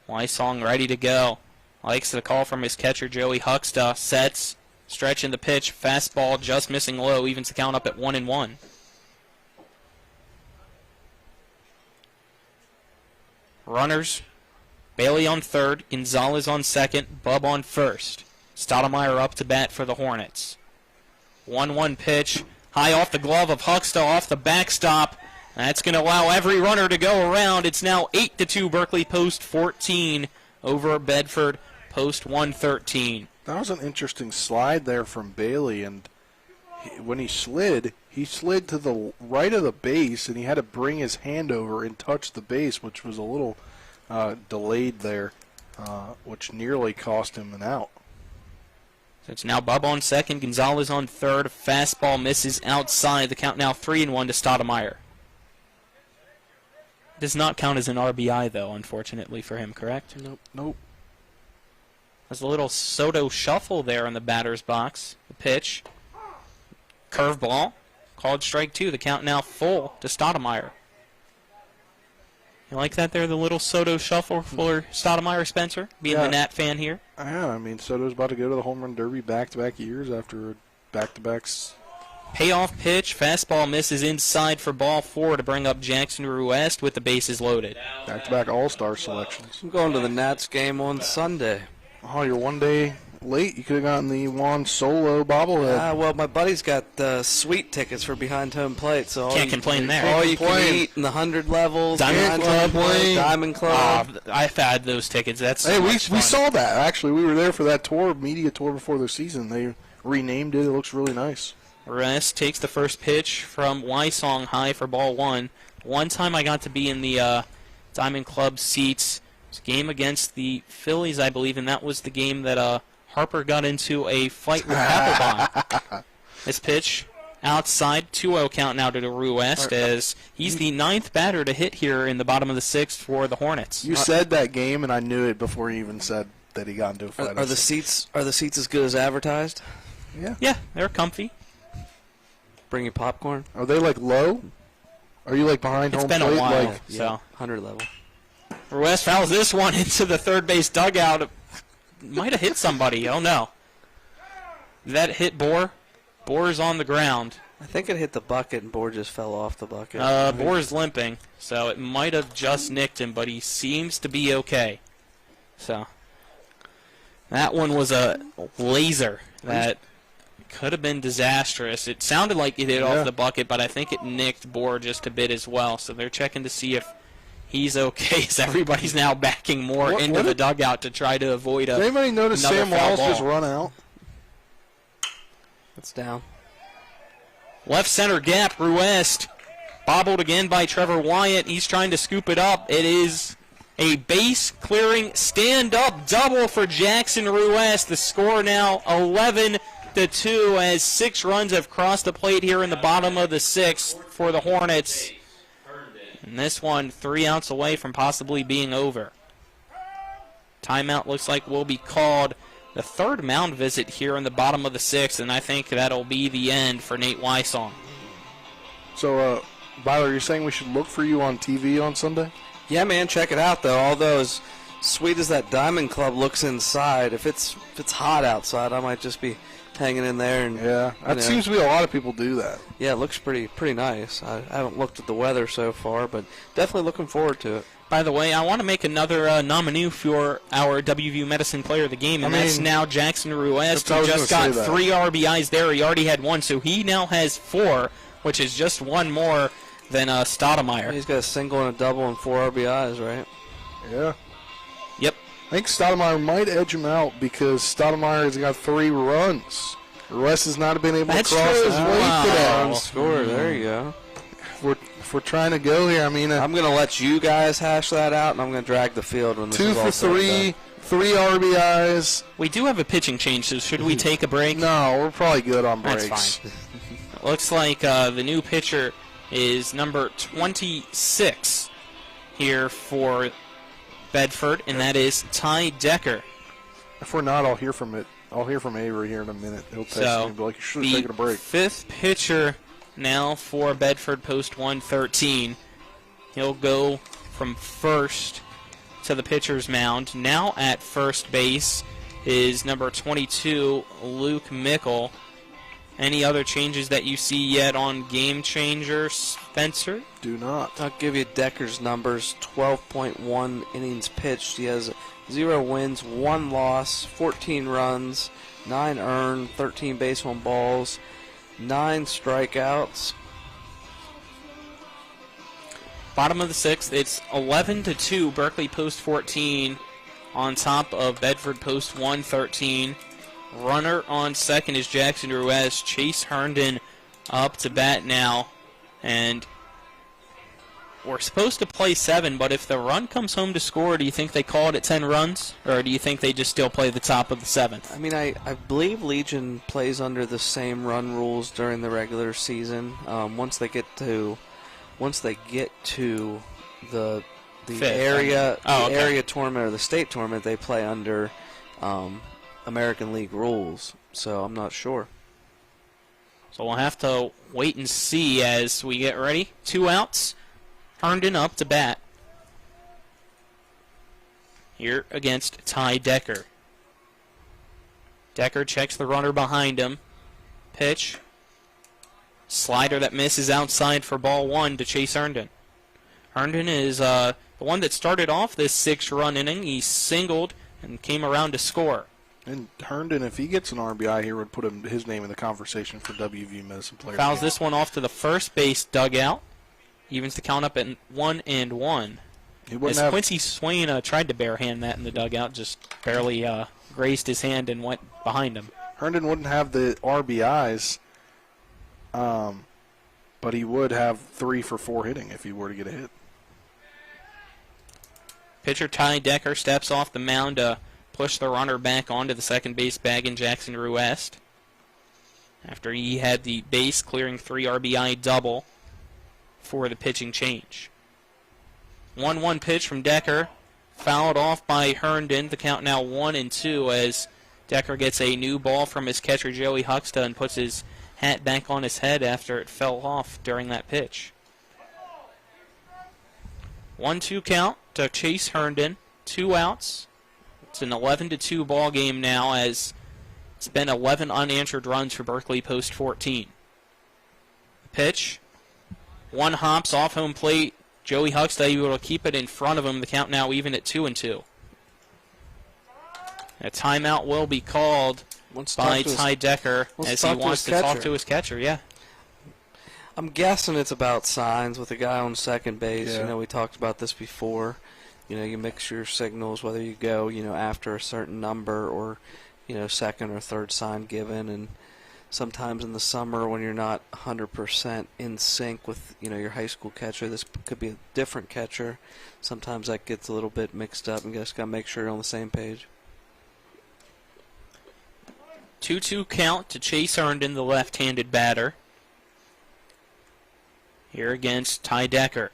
Wysong ready to go. Likes the call from his catcher, Joey Huxta. Sets, stretching the pitch, fastball just missing low, evens the count up at 1-1. Runners, Bailey on third, Gonzalez on second, Bub on first. Stoudemire up to bat for the Hornets. 1-1 pitch, high off the glove of Huxta, off the backstop. That's going to allow every runner to go around. It's now 8-2 Berkeley, post 14 over Bedford, post 113. That was an interesting slide there from Bailey, and when he slid to the right of the base, and he had to bring his hand over and touch the base, which was a little delayed there, which nearly cost him an out. So it's now Bub on second, Gonzalez on third. Fastball misses outside. The count now 3-1 to Stoudemire. Does not count as an RBI, though, unfortunately for him, correct? Nope. There's a little Soto shuffle there in the batter's box. The pitch. Curveball. Called strike 2. The count now full to Stoudemire. You like that there, the little Soto shuffle for Stoudemire, Spencer? Being the Nat fan here? Yeah, I mean, Soto's about to go to the home run derby back-to-back years after back-to-backs. Payoff pitch. Fastball misses inside for ball 4 to bring up Jackson Ruest with the bases loaded. Back-to-back all-star selections. I'm going to the Nats game on Sunday. Oh, you're one day late. You could have gotten the Juan Solo bobblehead. Well, my buddy's got sweet tickets for behind home plate, so can't complain there. All you can eat in the 100 levels, Diamond Club, Diamond Club. I've had those tickets. That's hey, we fun. saw that actually. We were there for that tour, media tour before the season. They renamed it. It looks really nice. Ruest takes the first pitch from Wysong high for ball 1. One time I got to be in the Diamond Club seats. It was a game against the Phillies, I believe, and that was the game that Harper got into a fight with Papelbon. This pitch outside, 2-0 count now to Ruest, as he's the 9th batter to hit here in the bottom of the 6th for the Hornets. You said that game, and I knew it before you even said that he got into a fight. Are the seats as good as advertised? Yeah, they're comfy. Bring your popcorn. Are they like low? Are you like behind home plate? It's been a while, like, so 100 level. Ruest fouls this one into the third base dugout. Might have hit somebody. Oh no. That hit Bohr. Bohr's on the ground. I think it hit the bucket and Bohr just fell off the bucket. Bohr's limping, so it might have just nicked him, but he seems to be okay. So that one was a laser that could have been disastrous. It sounded like it hit off the bucket, but I think it nicked Bohr just a bit as well. So they're checking to see if he's okay, as everybody's now backing more into the dugout to try to avoid Did anybody notice Sam Walls just run out? It's down. Left center gap, Ruest. Bobbled again by Trevor Wyatt. He's trying to scoop it up. It is a base-clearing stand-up double for Jackson Ruest. The score now 11-2 as 6 runs have crossed the plate here in the bottom of the 6th for the Hornets. And this one 3 outs away from possibly being over. Timeout looks like will be called. The third mound visit here in the bottom of the 6th, and I think that'll be the end for Nate Wysong. So, Byler, you're saying we should look for you on TV on Sunday? Yeah, man, check it out, though. Although as sweet as that Diamond Club looks inside, if it's hot outside, I might just be hanging in there. And yeah, that seems to be a lot of people do that. Yeah, it looks pretty nice. I haven't looked at the weather so far, but definitely looking forward to it. By the way, I want to make another nominee for our WVU Medicine Player of the Game, and that's now Jackson Ruest, who just got 3 RBIs there. He already had 1, so he now has 4, which is just 1 more than Stodden. He's got a single and a double and 4 RBIs, right? Yeah. Yep. I think Stodden might edge him out because Stodden has got 3 runs. Ruest has not been able to cross his way today. Score. There you go. If we're trying to go here, I mean, I'm going to let you guys hash that out, and I'm going to drag the field when this 2 is all for said and 3, 3 RBIs. We do have a pitching change, so should we take a break? No, we're probably good on breaks. That's fine. Looks like the new pitcher is number 26 here for Bedford, and that is Ty Decker. If we're not, I'll hear from Avery here in a minute. He'll text me and be like, you should have taken a break. 5th pitcher now for Bedford, post 113. He'll go from first to the pitcher's mound. Now at first base is number 22, Luke Mickle. Any other changes that you see yet on Game Changer, Spencer? Do not. I'll give you Decker's numbers. 12.1 innings pitched. He has 0 wins, 1 loss, 14 runs, 9 earned, 13 base on balls, 9 strikeouts. Bottom of the 6th, it's 11-2. Berkeley post 14 on top of Bedford post 113. Runner on second is Jackson Ruest. Chase Herndon up to bat now. And we're supposed to play 7, but if the run comes home to score, do you think they call it at 10 runs? Or do you think they just still play the top of the 7th? I mean, I believe Legion plays under the same run rules during the regular season. Once they get to the area area tournament or the state tournament, they play under American League rules, so I'm not sure. So we'll have to wait and see as we get ready. 2 outs. Herndon up to bat. Here against Ty Decker. Decker checks the runner behind him. Pitch. Slider that misses outside for ball 1 to Chase Herndon. Herndon is the one that started off this 6-run inning. He singled and came around to score. And Herndon, if he gets an RBI here, would put his name in the conversation for WVU Medicine Player. Fouls this one off to the first base dugout. Evens the count up at 1-1. As Quincy Swain tried to barehand that in the dugout, just barely grazed his hand and went behind him. Herndon wouldn't have the RBIs, but he would have 3 for 4 hitting if he were to get a hit. Pitcher Ty Decker steps off the mound to push the runner back onto the second base bag in Jackson Ruest. After he had the base clearing 3 RBI double for the pitching change. 1-1 pitch from Decker, fouled off by Herndon. The count now 1-2 as Decker gets a new ball from his catcher Joey Huxta and puts his hat back on his head after it fell off during that pitch. 1-2 count to Chase Herndon. 2 outs. It's an 11-2 ball game now as it's been 11 unanswered runs for Berkeley post 14. Pitch. 1 hops off home plate. Joey Huxta able to keep it in front of him. The count now even at 2-2. A timeout will be called by Ty Decker as he wants to talk to his catcher. Yeah. I'm guessing it's about signs with the guy on second base. Yeah. You know, we talked about this before. You know, you mix your signals, whether you go, after a certain number or, second or third sign given. And sometimes in the summer when you're not 100% in sync with your high school catcher, this could be a different catcher. Sometimes that gets a little bit mixed up, and you just got to make sure you're on the same page. 2-2 count to Chase Herndon, the left-handed batter. Here against Ty Decker.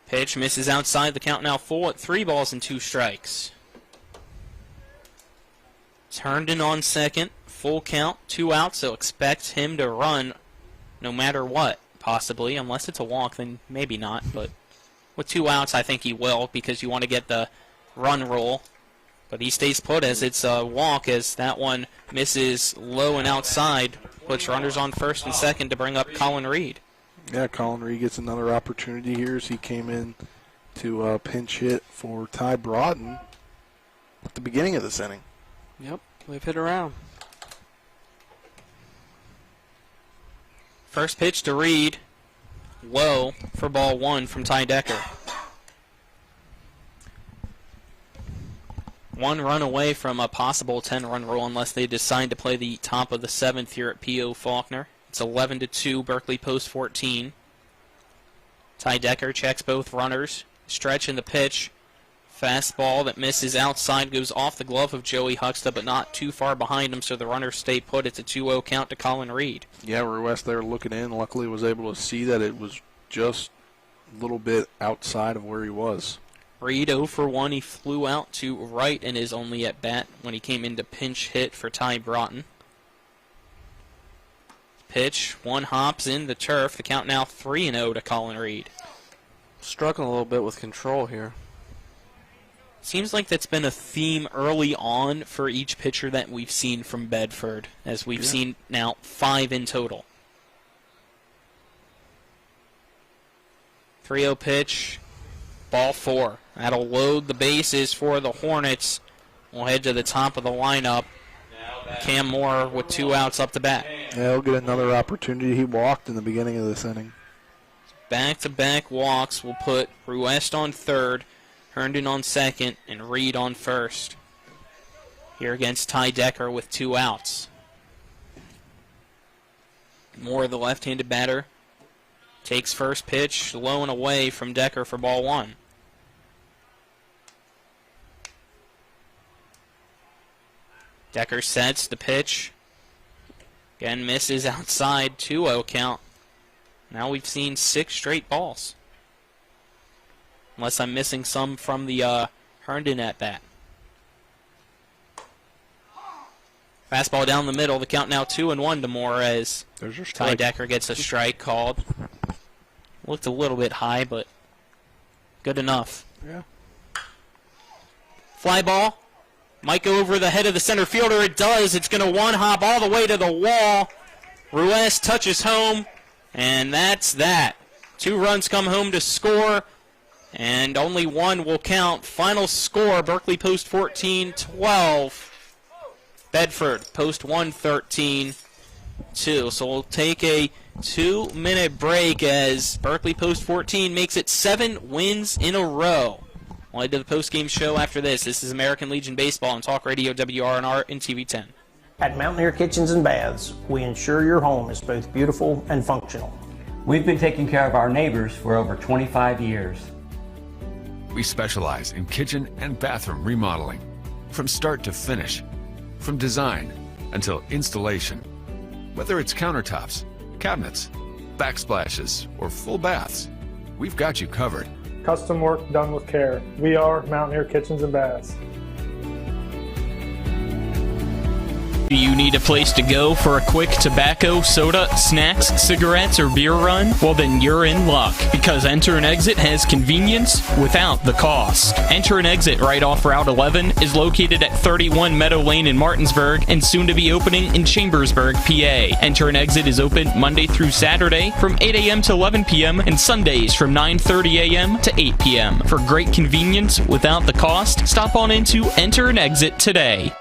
Pitch misses outside. The count now full at 3 balls and 2 strikes. It's Herndon on second. Full count, 2 outs, so expect him to run no matter what, possibly. Unless it's a walk, then maybe not. But with 2 outs, I think he will, because you want to get the run rule. But he stays put as it's a walk, as that one misses low and outside. Puts runners on first and second to bring up Colin Reed. Yeah, Colin Reed gets another opportunity here as he came in to pinch hit for Ty Broughton at the beginning of this inning. Yep, they've hit around. First pitch to Reed, low for ball 1 from Ty Decker. 1 run away from a possible 10-run rule unless they decide to play the top of the 7th here at P.O. Faulkner. It's 11-2, Berkeley post 14. Ty Decker checks both runners. Stretch in the pitch. Fastball that misses outside, goes off the glove of Joey Huxta, but not too far behind him, so the runners stay put. It's a 2-0 count to Colin Reed. Yeah, Ruiz there looking in. Luckily was able to see that it was just a little bit outside of where he was. Reed 0 for 1. He flew out to right in his only at bat when he came in to pinch hit for Ty Broughton. Pitch, 1 hops in the turf. The count now 3-0 to Colin Reed. Struggling a little bit with control here. Seems like that's been a theme early on for each pitcher that we've seen from Bedford, as we've seen now 5 in total. 3-0 pitch, ball 4. That'll load the bases for the Hornets. We'll head to the top of the lineup. Cam Moore with 2 outs up the bat. Yeah, he'll get another opportunity. He walked in the beginning of this inning. Back-to-back walks will put Ruest on third, Herndon on second, and Reed on first. Here against Ty Decker with 2 outs. Moore, the left-handed batter, takes first pitch, low and away from Decker for ball 1. Decker sets the pitch. Again, misses outside, 2-0 count. Now we've seen 6 straight balls. Unless I'm missing some from the Herndon at bat. Fastball down the middle. The count now 2-1 to Moore as Ty Decker gets a strike called. Looked a little bit high, but good enough. Yeah. Fly ball. Might go over the head of the center fielder. It does. It's going to 1-hop all the way to the wall. Ruiz touches home, and that's that. 2 runs come home to score, and only 1 will count. Final score, Berkeley post 14-12. Bedford post 1-13-2. So we'll take a 2-minute break as Berkeley post 14 makes it 7 wins in a row. We'll head to the post-game show after this. This is American Legion Baseball on Talk Radio WRNR and TV10. At Mountaineer Kitchens and Baths, we ensure your home is both beautiful and functional. We've been taking care of our neighbors for over 25 years. We specialize in kitchen and bathroom remodeling. From start to finish. From design until installation. Whether it's countertops, cabinets, backsplashes, or full baths, we've got you covered. Custom work done with care. We are Mountaineer Kitchens and Baths. Do you need a place to go for a quick tobacco, soda, snacks, cigarettes, or beer run? Well, then you're in luck, because Enter and Exit has convenience without the cost. Enter and Exit right off Route 11 is located at 31 Meadow Lane in Martinsburg and soon to be opening in Chambersburg, PA. Enter and Exit is open Monday through Saturday from 8 a.m. to 11 p.m. and Sundays from 9:30 a.m. to 8 p.m. For great convenience without the cost, stop on into Enter and Exit today.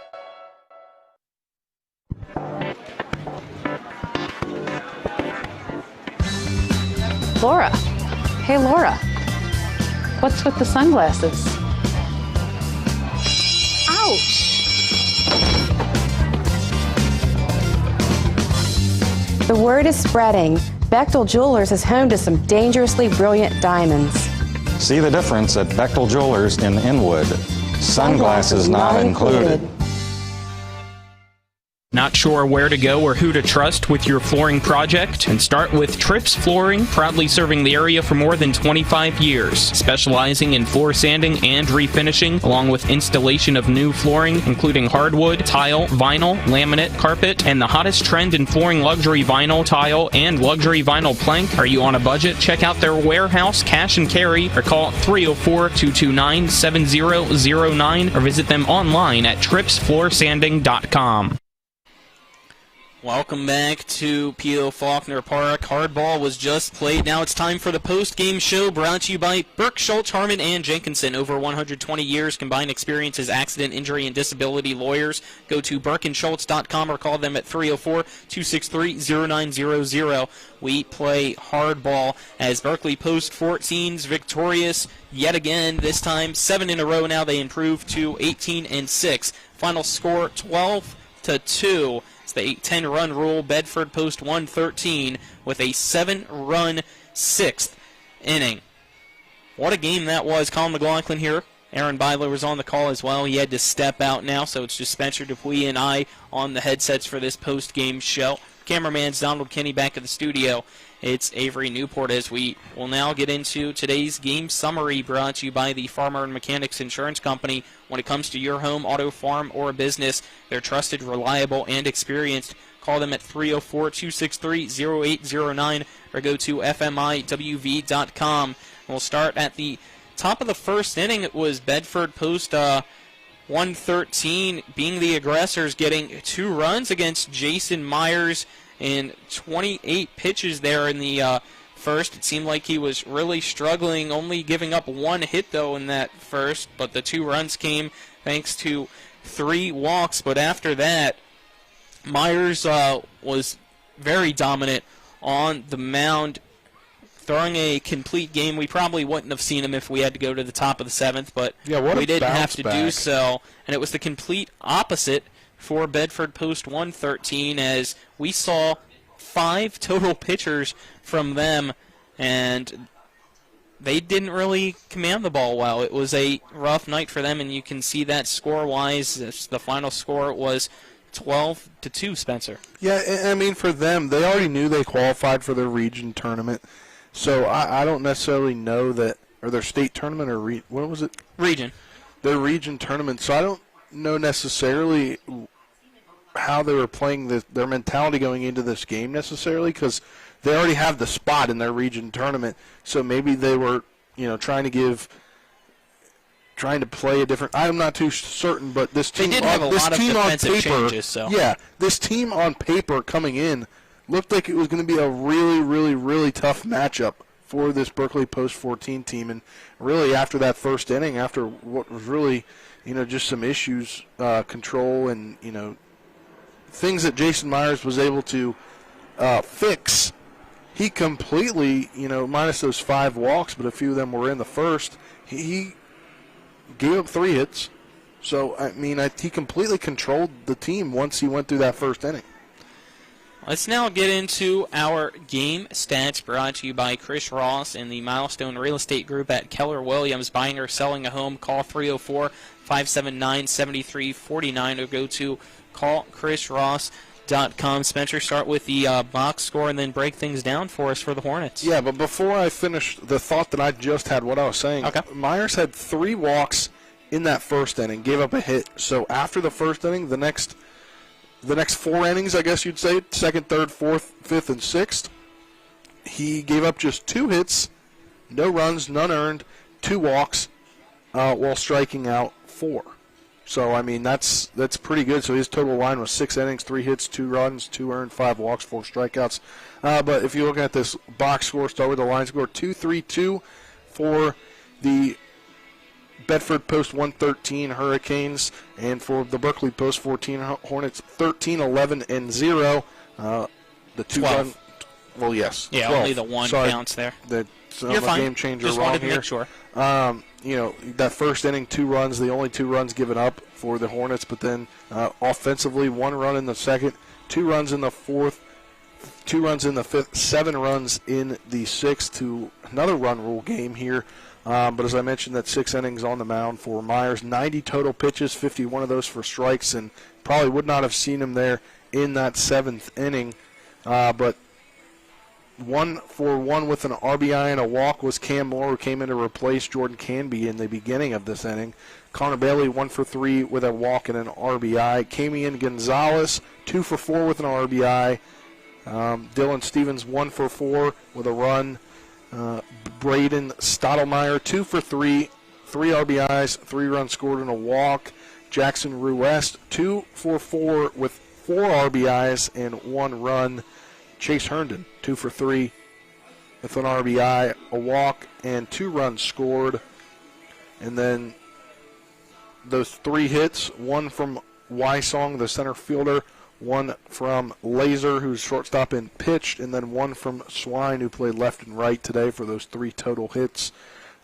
Laura. Hey, Laura. What's with the sunglasses? Ouch! The word is spreading. Bechtel Jewelers is home to some dangerously brilliant diamonds. See the difference at Bechtel Jewelers in Inwood. Sunglasses not included. Not sure where to go or who to trust with your flooring project? And start with Trips Flooring, proudly serving the area for more than 25 years, specializing in floor sanding and refinishing, along with installation of new flooring, including hardwood, tile, vinyl, laminate, carpet, and the hottest trend in flooring, luxury vinyl, tile, and luxury vinyl plank. Are you on a budget? Check out their warehouse, cash and carry, or call 304-229-7009, or visit them online at tripsfloorsanding.com. Welcome back to P.O. Faulkner Park. Hardball was just played. Now it's time for the post-game show brought to you by Burke, Schultz, Harmon, and Jenkinson. Over 120 years combined experience as accident, injury, and disability lawyers. Go to burkeandschultz.com or call them at 304-263-0900. We play hardball as Berkeley Post 14's victorious yet again. This time 7 in a row now. They improved to 18-6. Final score 12-2. The 10-run rule. Bedford Post 113 with a 7-run 6th inning. What a game that was. Colin McLaughlin here. Aaron Byler was on the call as well. He had to step out now, so it's just Spencer Dupuis and I on the headsets for this post-game show. Cameraman's Donald Kinney back at the studio. It's Avery Newport as we will now get into today's game summary brought to you by the Farmer and Mechanics Insurance Company. When it comes to your home, auto, farm, or business, they're trusted, reliable, and experienced. Call them at 304-263-0809 or go to fmiwv.com. We'll start at the top of the first inning. It was Bedford Post 113 being the aggressors, getting 2 runs against Jason Myers in 28 pitches there in the first. It seemed like he was really struggling, only giving up 1 hit, though, in that first. But the 2 runs came thanks to 3 walks. But after that, Myers was very dominant on the mound, throwing a complete game. We probably wouldn't have seen him if we had to go to the top of the 7th, but we didn't have to do so. And it was the complete opposite for Bedford Post 113, as we saw 5 total pitchers from them, and they didn't really command the ball well. It was a rough night for them, and you can see that score-wise. The final score was 12-2, Spencer. Yeah, I mean, for them, they already knew they qualified for their region tournament, so I don't necessarily know that, or their state tournament, or what was it? Region. Their region tournament, so I don't know necessarily how they were playing their mentality going into this game necessarily, because they already have the spot in their region tournament. So maybe they were, trying to play a different. I'm not too certain, but this team, they did have a lot of defensive changes. So yeah, this team on paper coming in looked like it was going to be a really, really, really tough matchup for this Berkeley Post 14 team. And really, after that first inning, after what was really, just some issues, control, and things that Jason Myers was able to fix, he completely, minus those 5 walks, but a few of them were in the first, he gave up 3 hits. So, I mean, he completely controlled the team once he went through that first inning. Let's now get into our game stats brought to you by Chris Ross and the Milestone Real Estate Group at Keller Williams. Buying or selling a home, call 304-579-7349 or go to callchrisross.com. Spencer, start with the box score and then break things down for us for the Hornets. Yeah, but before I finish the thought that I just had, what I was saying, okay. Myers had 3 walks in that first inning, gave up a hit. So after the first inning, the next 4 innings, I guess you'd say, 2nd, 3rd, 4th, 5th, and 6th, he gave up just 2 hits, no runs, none earned, 2 walks, while striking out 4. So, I mean, that's pretty good. So his total line was 6 innings, 3 hits, 2 runs, 2 earned, 5 walks, 4 strikeouts. But if you look at this box score, start with the line score, 2-3-2 for the Bedford Post 113 Hurricanes, and for the Berkeley Post 14 Hornets 13-11-0. The 2 run. Well, yes. Yeah, 12. only the 1 Sorry, counts there. That's You're a fine. game changer Just wrong wanted to here. make sure. That first inning, 2 runs, the only 2 runs given up for the Hornets, but then offensively, 1 run in the second, 2 runs in the fourth, 2 runs in the 5th, 7 runs in the 6th to another run rule game here. But as I mentioned, that 6 innings on the mound for Myers. 90 total pitches, 51 of those for strikes, and probably would not have seen him there in that 7th inning. But 1 for 1 with an RBI and a walk was Cam Moore, who came in to replace Jordan Canby in the beginning of this inning. Conor Bailey 1 for 3 with a walk and an RBI. Camian Gonzalez 2 for 4 with an RBI. Dylan Stevens 1 for 4 with a run. Braden Stottlemyre 2 for 3, 3 RBIs, 3 runs scored and a walk. Jackson Ruest 2 for 4 with 4 RBIs and 1 run. Chase Herndon 2 for 3 with an RBI, a walk, and 2 runs scored. And then those 3 hits, 1 from Wysong, the center fielder, 1 from Laser, who's shortstop and pitched, and then 1 from Swine, who played left and right today for those 3 total hits.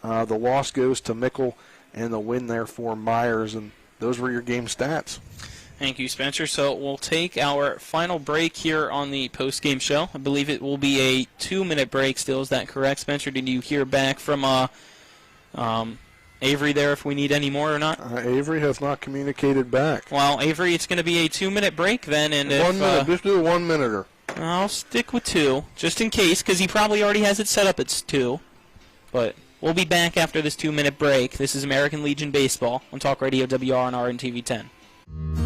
The loss goes to Mickle, and the win there for Myers, and those were your game stats. Thank you, Spencer. So we'll take our final break here on the post-game show. I believe it will be a 2-minute break still. Is that correct, Spencer? Did you hear back from Avery there if we need any more or not? Avery has not communicated back. Well, Avery, it's going to be a 2-minute break then. And 1 minute. Just do a 1-minuter. I'll stick with 2, just in case, because he probably already has it set up. It's 2. But we'll be back after this 2-minute break. This is American Legion Baseball on Talk Radio WRNR and TV 10.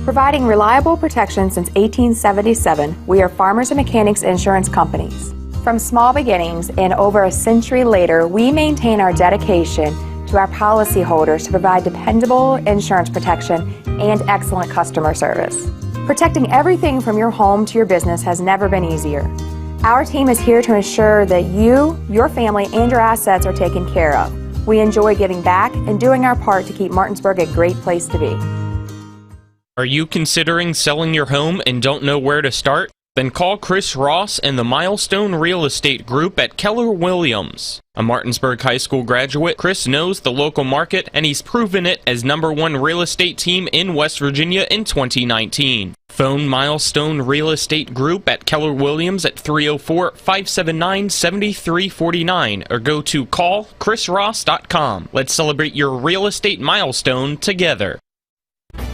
Providing reliable protection since 1877, we are Farmers and Mechanics Insurance Companies. From small beginnings and over a century later, we maintain our dedication to our policyholders to provide dependable insurance protection and excellent customer service. Protecting everything from your home to your business has never been easier. Our team is here to ensure that you, your family, and your assets are taken care of. We enjoy giving back and doing our part to keep Martinsburg a great place to be. Are you considering selling your home and don't know where to start? Then call Chris Ross and the Milestone Real Estate Group at Keller Williams. A Martinsburg High School graduate, Chris knows the local market, and he's proven it as #1 real estate team in West Virginia in 2019. Phone Milestone Real Estate Group at Keller Williams at 304-579-7349 or go to callchrisross.com. Let's celebrate your real estate milestone together.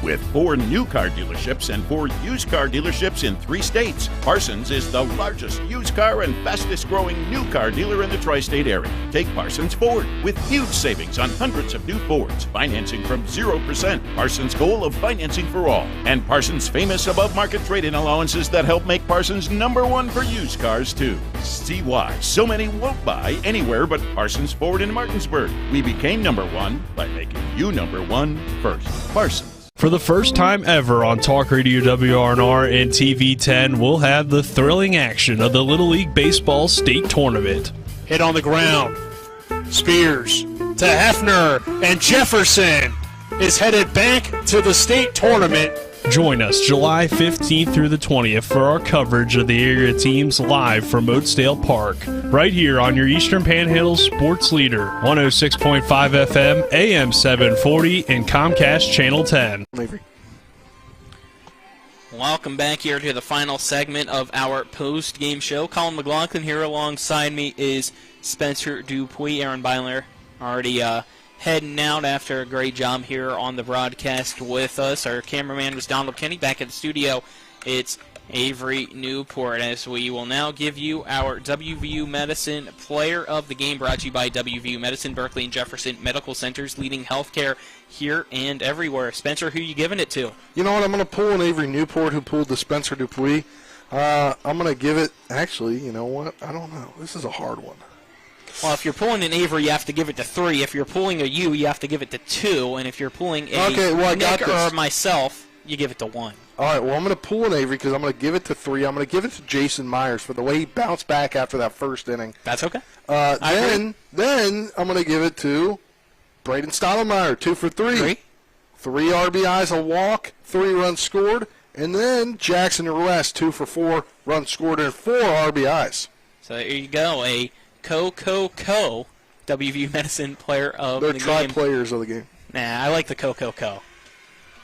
With 4 new car dealerships and 4 used car dealerships in 3 states, Parsons is the largest used car and fastest growing new car dealer in the tri-state area. Take Parsons Ford with huge savings on hundreds of new Fords, financing from 0%, Parsons' goal of financing for all, and Parsons' famous above-market trade-in allowances that help make Parsons #1 for used cars too. See why so many won't buy anywhere but Parsons Ford in Martinsburg. We became #1 by making you #1 first. Parsons. For the first time ever on Talk Radio WRNR and TV 10, we'll have the thrilling action of the Little League Baseball State Tournament. Hit on the ground. Spears to Hefner, and Jefferson is headed back to the state tournament. Join us July 15th through the 20th for our coverage of the area teams live from Oatsdale Park, right here on your Eastern Panhandle sports leader, 106.5 FM, AM 740, and Comcast Channel 10. Welcome back here to the final segment of our post-game show. Colin McLaughlin here alongside me is Spencer Dupuis. Aaron Byler already heading out after a great job here on the broadcast with us. Our cameraman was Donald Kenny. Back at the studio, it's Avery Newport, as we will now give you our WVU Medicine Player of the Game, brought to you by WVU Medicine, Berkeley and Jefferson Medical Centers, leading healthcare here and everywhere. Spencer, who are you giving it to? You know what? I'm going to pull an Avery Newport, who pulled the Spencer Dupuis. I'm going to give it, actually, you know what? I don't know. This is a hard one. Well, if you're pulling an Avery, you have to give it to 3. If you're pulling a you have to give it to 2. And if you're pulling a Nick or myself, you give it to 1. All right, well, I'm going to pull an Avery because I'm going to give it to 3. I'm going to give it to Jason Myers for the way he bounced back after that first inning. That's okay. Then I'm going to give it to Braden Stottlemyre, 2 for 3. 3 RBIs, a walk, 3 runs scored. And then Jackson Ruest, 2 for 4, runs scored, and 4 RBIs. So there you go, a WVU Medicine Player of the Game. They're tri-players of the game. Nah, I like the Co.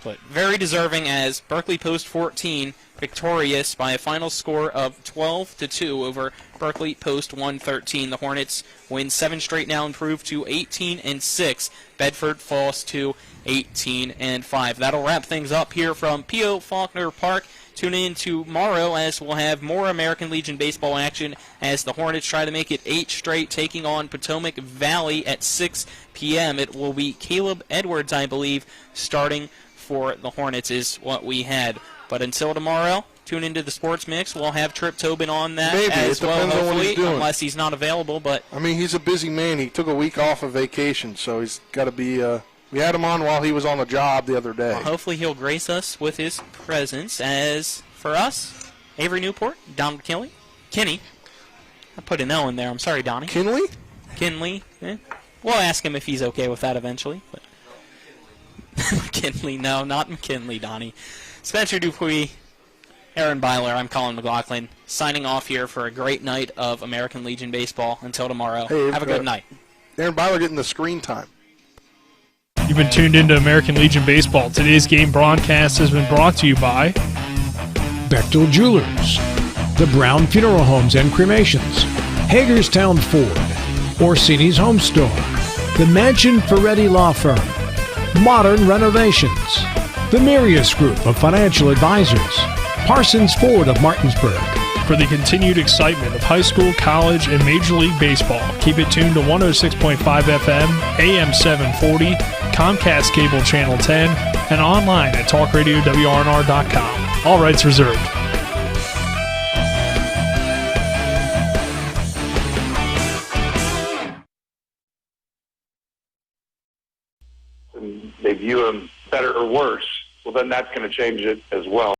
but very deserving as Berkeley Post 14 victorious by a final score of 12-2 over Berkeley Post 113. The Hornets win 7 straight now, improve to 18-6. Bedford falls to 18-5. That'll wrap things up here from P.O. Faulkner Park. Tune in tomorrow as we'll have more American Legion baseball action as the Hornets try to make it 8 straight, taking on Potomac Valley at 6 p.m. It will be Caleb Edwards, I believe, starting for the Hornets is what we had. But until tomorrow, tune into the Sports Mix. We'll have Trip Tobin on that Maybe. as It well, depends on what hopefully, he's doing. unless he's not available. But I mean, he's a busy man. He took a week off of vacation, so he's got to be we had him on while he was on the job the other day. well, hopefully he'll grace us with his presence. As for us, Avery Newport, Don Kinney. I put an L in there. I'm sorry, Donnie. Kinley. We'll ask him if he's okay with that eventually. But McKinley, no, not McKinley, Donnie. Spencer Dupuis, Aaron Byler, I'm Colin McLaughlin, signing off here for a great night of American Legion baseball. Until tomorrow, Hey, have a good night. Aaron Byler getting the screen time. You've been tuned into American Legion Baseball. Today's game broadcast has been brought to you by Bechtel Jewelers, the Brown Funeral Homes and Cremations, Hagerstown Ford, Orsini's Home Store, the Mansion Ferretti Law Firm, Modern Renovations, the Mirius Group of Financial Advisors, Parsons Ford of Martinsburg. For the continued excitement of high school, college, and Major League Baseball, keep it tuned to 106.5 FM, AM 740, Comcast Cable Channel 10, and online at talkradiowrnr.com. All rights reserved. They view him better or worse, well, then that's going to change it as well.